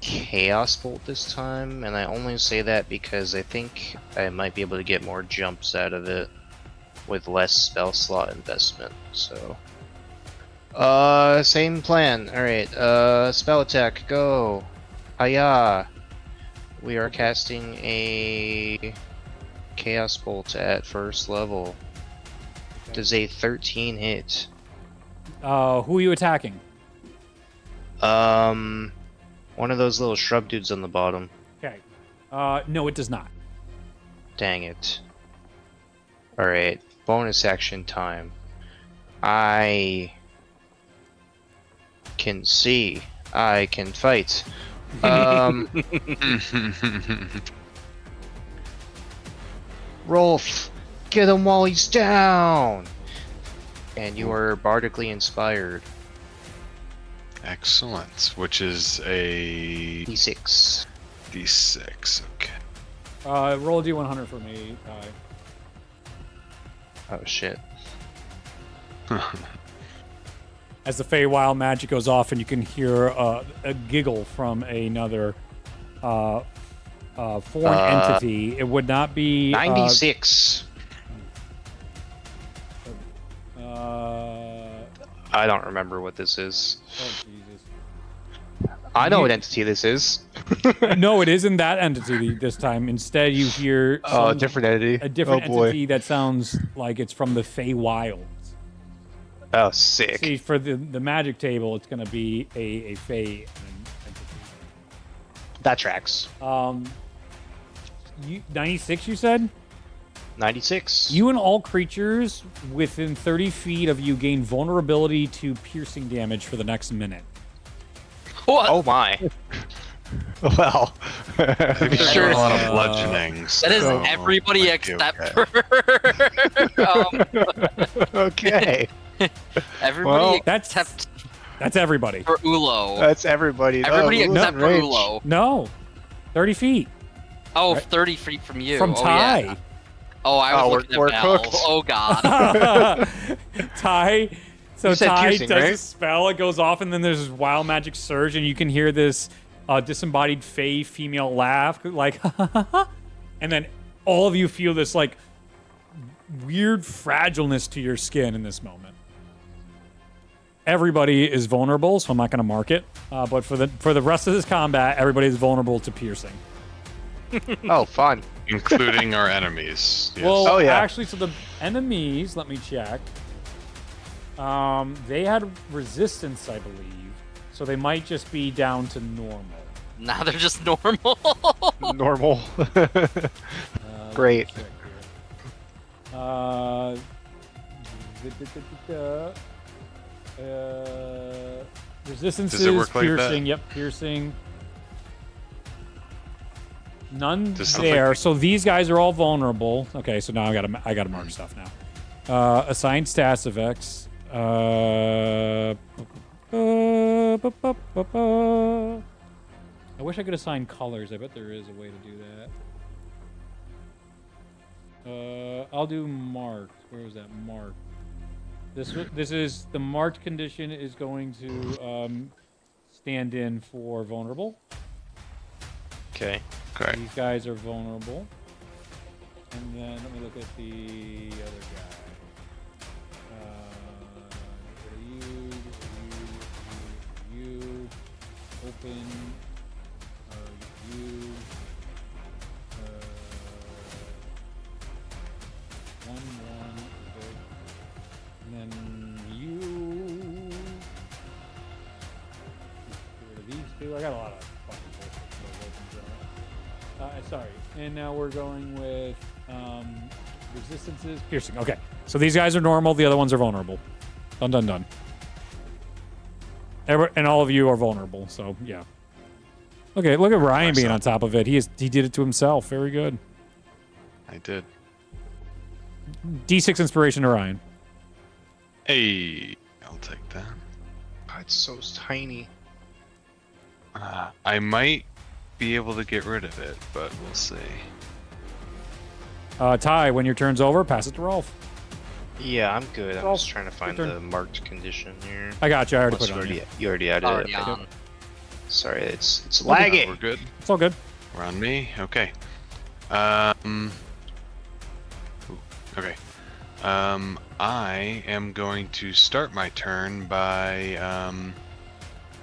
C: Chaos Bolt this time, and I only say that because I think I might be able to get more jumps out of it. with less spell slot investment. So, same plan. All right. Spell attack. Go. Hiya. We are casting a Chaos Bolt at first level. Does a 13 hit?
B: Who are you attacking?
C: One of those little shrub dudes on the bottom.
B: Okay. No, it does not.
C: Dang it. Alright, bonus action time. I can see. I can fight. Rolf, get him while he's down! And you are bardically inspired.
E: Excellent. Which is a
C: D6.
E: D6. Okay.
B: Roll a D100 for me.
C: Oh shit.
B: As the Feywild magic goes off, and you can hear a giggle from another foreign entity. It would not be
C: 96. I don't remember what this is.
B: Oh Jesus!
C: I know what entity this is.
B: No, it isn't that entity this time. Instead, you hear
C: Oh, a different entity.
B: a different entity that sounds like it's from the Feywilds.
C: Oh, sick.
B: See, for the magic table, it's going to be a Fey entity.
C: That tracks.
B: 96, you said?
C: 96.
B: You and all creatures within 30 feet of you gain vulnerability to piercing damage for the next minute.
D: What?
C: Oh my. Well.
E: I'm sure a lot of bludgeoning.
D: That is
E: so
D: everybody
E: might be
D: except
E: okay.
D: for
C: Okay.
D: everybody
C: Well,
B: That's
D: except
B: everybody.
D: for Ulo.
C: That's everybody.
D: Everybody
C: Oh,
D: except for
C: range.
D: Ulo.
B: No, 30 feet
D: Oh,
B: Right.
D: 30 feet from you.
B: from
D: Oh,
B: Ty.
D: yeah. Oh, I was
C: Oh,
D: looking
C: we're
D: at Val.
C: cooked.
D: Oh god.
B: Ty. So
C: You said
B: Ty
C: piercing,
B: does
C: right?
B: a spell, it goes off, and then there's this wild magic surge, and you can hear this disembodied Fey female laugh, like, and then all of you feel this like weird fragileness to your skin in this moment. Everybody is vulnerable, so I'm not going to mark it. But for the rest of this combat, everybody is vulnerable to piercing.
C: Oh, fun.
E: Including our enemies. Yes.
B: Well,
C: Oh, yeah.
B: actually, so the enemies, let me check. They had resistance, I believe, so they might just be down to normal.
D: Now they're just normal.
C: Normal.
B: Let
C: Great.
B: me check here. Resistance
E: Does it
B: is
E: work like that?
B: piercing. Yep, piercing. None
E: Does something-
B: there. So these guys are all vulnerable. Okay, so now I gotta mark stuff now. Assigned stats effects. I wish I could assign colors. I bet there is a way to do that. I'll do marked. Where was that marked? This is the marked condition is going to stand in for vulnerable.
C: Okay.
E: Okay.
B: These guys are vulnerable. And then let me look at the other guy. You, open, you, one, good. And then you. Get rid of these two. I got a lot of fucking bullshit. Sorry. And now we're going with resistances, piercing. Okay. So these guys are normal. The other ones are vulnerable. Done, done, done. And all of you are vulnerable. So yeah. Okay. Look at Ryan being on top of it. He did it to himself. Very good.
E: I did.
B: D6 inspiration to Ryan.
E: Hey, I'll take that.
C: God, it's so tiny.
E: I might be able to get rid of it, but we'll see.
B: Ty, when your turn's over, pass it to Rolf.
C: Yeah, I'm good. I'm
B: Oh,
C: just trying to find
B: turn.
C: the marked condition here.
B: I got you. I already
C: Unless
B: put it on you.
C: you already added
D: Already
C: it. Okay.
D: on.
C: Sorry, it's
B: We'll be-
C: laggy.
E: We're good.
B: It's all good.
E: We're on me. Okay. Ooh, okay. I am going to start my turn by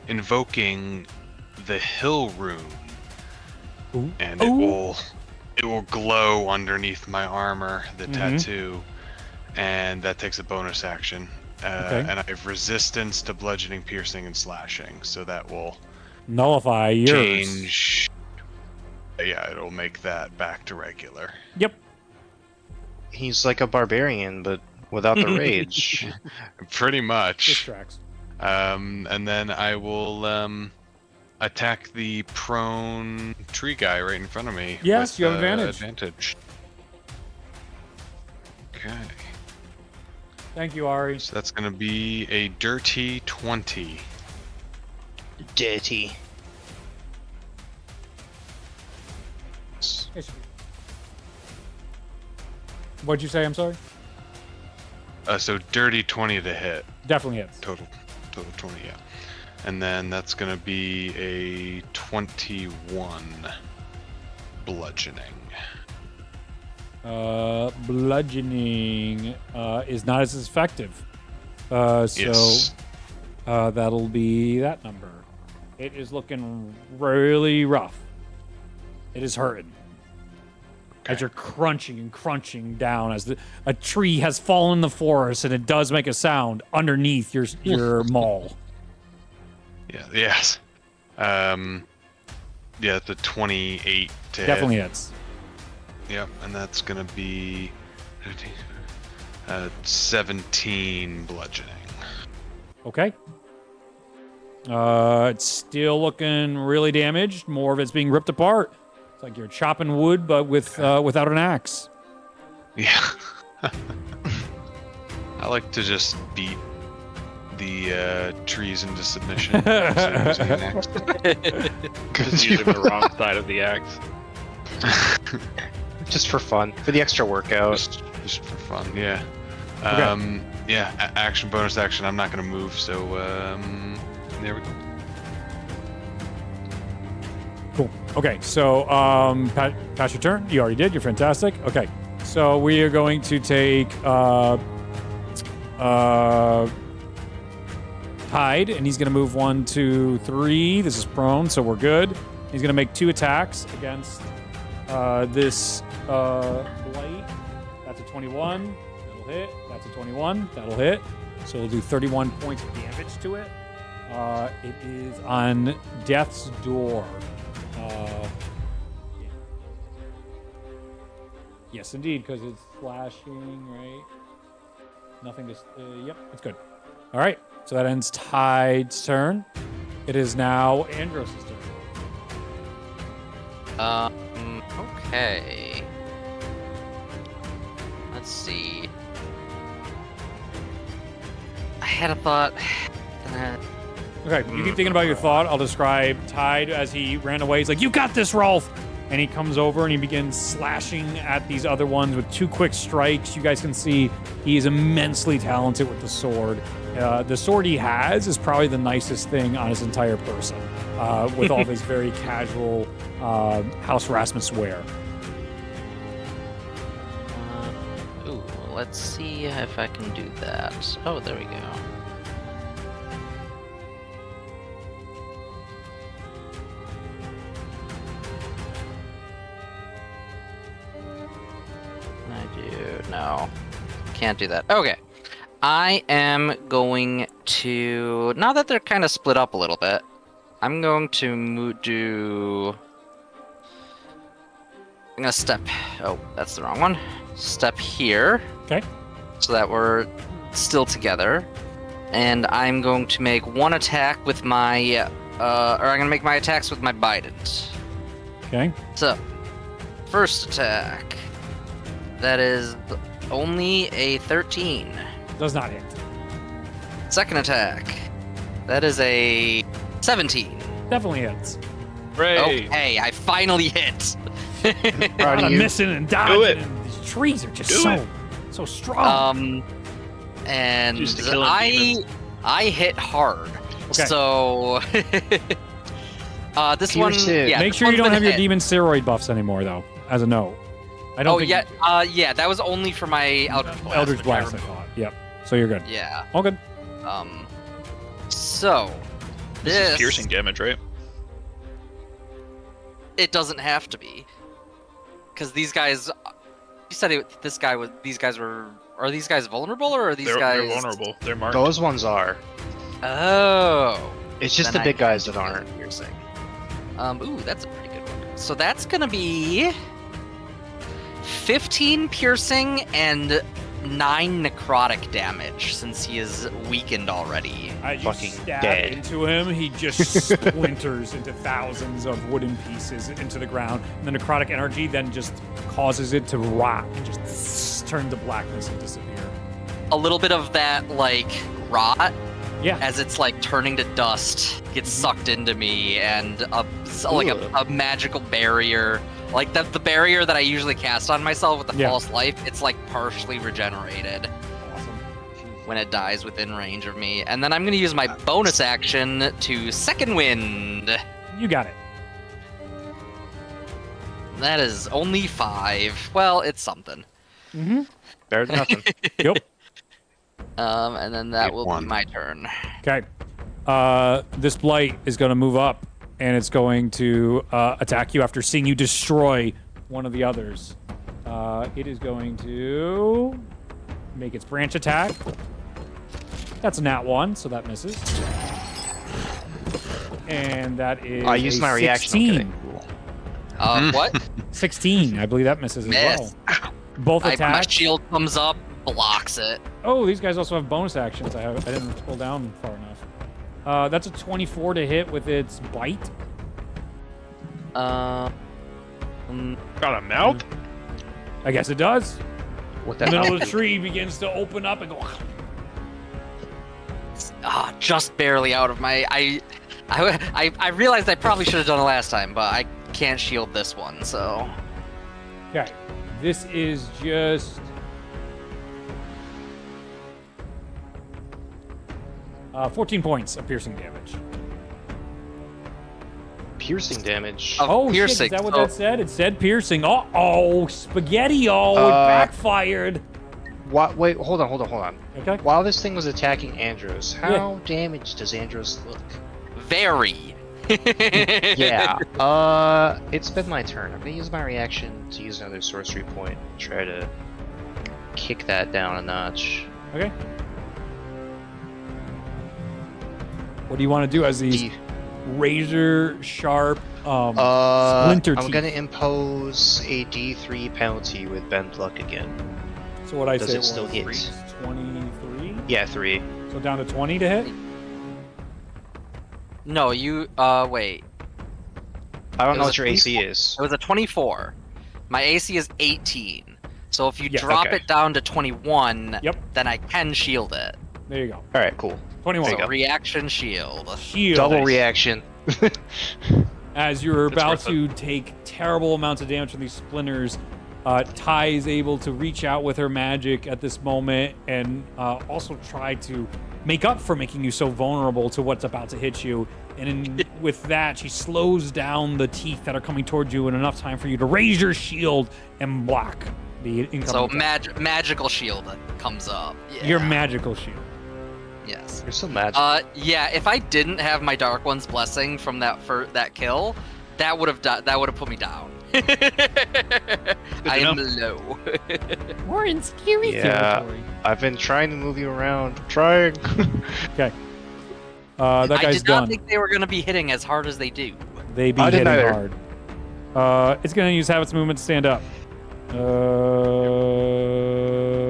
E: invoking the Hill Rune,
B: Ooh.
E: and
B: Ooh.
E: it will glow underneath my armor, the
B: Mhm.
E: tattoo, and that takes a bonus action.
B: Okay.
E: And I have resistance to bludgeoning, piercing, and slashing, so that will
B: Nullify yours.
E: change. Yeah, it'll make that back to regular.
B: Yep.
C: He's like a barbarian, but without the rage.
E: Pretty
B: This
E: much.
B: tracks.
E: And then I will attack the prone tree guy right in front of me.
B: Yes,
E: with,
B: you have advantage.
E: Advantage. Okay.
B: Thank you, Ari.
E: So that's going to be a dirty 20.
C: Dirty.
B: What'd you say? I'm sorry.
E: So dirty 20 to hit.
B: Definitely hits.
E: Total 20, yeah. And then that's going to be a 21 bludgeoning.
B: Bludgeoning is not as effective.
E: Yes.
B: So that'll be that number. It is looking really rough. It is hurting. As you're crunching and crunching down, as a tree has fallen in the forest, and it does make a sound underneath your maul.
E: Yeah. Yes. Yeah, the 28 to hit.
B: Definitely hits.
E: Yep, and that's gonna be 17 bludgeoning.
B: Okay. It's still looking really damaged. More of it's being ripped apart. It's like you're chopping wood, but without an axe.
E: Yeah. I like to just beat the trees into submission.
A: Just using the wrong side of the axe.
C: Just for fun. For the extra workout.
E: Just for fun, yeah.
B: Okay.
E: Yeah, action, bonus action. I'm not going to move, so there we go.
B: Cool. Okay, so pass your turn. You already did. You're fantastic. Okay, so we are going to take Tide, and he's going to move 1, 2, 3. This is prone, so we're good. He's going to make 2 attacks against this blight. That's a 21. That'll hit. That's a 21. That'll hit. So we'll do 31 points of damage to it. It is on death's door. Yeah. Yes, indeed, because it's slashing, right? Nothing to. Yep, it's good. All right, so that ends Tide's turn. It is now Andros' turn.
D: Okay. Let's see. I had a thought.
B: Okay, you keep thinking about your thought. I'll describe Tide as he ran away. He's like, "You got this, Rolf!" And he comes over and he begins slashing at these other ones with 2 quick strikes. You guys can see he is immensely talented with the sword. The sword he has is probably the nicest thing on his entire person, with all of his very casual House Rasmus wear.
D: Ooh, let's see if I can do that. Oh, there we go. No, can't do that. Okay. I am going to, now that they're kind of split up a little bit, I'm going to I'm gonna step, oh, that's the wrong one. Step here.
B: Okay.
D: So that we're still together. And I'm going to make 1 attack with my, or I'm gonna make my attacks with my Bident.
B: Okay.
D: So, first attack. That is only a 13.
B: Does not hit.
D: Second attack. That is a 17.
B: Definitely hits.
A: Hooray!
D: Okay, I finally hit.
B: Proud of missing and dodging.
A: Do it.
B: And these trees are just
A: Do
B: so strong.
D: And
A: Used to killing demons.
D: I hit hard.
B: Okay.
D: So this one,
C: Pierce it.
D: yeah.
B: Make
D: this
B: sure you
D: one's
B: don't
D: been
B: have your
D: hit.
B: demon steroid buffs anymore, though, as a note. I don't
D: Oh
B: think
D: yeah, that was only for my Eldritch Blast.
B: Eldritch
D: which
B: Blast. I thought. Yep. So you're good.
D: Yeah.
B: All good.
D: So
A: This is piercing damage, right?
D: It doesn't have to be, because these guys. You said this guy was. These guys were. Are these guys vulnerable, or are these guys?
A: They're vulnerable. They're marked.
C: Those ones are.
D: Oh.
C: It's just
D: Then
C: the big
D: I
C: guys that
D: can't
C: aren't.
D: do piercing. Ooh, that's a pretty good one. So that's gonna be 15 piercing and 9 necrotic damage, since he is weakened already.
B: I
C: Fucking
B: stab
C: dead.
B: into him. He just splinters into thousands of wooden pieces into the ground. And the necrotic energy then just causes it to rot and just turn to blackness and disappear.
D: A little bit of that like rot
B: Yeah.
D: as it's like turning to dust gets sucked into me, and a magical barrier, like the barrier that I usually cast on myself with the
B: Yeah.
D: false life, it's like partially regenerated
B: Awesome.
D: when it dies within range of me. And then I'm gonna use my bonus action to second wind.
B: You got it.
D: That is only 5. Well, it's something.
B: Mm-hmm.
C: Better than nothing.
B: Yep.
D: And then that
E: Take
D: will
E: one.
D: be my turn.
B: Okay. This blight is going to move up, and it's going to attack you after seeing you destroy one of the others. It is going to make its branch attack. That's a nat 1, so that misses. And that is
C: I used my reaction.
B: 16.
C: Okay, cool.
D: What?
B: 16. I believe that misses as
D: Miss.
B: well. Both
D: My
B: attacks.
D: shield comes up, blocks it.
B: Oh, these guys also have bonus actions. I didn't scroll down far enough. That's a 24 to hit with its bite.
A: Got a mouth?
B: I guess it does.
C: What
B: The
C: the
B: middle
C: hell?
B: of the tree begins to open up and go.
D: Just barely out of my. I realized I probably should have done it last time, but I can't shield this one, so.
B: Okay, this is just. 14 points of piercing damage.
C: Piercing damage.
B: Oh, shit,
D: piercing.
B: is that what
D: So-
B: that said? It said piercing. Oh, spaghetti-o, it backfired.
C: What? Wait, hold on.
B: Okay.
C: While this thing was attacking Andros, how damaged does Andros look?
D: Very.
C: Yeah. It's been my turn. I'm gonna use my reaction to use another sorcery point. Try to kick that down a notch.
B: Okay. What do you want to do as these
C: D-
B: razor sharp splinter
C: I'm
B: teeth?
C: gonna impose a D3 penalty with bend luck again.
B: So what I
C: Does
B: say
C: it
B: was
C: still hit?
B: 23?
C: Yeah, 3.
B: So down to 20 to hit?
D: No, you. Wait.
C: I don't
D: It
C: know
D: was
C: what
D: a
C: your AC is.
D: It was a 24. My AC is 18. So if you
B: Yeah,
D: drop
C: okay.
D: it down to 21,
B: Yep.
D: then I can shield it.
B: There you go.
C: All right, cool.
B: 21.
C: There you
D: So
C: go.
D: reaction shield.
B: Shield.
C: Double reaction.
B: As you're about
A: worth
B: to take terrible amounts of damage from these splinters, Ty is able to reach out with her magic at this moment and also try to make up for making you so vulnerable to what's about to hit you. And with that, she slows down the teeth that are coming towards you in enough time for you to raise your shield and block the incoming
D: So
B: attack.
D: magical shield comes up. Yeah.
B: Your magical shield.
D: Yes.
C: You're so magical.
D: Yeah. If I didn't have my Dark One's blessing from that kill, that would have put me down. I am low.
F: We're in scary
C: Yeah.
F: territory.
C: I've been trying to move you around. Trying.
B: Okay. That
D: I
B: guy's
D: did not
B: done.
D: think they were gonna be hitting as hard as they do.
B: They be
C: I
B: hitting
C: didn't either.
B: hard. It's gonna use habits movement to stand up.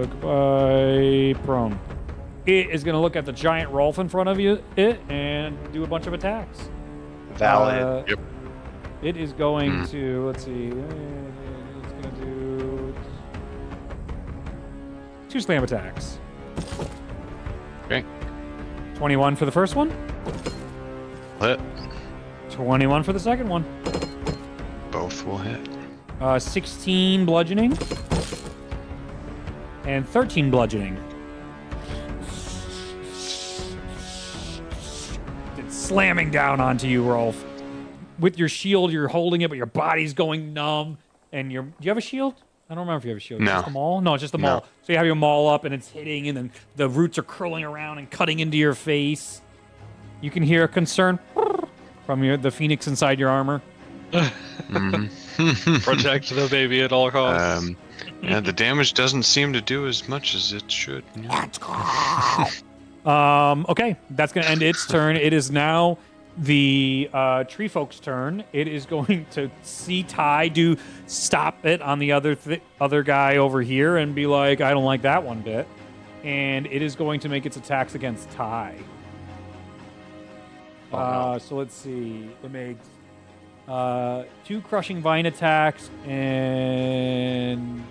B: Goodbye, prone. It is gonna look at the giant Rolf in front of it and do a bunch of attacks.
C: Valid.
E: Yep.
B: It is going to, let's see, it's gonna do 2 slam attacks.
E: Okay.
B: 21 for the first one,
E: Hit.
B: 21 for the second one.
E: Both will hit.
B: 16 bludgeoning and 13 bludgeoning. It's slamming down onto you, Rolf. With your shield, you're holding it, but your body's going numb. And do you have a shield? I don't remember if you have a shield.
E: No.
B: Just the maul? No, it's just the
E: No.
B: maul. So you have your maul up and it's hitting, and then the roots are curling around and cutting into your face. You can hear a concern from the phoenix inside your armor.
A: Protect the baby at all costs.
E: Yeah, the damage doesn't seem to do as much as it should.
B: Okay, that's going to end its turn. It is now the tree folk's turn. It is going to see Ty stop it on the other guy over here and be like, I don't like that one bit. And it is going to make its attacks against Ty.
C: No.
B: So let's see. It makes 2 crushing vine attacks and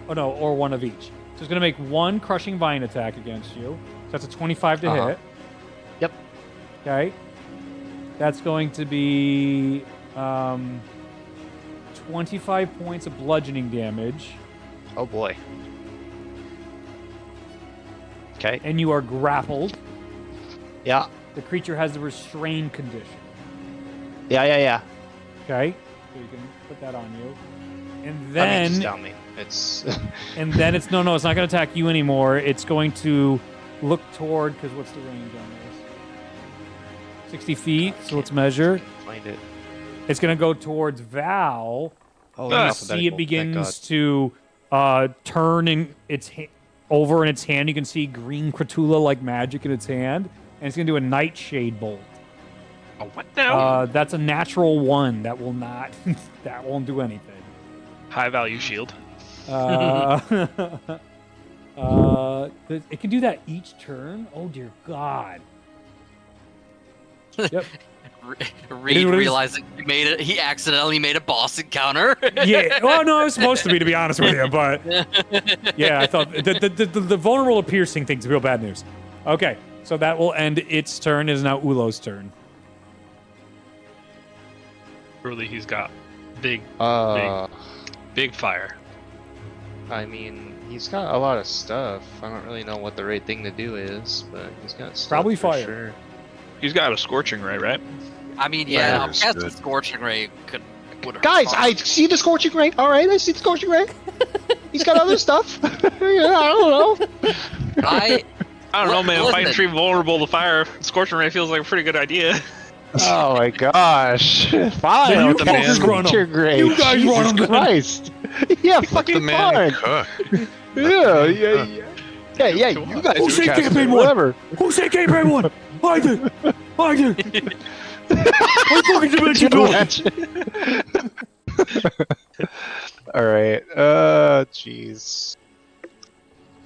B: or one of each. So it's going to make 1 crushing vine attack against you. So that's a 25 to hit.
C: Yep.
B: Okay. That's going to be 25 points of bludgeoning damage.
C: Oh boy. Okay.
B: And you are grappled.
C: Yeah.
B: The creature has the restrain condition.
C: Yeah.
B: Okay. So you can put that on you. And
C: I mean,
B: then
C: just down me. It's.
B: and then it's no, it's not going to attack you anymore. It's going to look toward, because what's the range on this? 60 feet. So let's measure.
C: Find it.
B: It's going to go towards Val.
C: Oh,
B: You
C: it's
B: see
C: alphabetical,
B: it
C: thank
B: begins
C: God.
B: to turn in its over in its hand. You can see green Kratulla like magic in its hand, and it's going to do a nightshade bolt.
A: Oh, what now?
B: That's a natural 1. That will not. That won't do anything.
A: High value shield.
B: It can do that each turn. Oh dear God. Yep.
D: Reed realizing he accidentally made a boss encounter.
B: Yeah. Well, no, it was supposed to be honest with you, but yeah, I thought the vulnerable to piercing thing's real bad news. Okay, so that will end its turn. It is now Ulo's turn.
A: Really, he's got big
C: Uh,
A: big fire.
C: I mean, he's got a lot of stuff. I don't really know what the right thing to do is, but he's got stuff
B: Probably
C: for
B: fire.
C: Sure.
A: He's got a scorching ray, right?
D: I mean,
E: Yeah,
D: yeah, I
E: that's
D: guess the
E: good.
D: scorching ray would hurt
G: Guys,
D: far.
G: I see the scorching ray. All right, I see the scorching ray. He's got other stuff. Yeah, I don't know.
D: I
A: I don't know, man.
D: Listen.
A: Fighting tree vulnerable to fire, scorching ray feels like a pretty good idea.
G: Oh my gosh! Fine,
B: Then you
G: I'll take
B: fucking
G: the
B: run 'em.
G: scorching ray.
B: You guys
G: Jesus
B: run 'em then.
G: Christ! Yeah,
E: Let the
G: fucking
E: man
G: fine.
E: cook.
G: Yeah. Yeah, you guys
B: Who
G: are
B: said
G: casting
B: campaign one?
G: whatever.
B: Who said campaign 1? I did. I fucking dimension door.
G: All right. Jeez.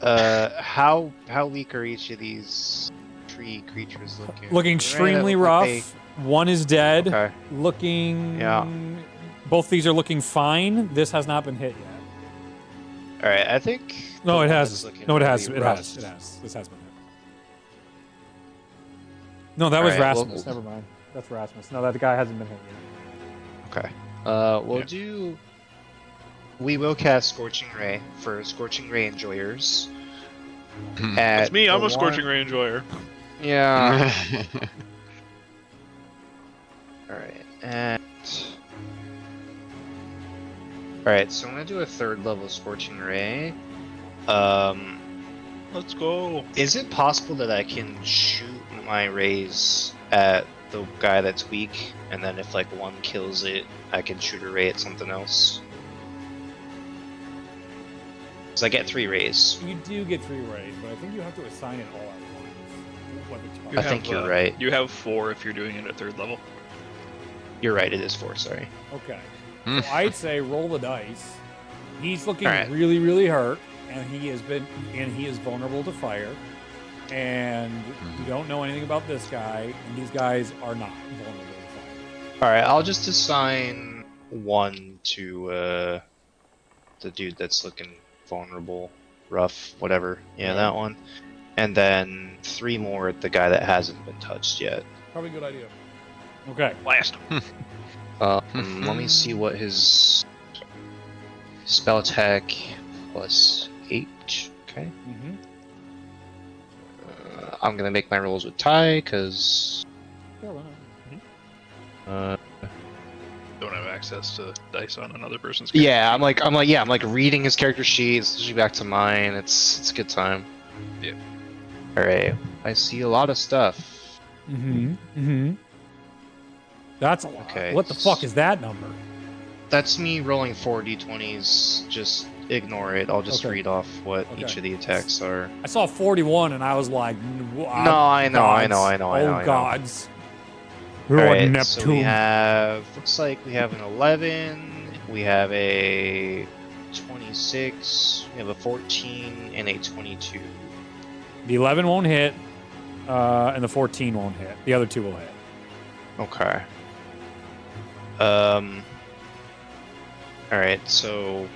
G: How weak are each of these tree creatures looking?
B: Looking extremely
G: Right,
B: rough. One is dead.
G: Okay.
B: Looking.
G: Yeah.
B: Both these are looking fine. This has not been hit yet.
G: All right. I think.
B: No,
G: the
B: it
G: one
B: has.
G: that's looking
B: No, it has.
G: really
B: It
G: rough-
B: has. It has. This has been hit. No, that was
G: Alright, well-
B: Rasmus. Never mind. That's Rasmus. No, that guy hasn't been hit yet.
G: Okay. We'll
A: Yeah.
G: do. We will cast Scorching Ray for Scorching Ray enjoyers.
A: That's me. I'm
G: the
A: a scorching
G: one-
A: ray enjoyer.
G: Yeah. All right. And. All right. So I'm gonna do a 3rd level Scorching Ray.
A: Let's go.
G: Is it possible that I can shoot my rays at the guy that's weak, and then if like one kills it, I can shoot a ray at something else? Because I get 3 rays.
B: You do get 3 rays, but I think you have to assign it all at once. What the
A: You
G: I
B: target-
G: think you're right.
A: You have 4 if you're doing it at 3rd level.
G: You're right. It is 4. Sorry.
B: Okay.
E: Hmm.
B: So I'd say roll the dice. He's looking
G: Alright.
B: really, really hurt, and he is vulnerable to fire. And you don't know anything about this guy, and these guys are not vulnerable to fire.
G: All right. I'll just assign 1 to the dude that's looking vulnerable, rough, whatever. Yeah, that one. And then 3 more at the guy that hasn't been touched yet.
B: Probably a good idea. Okay.
A: Blast.
G: Let me see what his spell attack plus 8. Okay.
B: Mm-hmm.
G: I'm gonna make my rolls with Ty because
B: Yeah, why not?
A: don't have access to dice on another person's.
G: Yeah, I'm like reading his character sheet. It's usually back to mine. It's a good time.
A: Yeah.
G: All right, I see a lot of stuff.
B: That's a lot.
G: Okay.
B: What the fuck is that number?
G: That's me rolling 4d20s. Just ignore it. I'll just
B: Okay.
G: read off what
B: Okay.
G: each of the attacks are.
B: I saw 41 and I was like,
G: No, I know.
B: Oh gods.
G: All
B: You're
G: right,
B: Neptune.
G: so we have. Looks like we have an 11. We have a 26. We have a 14 and a 22.
B: The 11 won't hit, and the 14 won't hit. The other two will hit.
G: Okay. All right. So,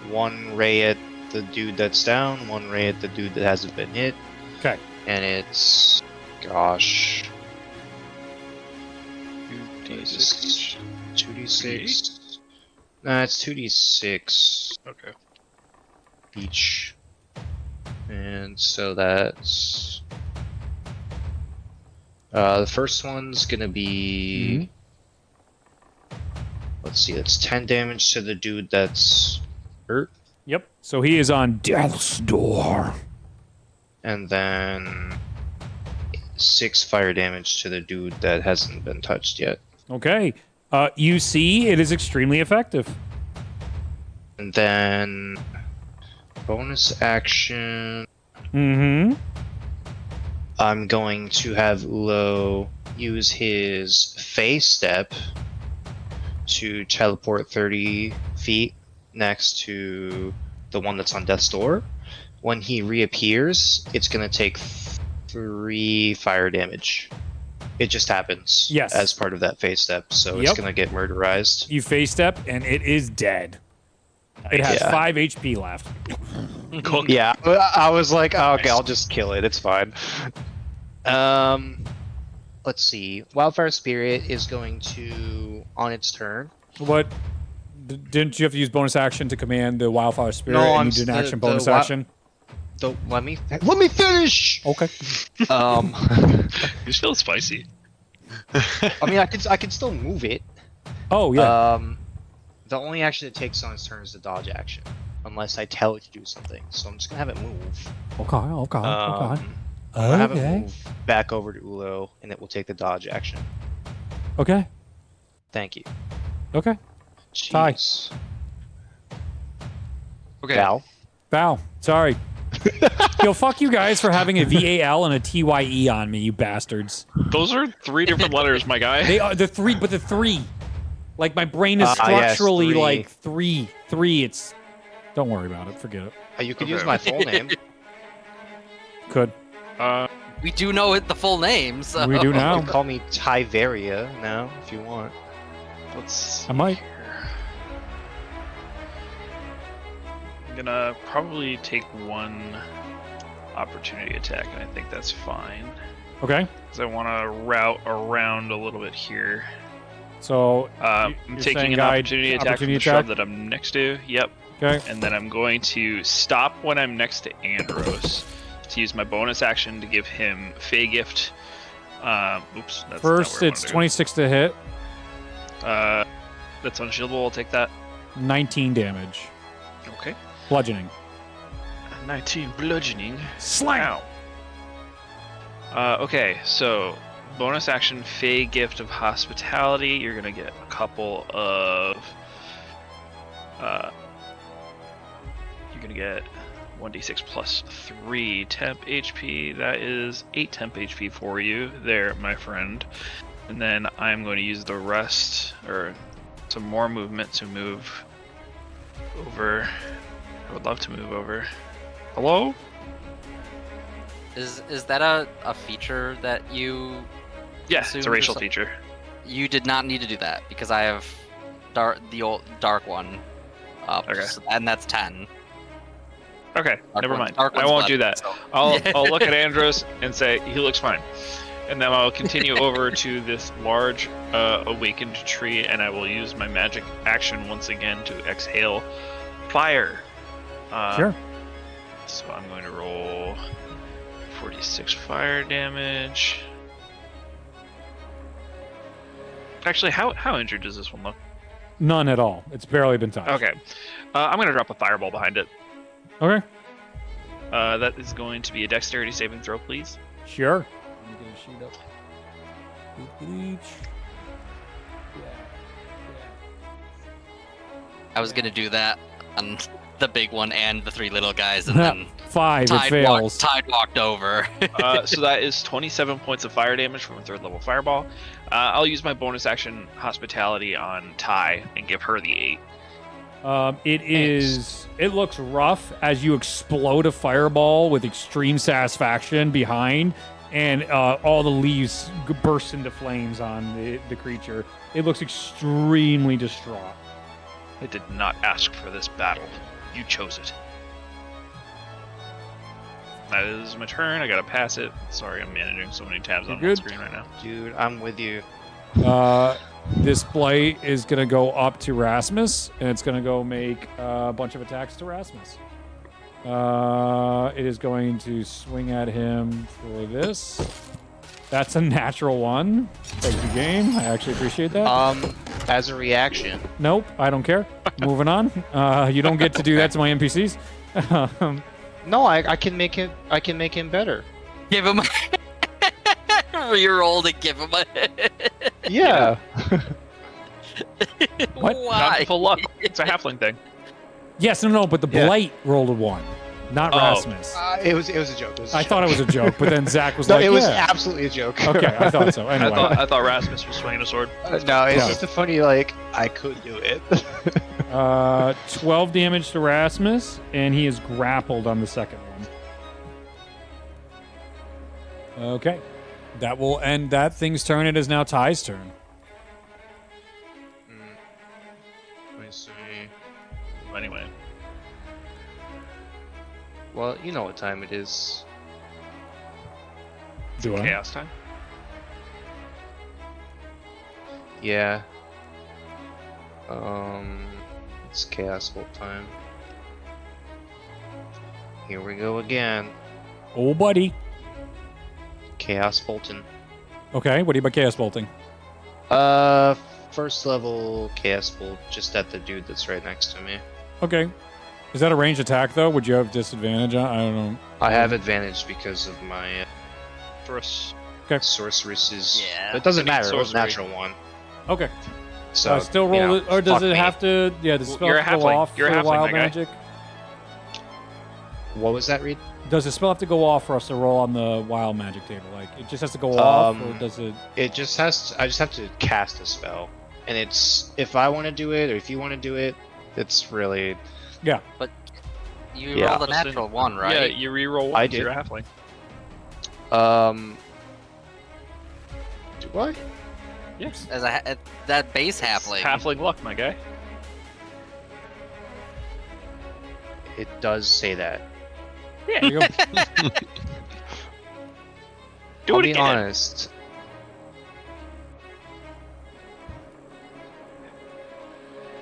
G: one ray at the dude that's down. One ray at the dude that hasn't been hit.
B: Okay.
G: And it's, gosh,
A: 2d6 each.
G: 2d6. Nah, it's 2d6
A: Okay.
G: each. And so that's the first one's gonna be let's see, that's 10 damage to the dude that's hurt,
B: Yep. So he is on death's door.
G: and then 6 fire damage to the dude that hasn't been touched yet.
B: Okay. You see, it is extremely effective.
G: And then bonus action,
B: Mm-hmm.
G: I'm going to have Lo use his phase step to teleport 30 feet next to the one that's on death's door. When he reappears, it's going to take 3 fire damage. It just happens
B: Yes.
G: as part of that phase step, so it's
B: Yep.
G: going to get murderized.
B: You face step, and it is dead. It has
G: Yeah.
B: 5 HP left.
G: Yeah, I was like, oh, okay, I'll just kill it. It's fine. Let's see. Wildfire Spirit is going to, on its turn.
B: What? Didn't you have to use bonus action to command the Wildfire Spirit?
G: No,
B: and
G: I'm
B: you did an
G: the-
B: action
G: the
B: bonus
G: wi-
B: action?
G: Let me finish.
B: Okay.
A: You feel spicy.
G: I mean, I could still move it.
B: Oh, yeah.
G: The only action it takes on its turn is the dodge action, unless I tell it to do something. So I'm just gonna have it move.
B: Okay.
G: I'm gonna have it
B: Okay.
G: move back over to Ulo, and it will take the dodge action.
B: Okay.
G: Thank you.
B: Okay. Ty.
G: Jeez.
A: Okay.
G: Val.
B: Bow. Sorry. Yo, fuck you guys for having a VAL and a TYE on me, you bastards.
A: Those are 3 different letters, my guy.
B: They are the three. Like, my brain is
G: Yes,
B: structurally
G: 3.
B: like three. It's. Don't worry about it. Forget it.
G: You could
A: Okay.
G: use my full name.
B: Could.
D: We do know it the full name, so
B: We do
G: You
B: now.
G: can call me Tyveria now, if you want.
A: Let's.
B: I might.
A: I'm gonna probably take 1 opportunity attack, and I think that's fine.
B: Okay.
A: Because I want to route around a little bit here.
B: So.
A: I'm
B: you're
A: taking
B: saying
A: an
B: guide-
A: opportunity attack from
B: opportunity
A: the shrub
B: attack?
A: that I'm next to. Yep.
B: Okay.
A: And then I'm going to stop when I'm next to Andros to use my bonus action to give him Fey Gift. Oops. That's
B: First,
A: not where I
B: it's
A: wanna
B: 26 to hit.
A: go. That's unshieldable. I'll take that.
B: 19 damage.
A: Okay.
B: Bludgeoning.
A: 19 bludgeoning.
B: Slam.
A: Wow. Okay, so bonus action Fey Gift of Hospitality. You're gonna get a couple of. You're gonna get 1d6 plus 3 temp HP. That is 8 temp HP for you, there, my friend. And then I'm going to use the rest, or some more movement to move over. I would love to move over. Hello?
D: is that a feature that you
A: Yeah, it's
D: assumed
A: a
D: or
A: racial
D: something?
A: feature.
D: You did not need to do that because I have the old dark one up,
A: Okay.
D: and that's 10.
A: Okay,
D: Dark
A: never
D: one-
A: mind.
D: dark
A: I
D: one's
A: won't do
D: left,
A: that.
D: so-
A: I'll look at Andros and say he looks fine, and then I'll continue over to this large awakened tree, and I will use my magic action once again to exhale fire.
B: Sure.
A: So I'm going to roll 46 fire damage. Actually, how injured does this one look?
B: None at all. It's barely been touched.
A: Okay. I'm going to drop a fireball behind it.
B: Okay.
A: That is going to be a dexterity saving throw, please.
B: Sure. Let me get a sheet up.
D: I was gonna do that on the big one and the 3 little guys, and then
B: 5. It fails.
D: Tide walked over.
A: So that is 27 points of fire damage from a 3rd level fireball. I'll use my bonus action hospitality on Ty and give her the 8.
B: It looks rough as you explode a fireball with extreme satisfaction behind, and all the leaves burst into flames on the creature. It looks extremely distraught.
A: I did not ask for this battle. You chose it. That is my turn. I gotta pass it. Sorry, I'm managing so many tabs on one screen right now.
G: Dude, I'm with you.
B: This play is going to go up to Rasmus, and it's going to go make a bunch of attacks to Rasmus. It is going to swing at him for this. That's a natural 1. Thank you, game. I actually appreciate that.
G: As a reaction,
B: Nope, I don't care. Moving on. You don't get to do that to my NPCs.
G: no, I can make it. I can make him better.
D: Give him a reroll to give him a
G: Yeah.
B: What?
D: Why?
A: Not full luck. It's a halfling thing.
B: Yes, no, but the
G: Yeah.
B: blight rolled a 1, not
A: Oh.
B: Rasmus.
G: It was a joke. It was a
B: I thought it was a joke, but then Zach was
G: No,
B: like,
G: it was
B: yeah.
G: absolutely a joke.
B: Okay, I thought so. Anyway.
A: I thought Rasmus was swinging a sword.
G: No, it's
B: No.
G: just a funny, like, I could do it.
B: 12 damage to Rasmus, and he is grappled on the second one. Okay. That will end that thing's turn. It is now Ty's turn.
G: Let me see.
A: Anyway,
G: Well, you know what time it is.
B: Do I?
A: chaos time.
G: Yeah. It's Chaos Bolt time. Here we go again.
B: Oh, buddy.
G: Chaos Bolton.
B: Okay, what do you about Chaos Bolting?
G: First level Chaos Bolt, just at the dude that's right next to me.
B: Okay. Is that a ranged attack, though? Would you have disadvantage on? I don't know.
G: I have advantage because of my
A: First,
G: sorceresses.
D: Yeah.
G: But it doesn't
A: I mean,
G: matter. It was a
A: sorcery.
G: natural one.
B: Okay.
G: So
B: Still
G: you
B: roll
G: know,
B: it, or does
G: fuck
B: it
G: me.
B: have to? Yeah, does the spell
A: You're a
B: have to go
A: halfling.
B: off
A: You're a
B: for
A: halfling,
B: wild
A: my guy.
B: magic?
G: What was that, Reed?
B: Does the spell have to go off for us to roll on the wild magic table? Like, it just has to go off, or does it?
G: It just has. I just have to cast a spell, and it's if I want to do it or if you want to do it. It's really
D: You
G: Yeah.
D: rolled a natural 1,
A: yeah,
D: right?
A: you reroll
G: I
A: one.
G: did.
A: You're a halfling.
G: Do I?
A: Yes.
D: As that base halfling.
A: Halfling luck, my guy.
G: It does say that.
B: There you go.
A: Do
G: I'll
A: it
G: be
A: again.
G: honest.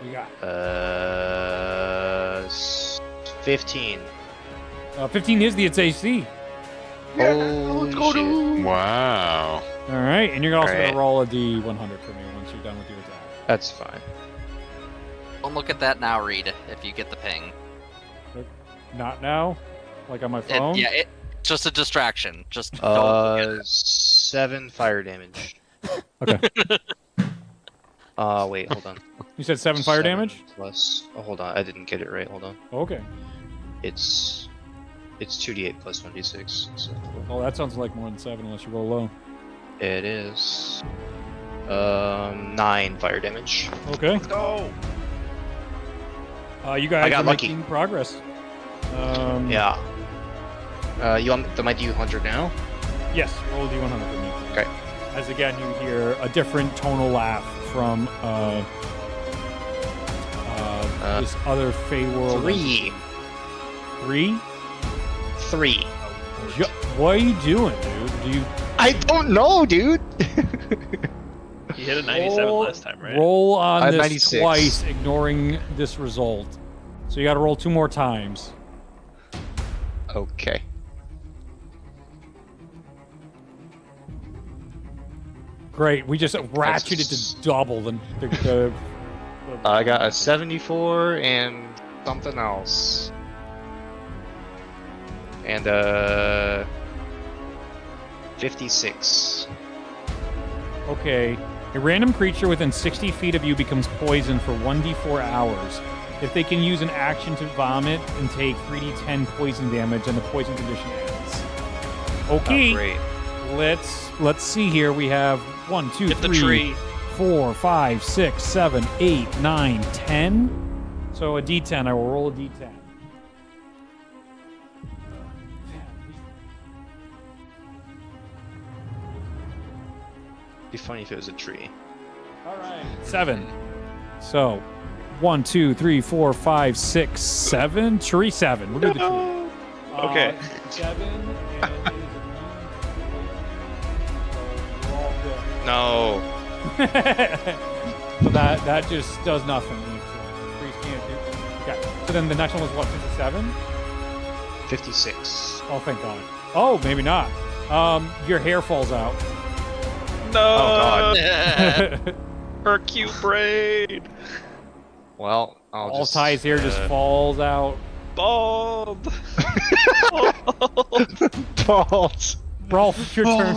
B: We got
G: 15.
B: 15 is the its AC.
G: Holy shit.
E: Wow.
B: All right, and you're also
G: All right.
B: gonna roll a D100 for me once you're done with your attack.
G: That's fine.
D: Don't look at that now, Reed, if you get the ping.
B: Not now, like on my phone.
D: Just a distraction. Just don't look at it.
G: 7 fire damage.
B: Okay.
G: Wait, hold on.
B: You said 7 fire
G: 7
B: damage.
G: plus. Oh, hold on. I didn't get it right. Hold on.
B: Okay.
G: It's 2d8 plus 1d6. So
B: Oh, that sounds like more than 7 unless you roll low.
G: it is 9 fire damage.
B: Okay.
A: Go.
B: You guys
G: I got
B: are
G: lucky.
B: making progress.
G: Yeah. You want my d100 now?
B: Yes, roll a D100 for me.
G: Okay.
B: As again, you hear a different tonal laugh from this other Fey world.
G: 3.
B: 3?
G: 3.
B: What are you doing, dude? Do you
G: I don't know, dude.
A: You hit a 97 last time, right?
B: roll on this
G: 96.
B: twice, ignoring this result? So you got to roll 2 more times.
G: Okay.
B: Great. We just ratcheted to double the
G: I got a 74 and something else. And 56.
B: Okay. A random creature within 60 feet of you becomes poisoned for 1d4 hours. If they can use an action to vomit and take 3d10 poison damage, and the poison condition ends. Okay.
G: Oh, great.
B: Let's see here. We have 1, 2,
A: Get the
B: 3,
A: tree.
B: 4, 5, 6, 7, 8, 9, 10. So a d10. I will roll a d10.
G: Be funny if it was a tree.
B: All right. 7. So 1, 2, 3, 4, 5, 6, 7. Tree 7. We'll do the tree.
E: Okay.
B: 7. And it is immune to poison. So we're all good.
G: No.
B: So that just does nothing. Trees can't do. Okay. So then the next one was what? 57?
G: 56.
B: Oh, thank God. Oh, maybe not. Your hair falls out.
A: No.
G: Oh, God.
A: Her cute braid.
G: Well, I'll
B: All
G: just...
B: ties here just falls out.
A: Bald.
G: Balls.
B: Rolf, it's your turn.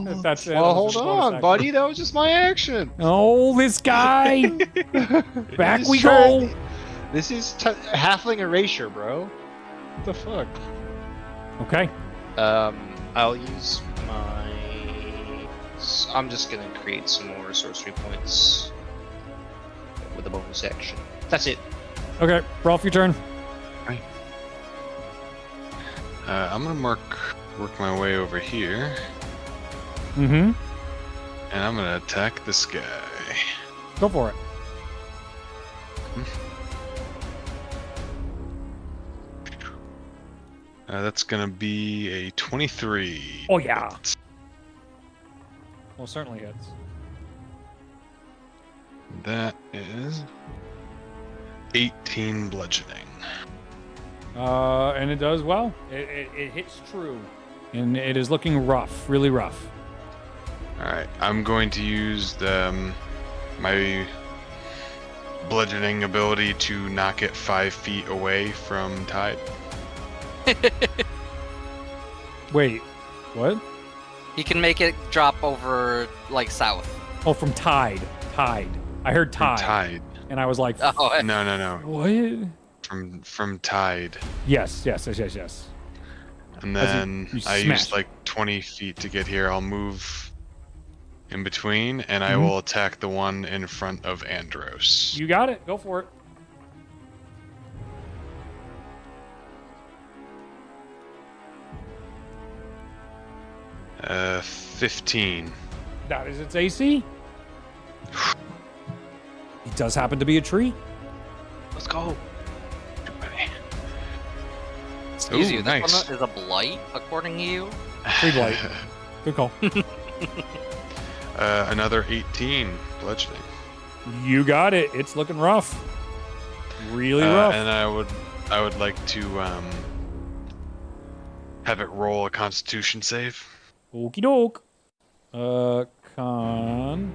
B: If that's it.
G: Well,
B: That
G: hold
B: was a bonus
G: on,
B: action.
G: buddy. That was just my action.
B: Oh, this guy. Back
G: This
B: we
G: is
B: go.
G: trying- This is halfling erasure, bro. What the fuck?
B: Okay.
G: I'll use my... I'm just gonna create some more sorcery points with a bonus action. That's it.
B: Okay. Rolf, your turn.
E: I'm gonna work my way over here,
B: Mm-hmm.
E: and I'm gonna attack this guy.
B: Go for it.
E: That's gonna be a 23.
B: Oh, yeah. Well, certainly hits.
E: That is 18 bludgeoning.
B: And it does well. It hits true. And it is looking rough. Really rough.
E: Alright, I'm going to use my bludgeoning ability to knock it 5 feet away from Tide.
B: Wait. What?
D: He can make it drop over, like, south.
B: Oh, from Tide. Tide. I heard
E: From
B: Tide.
E: Tide.
B: And I was like,
D: Oh,
E: No.
B: what?
E: From Tide.
B: Yes.
E: And
B: As
E: then
B: you
E: I
B: smash.
E: use like 20 feet to get here. I'll move in between, and I
B: Mhm.
E: will attack the one in front of Andros.
B: You got it. Go for it.
E: Uh, 15.
B: That is its AC. It does happen to be a tree.
A: Let's go.
D: excuse
E: Ooh,
D: you, this
E: nice.
D: one is a blight, according to you?
B: Tree blight. Good call.
E: Another 18 bludgeoning.
B: You got it. It's looking rough. Really rough.
E: And I would like to have it roll a Constitution save.
B: Okie doke. Con.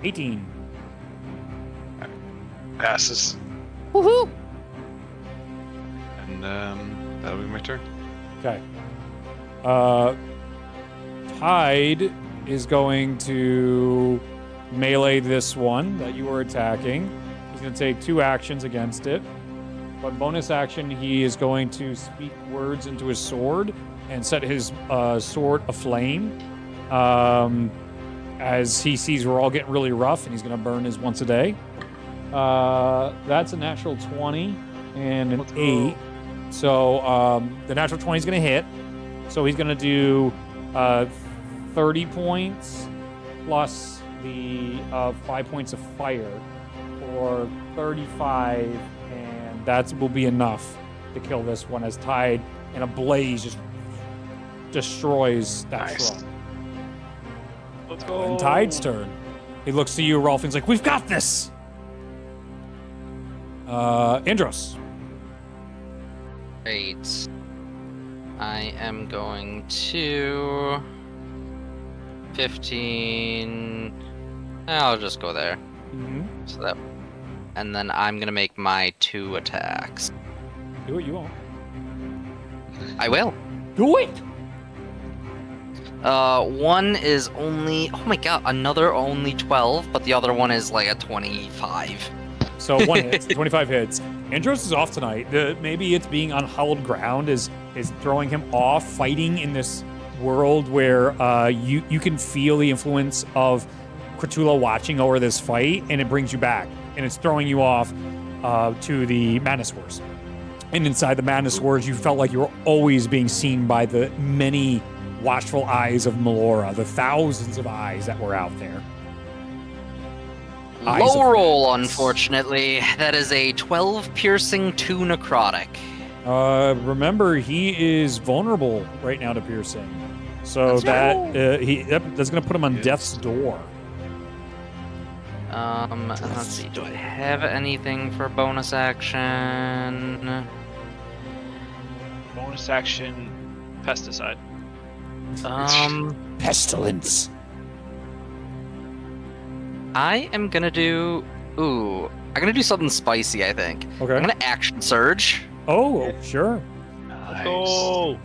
B: 18.
E: Passes.
B: Woohoo!
E: And that'll be my turn.
B: Okay. Tide is going to melee this one that you were attacking. He's going to take 2 actions against it. But bonus action, he is going to speak words into his sword and set his sword aflame. As he sees we're all getting really rough, and he's going to burn his once a day. That's a natural 20 and an 8. So the natural 20 is going to hit. So he's going to do 30 points plus the 5 points of fire for 35, and that will be enough to kill this one as Tide in a blaze just destroys that
E: Nice.
B: shrub.
A: Let's go.
B: And Tide's turn. He looks to you, Rolf, and he's like, "We've got this." Andros.
D: Great. I am going to 15. I'll just go there.
B: Mm-hmm.
D: So that, and then I'm gonna make my 2 attacks.
B: Do what you want.
D: I will.
B: Do it!
D: One is only, oh my god, another only 12, but the other one is like a 25.
B: So 1 hits, 25 hits. Andros is off tonight. Maybe it's being on hallowed ground is throwing him off, fighting in this world where you can feel the influence of Kratulla watching over this fight, and it brings you back. And it's throwing you off to the Madness Wars. And inside the Madness Wars, you felt like you were always being seen by the many watchful eyes of Melora, the thousands of eyes that were out there. Eyes
D: Low
B: of
D: roll,
B: madness.
D: unfortunately. That is a 12 piercing, 2 necrotic.
B: Remember, he is vulnerable right now to piercing. So that's going to put him on
E: Yes.
B: death's door.
D: Let's see. Do I have anything for bonus action?
A: Bonus action, pesticide.
B: Pestilence.
D: I am gonna do. Ooh, I'm gonna do something spicy. I think.
B: Okay.
D: I'm gonna action surge.
B: Oh, sure.
A: Nice. Oh,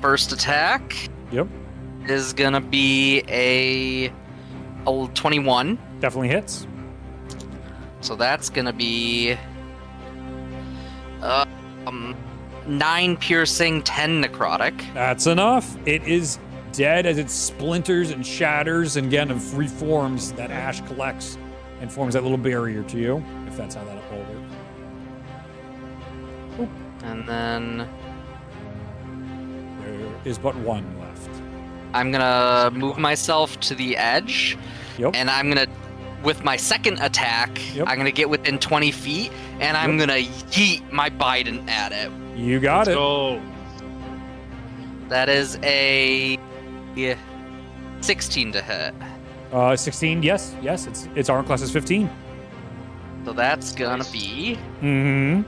D: First attack
B: Yep.
D: is gonna be a 21.
B: Definitely hits.
D: So that's gonna be 9 piercing, 10 necrotic.
B: That's enough. It is dead as it splinters and shatters and again it reforms. That ash collects and forms that little barrier to you, if that's how that all works.
D: And then
B: There is but 1 left.
D: I'm gonna move myself to the edge.
B: Yep.
D: And I'm gonna, with my second attack,
B: Yep.
D: I'm gonna get within 20 feet, and I'm gonna yeet my Biden at it.
B: You got
A: let's
B: it.
A: go.
D: That is a 16 to hit.
B: 16, yes. Its armor class is 15.
D: So that's gonna be
B: Mm-hmm.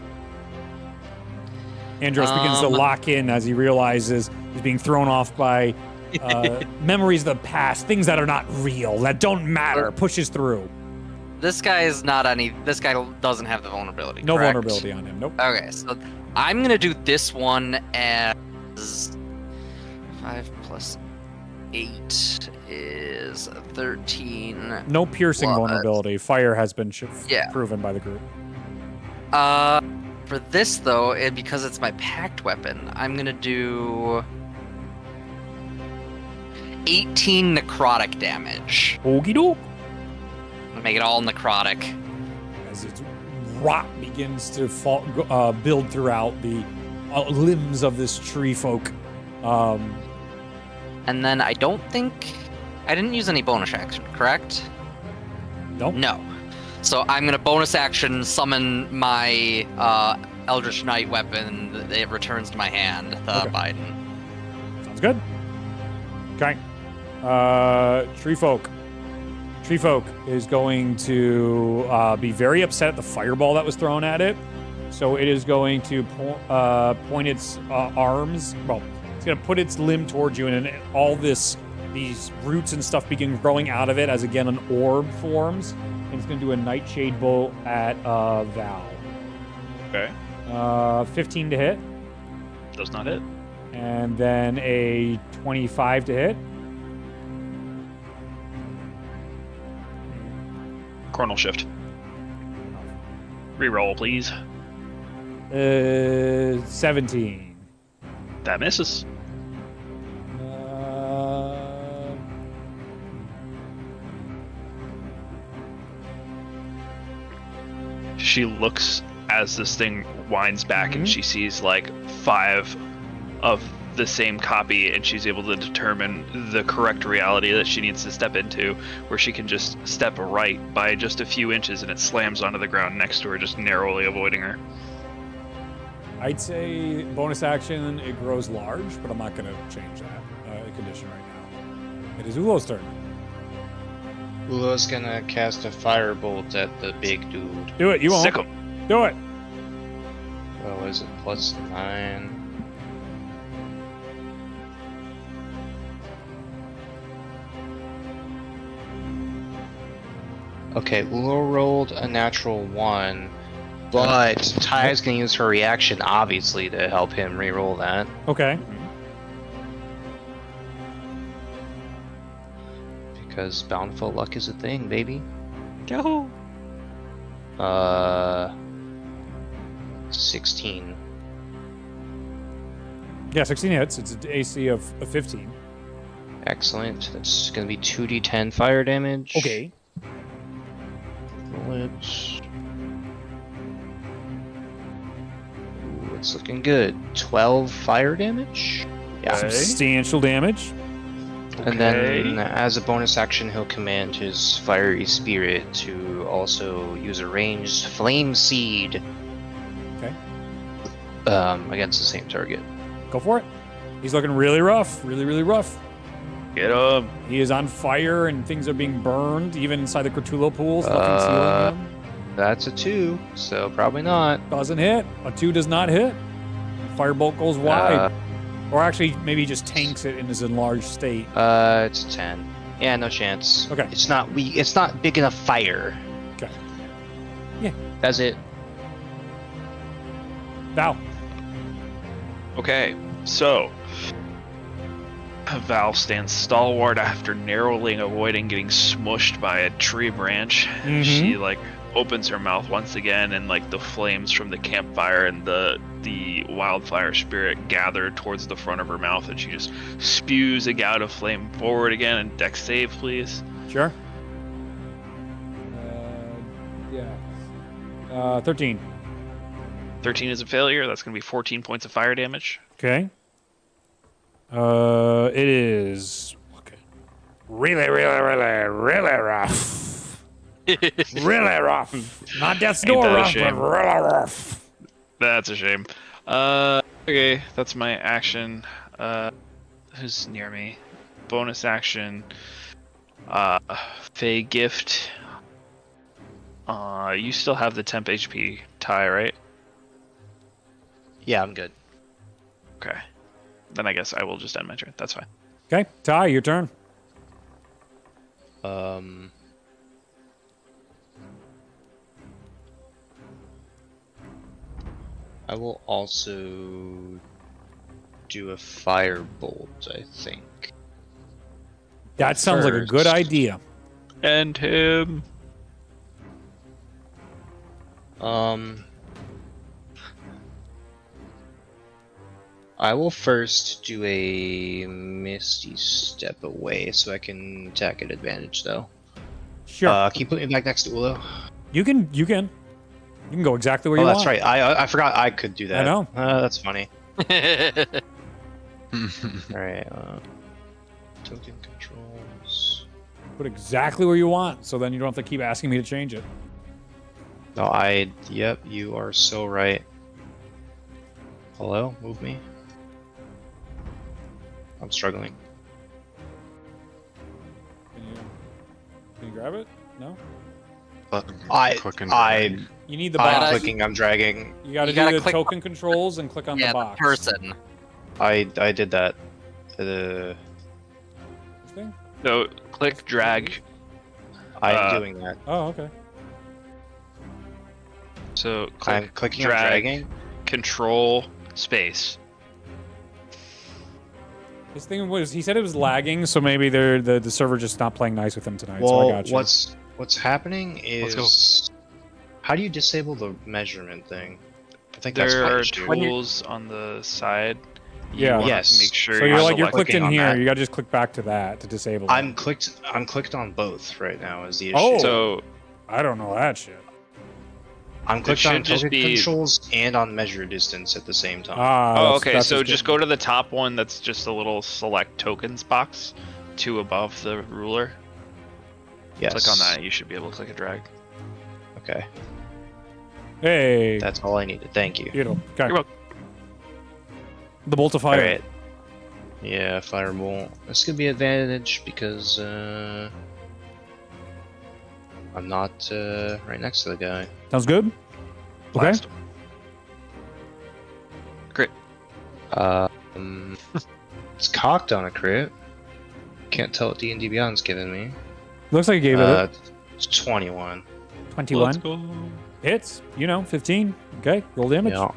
B: Andros begins to lock in as he realizes he's being thrown off by memories of the past, things that are not real, that don't matter, pushes through.
D: this guy is not any. This guy doesn't have the vulnerability.
B: No
D: correct?
B: vulnerability on him, nope.
D: Okay, so I'm gonna do this one as 5 plus 8 is 13.
B: No piercing
D: What?
B: vulnerability. Fire has been
D: Yeah.
B: proven by the group.
D: For this though, because it's my packed weapon, I'm gonna do 18 necrotic damage.
B: Okie doke.
D: Make it all necrotic.
B: As its rot begins to build throughout the limbs of this tree folk.
D: And then I don't think I didn't use any bonus action, correct?
B: Nope.
D: No. So I'm gonna bonus action summon my Eldritch Knight weapon. It returns to my hand, the
B: Okay.
D: Biden.
B: Sounds good. Okay. Tree folk. Tree folk is going to be very upset at the fireball that was thrown at it. So it is going to point its arms. Well, it's going to put its limb towards you, and then all these roots and stuff begin growing out of it as again an orb forms. And it's going to do a Nightshade Bolt at Val.
A: Okay.
B: 15 to hit,
A: Does not hit.
B: and then a 25 to hit.
A: Chronal shift. Reroll, please.
B: 17.
A: That misses. She looks as this thing winds back and she sees like 5 of the same copy, and she's able to determine the correct reality that she needs to step into, where she can just step right by just a few inches and it slams onto the ground next to her, just narrowly avoiding her.
B: I'd say bonus action, it grows large, but I'm not going to change that condition right now. It is Ulo's turn.
G: Ulo's gonna cast a firebolt at the big dude.
B: Do it, you won't.
A: Sick 'em.
B: Do it.
G: Well, is it +9? Okay, Ula rolled a natural 1, but Ty's gonna use her reaction, obviously, to help him re-roll that.
B: Okay.
G: Because bountiful luck is a thing, baby.
A: Yahoo!
G: 16.
B: Yeah, 16 hits. It's an AC of 15.
G: Excellent. That's gonna be 2d10 fire damage.
B: Okay.
G: Roll it. Ooh, it's looking good. 12 fire damage? Yeah.
A: Okay.
B: Substantial damage.
G: And then, as a bonus action, he'll command his fiery spirit to also use a ranged flame seed.
B: Okay.
G: Against the same target.
B: Go for it. He's looking really rough. Really, really rough.
A: Get him.
B: He is on fire and things are being burned, even inside the Kratulla pools. Nothing's healing him.
G: That's a 2, so probably not.
B: Doesn't hit. A 2 does not hit. Firebolt goes wide. Or actually, maybe he just tanks it in his enlarged state.
G: It's a 10. Yeah, no chance.
B: Okay.
G: It's not It's not big enough fire.
B: Okay. Yeah.
G: That's it.
B: Val.
A: Okay, so Val stands stalwart after narrowly avoiding getting smushed by a tree branch.
B: Mhm.
A: She opens her mouth once again, and the flames from the campfire and the wildfire spirit gather towards the front of her mouth, and she just spews a gout of flame forward again. And dex save, please.
B: Sure. Yeah. 13.
A: 13 is a failure. That's going to be 14 points of fire damage.
B: Okay. It is really, really, really, really rough. Really rough. Not death's door
A: Ain't that a
B: rough, but
A: shame?
B: really rough.
A: That's a shame. Okay, that's my action. Who's near me? Bonus action. Fey gift. You still have the temp HP tie, right?
G: Yeah, I'm good.
A: Okay. Then I guess I will just end my turn. That's fine.
B: Okay, Ty, your turn.
G: I will also do a firebolt, I think.
B: That sounds like a good
G: First.
B: idea.
A: End him.
G: I will first do a Misty Step away so I can attack at advantage, though.
B: Sure.
G: Can you put me back next to Ulo?
B: You can go exactly where
G: Oh,
B: you
G: that's
B: want.
G: right. I forgot I could do that.
B: I know.
G: That's funny. Alright, token controls.
B: Put exactly where you want, so then you don't have to keep asking me to change it.
G: No, yep, you are so right. Hello? Move me? I'm struggling.
B: Can you grab it? No?
E: Button,
G: I-
E: click and
G: I-
E: drag.
B: You need the
G: I'm
B: box.
G: clicking, I'm dragging.
B: You gotta
D: You gotta
B: do the
D: click-
B: token controls and click on
D: Yeah,
B: the
D: the
B: box.
D: person.
G: I did that.
B: This thing?
A: So click, drag.
G: I'm doing that.
B: Oh, okay.
A: So
G: I'm
A: click,
G: clicking,
A: drag,
G: I'm dragging.
A: control, space.
B: His thing was, he said it was lagging, so maybe the server just not playing nice with him tonight.
G: Well,
B: so I got you.
G: what's happening
E: Let's go.
G: is... How do you disable the measurement thing? I think that's
A: There
G: my
A: are
G: issue.
A: tools on the side. You
B: Yeah.
A: wanna
G: Yes.
A: Make sure
B: So you're
G: I'm
B: clicked
G: clicking
B: in
G: on
B: here.
G: that.
B: You gotta just click back to that to disable it.
G: I'm clicked on both right now is the issue.
B: Oh.
A: So
B: I don't know that shit.
G: I'm clicked on
A: should just
G: token
A: be-
G: controls and on measure distance at the same time.
B: Ah,
A: oh,
B: that's-
A: okay.
B: that's
A: So
B: what's
A: just
B: good.
A: go to the top one. That's just a little select tokens box, 2 above the ruler.
G: Yes.
A: Click on that. You should be able to click and drag.
G: Okay.
B: Hey.
G: That's all I needed. Thank you.
B: Beautiful. Okay.
A: You're welcome.
B: The bolt of fire.
G: Alright. Yeah, firebolt. This could be advantage because I'm not right next to the guy.
B: Sounds good. Okay.
A: Blast 'em. Crit.
G: It's cocked on a crit. Can't tell what D&D Beyond's giving me.
B: Looks like he gave it.
G: 21.
B: 21.
A: Let's go.
B: Hits. 15. Okay, roll damage.
G: Yeah.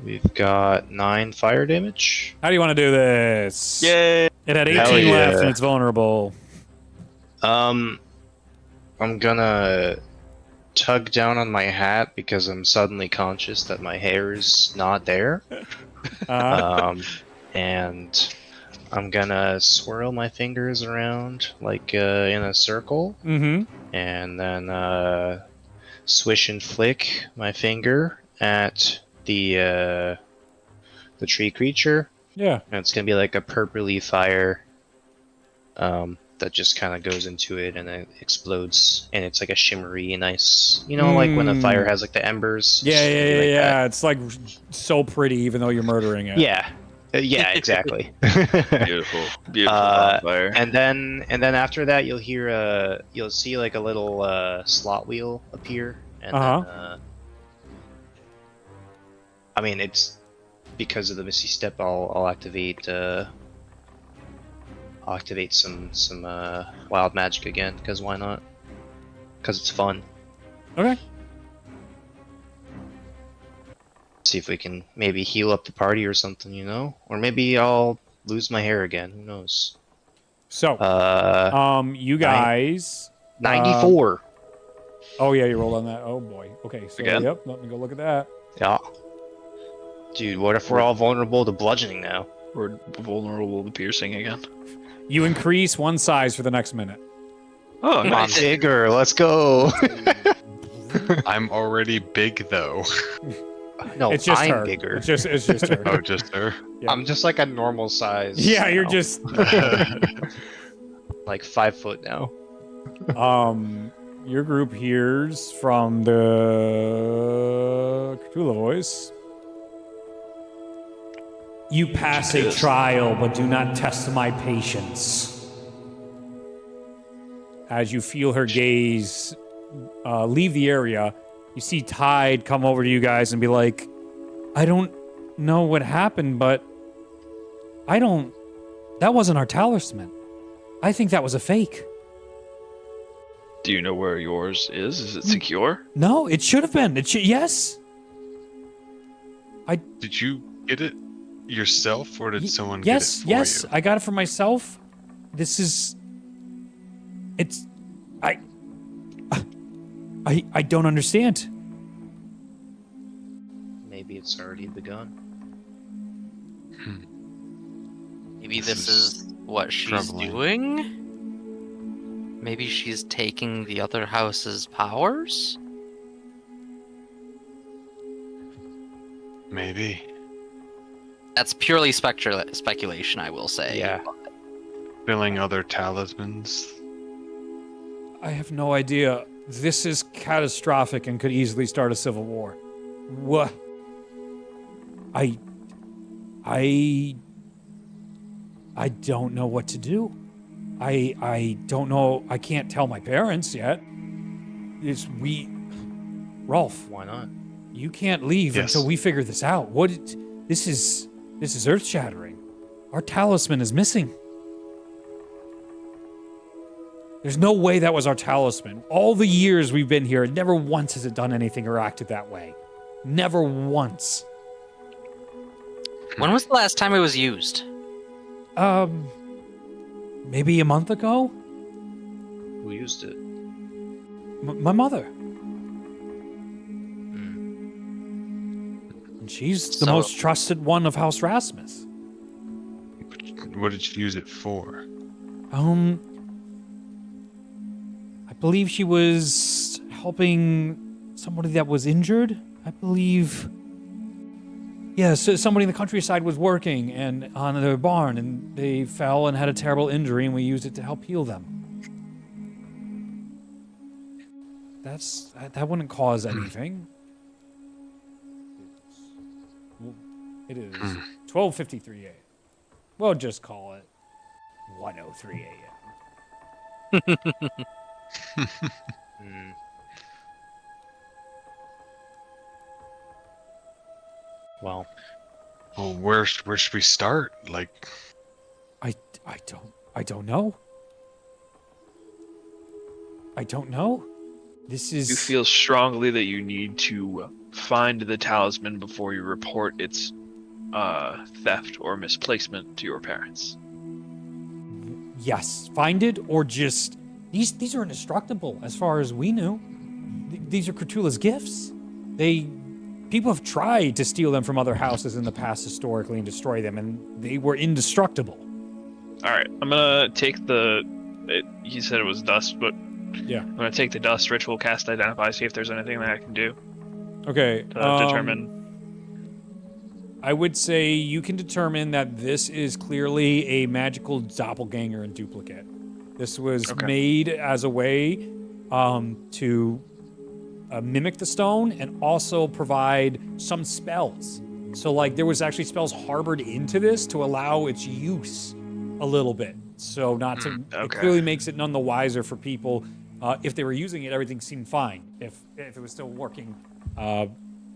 G: We've got 9 fire damage.
B: How do you want to do this?
A: Yay!
B: It had 18
G: Hell
B: left
G: yeah.
B: and it's vulnerable.
G: I'm gonna tug down on my hat because I'm suddenly conscious that my hair is not there. And I'm gonna swirl my fingers around like in a circle,
B: Mm-hmm.
G: and then swish and flick my finger at the tree creature,
B: Yeah.
G: and it's gonna be like a purpley fire that just kind of goes into it and it explodes, and it's like a shimmery, nice, like when a fire has like the embers.
B: Yeah,
G: it's
B: yeah,
G: gonna be
B: yeah,
G: like
B: yeah.
G: that.
B: It's like so pretty, even though you're murdering it.
G: Yeah, yeah, exactly.
A: Beautiful, beautiful bonfire.
G: And then after that, you'll see like a little slot wheel appear, and then I mean, it's because of the Misty Step. I'll activate some wild magic again, because why not? Because it's fun.
B: Okay.
G: See if we can maybe heal up the party or something, or maybe I'll lose my hair again. Who knows?
B: So, you guys.
G: 94.
B: Oh yeah, you rolled on that. Oh boy. Okay. So
A: Again?
B: yep. Let me go look at that.
G: Yeah. Dude, what if we're all vulnerable to bludgeoning now?
A: We're vulnerable to piercing again.
B: You increase one size for the next minute.
A: Oh,
G: I'm
A: nice.
G: bigger. Let's go.
E: I'm already big though.
G: No,
B: It's just
G: I'm
B: her.
G: bigger.
B: It's just her.
E: Oh, just her.
B: Yeah.
G: I'm just like a normal size.
B: Yeah, you're
G: now.
B: just.
G: like 5 foot now.
B: Your group hears from the Kratulla voice. You pass a trial, but do not test my patience. As you feel her gaze leave the area, you see Tide come over to you guys and be like, I don't know what happened, but that wasn't our talisman. I think that was a fake.
A: Do you know where yours is? Is it secure?
B: No, it should have been. Yes.
E: Did you get it yourself, or did someone
B: Yes,
E: get it for
B: yes.
E: you?
B: I got it for myself. It's. I don't understand.
G: Maybe it's already begun.
D: Maybe
E: This
D: this
E: is
D: is what she's
E: troubling.
D: doing? Maybe she's taking the other house's powers?
E: Maybe.
D: That's purely speculation, I will say.
G: Yeah.
E: Filling other talismans.
B: I have no idea. This is catastrophic and could easily start a civil war. What? I don't know what to do. I don't know. I can't tell my parents yet. Rolf,
G: Why not?
B: you can't leave
E: Yes.
B: until we figure this out. This is earth-shattering. Our talisman is missing. There's no way that was our talisman. All the years we've been here, never once has it done anything or acted that way. Never once.
D: When was the last time it was used?
B: Maybe a month ago?
G: Who used it?
B: My mother. And she's the
D: So-
B: most trusted one of House Rasmus.
E: What did you use it for?
B: I believe she was helping somebody that was injured. I believe. Yeah, so somebody in the countryside was working and on their barn, and they fell and had a terrible injury, and we used it to help heal them. That wouldn't cause anything. It is 12:53 a.m. We'll just call it 1:03 a.m.
G: Hmm. Well,
E: Well, where should we start? Like,
B: I don't know. I don't know. This is
A: You feel strongly that you need to find the talisman before you report its theft or misplacement to your parents.
B: yes, find it or just these are indestructible as far as we knew. These are Kratulla's gifts. People have tried to steal them from other houses in the past historically and destroy them, and they were indestructible.
A: All right, I'm gonna take he said it was dust, but
B: Yeah.
A: I'm gonna take the dust ritual cast identify, see if there's anything that I can do
B: Okay.
A: to determine.
B: I would say you can determine that this is clearly a magical doppelganger and duplicate. This was
A: Okay.
B: made as a way to mimic the stone and also provide some spells. So, like, there was actually spells harbored into this to allow its use a little bit. So, not to. It
A: okay.
B: clearly makes it none the wiser for people. If they were using it, everything seemed fine. If it was still working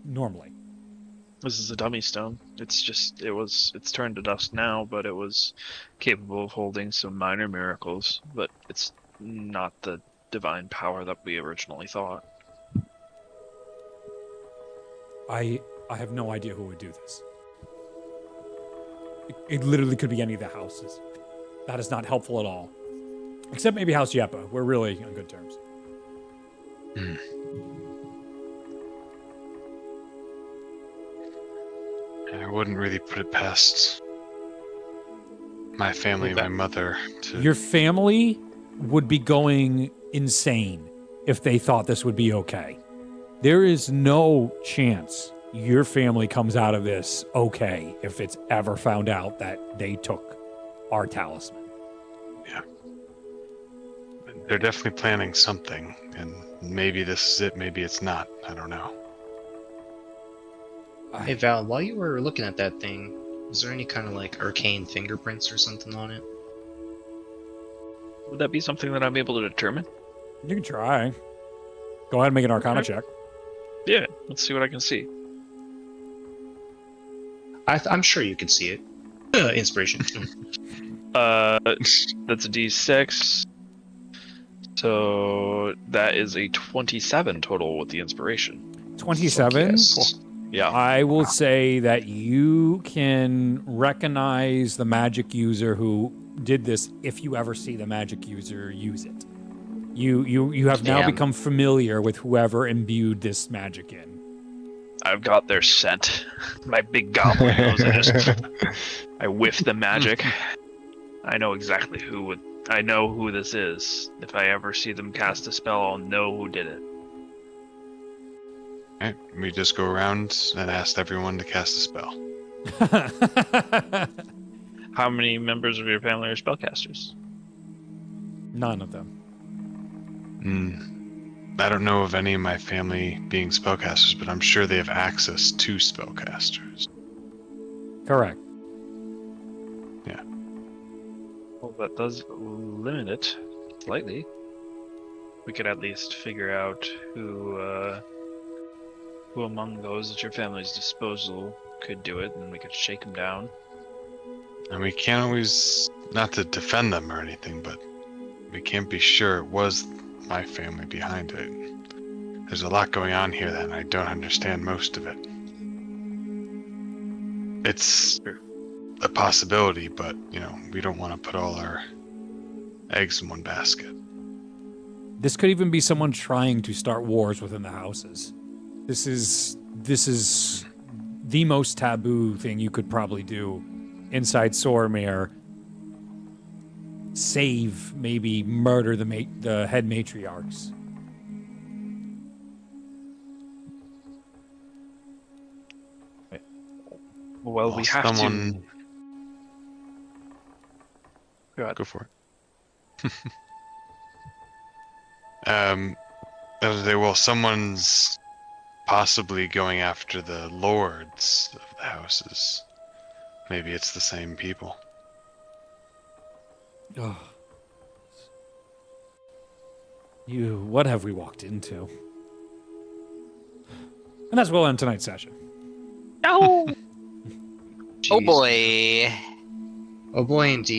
B: normally.
A: This is a dummy stone. It's turned to dust now, but it was capable of holding some minor miracles, but it's not the divine power that we originally thought.
B: I have no idea who would do this. It literally could be any of the houses. That is not helpful at all. Except maybe House Yeppa. We're really on good terms.
E: I wouldn't really put it past my family and my mother to.
B: Your family would be going insane if they thought this would be okay. There is no chance your family comes out of this okay if it's ever found out that they took our talisman.
E: Yeah. They're definitely planning something, and maybe this is it, maybe it's not. I don't know.
G: hey Val, while you were looking at that thing, was there any kind of like arcane fingerprints or something on it?
A: Would that be something that I'm able to determine?
B: You can try. Go ahead and make an Arcana
A: Okay.
B: check.
A: Yeah, let's see what I can see.
G: I'm sure you could see it. Inspiration.
A: That's a D6. So that is a 27 total with the inspiration.
B: 27.
G: Yes.
A: Yeah.
B: I will say that you can recognize the magic user who did this if you ever see the magic user use it. You have now
G: Damn.
B: become familiar with whoever imbued this magic in.
A: I've got their scent. My big goblin nose. I whiff the magic. I know exactly I know who this is. If I ever see them cast a spell, I'll know who did it.
E: Alright, we just go around and ask everyone to cast a spell.
A: How many members of your family are spellcasters?
B: None of them.
E: I don't know of any of my family being spellcasters, but I'm sure they have access to spellcasters.
B: Correct.
A: Well, that does limit it slightly. We could at least figure out who among those at your family's disposal could do it, and we could shake them down.
E: And we can't always, not to defend them or anything, but we can't be sure it was my family behind it. There's a lot going on here that I don't understand most of it. It's a possibility, but, we don't want to put all our eggs in one basket.
B: This could even be someone trying to start wars within the houses. This is the most taboo thing you could probably do inside Sormir. Save, maybe murder the head matriarchs.
A: Well, we have
E: someone...
A: to. Go ahead.
E: Go for it. Someone's possibly going after the lords of the houses. Maybe it's the same people.
B: Oh. What have we walked into? And that's well end tonight's session.
A: No.
D: Oh
G: Jeez.
D: boy.
G: Oh boy, indeed.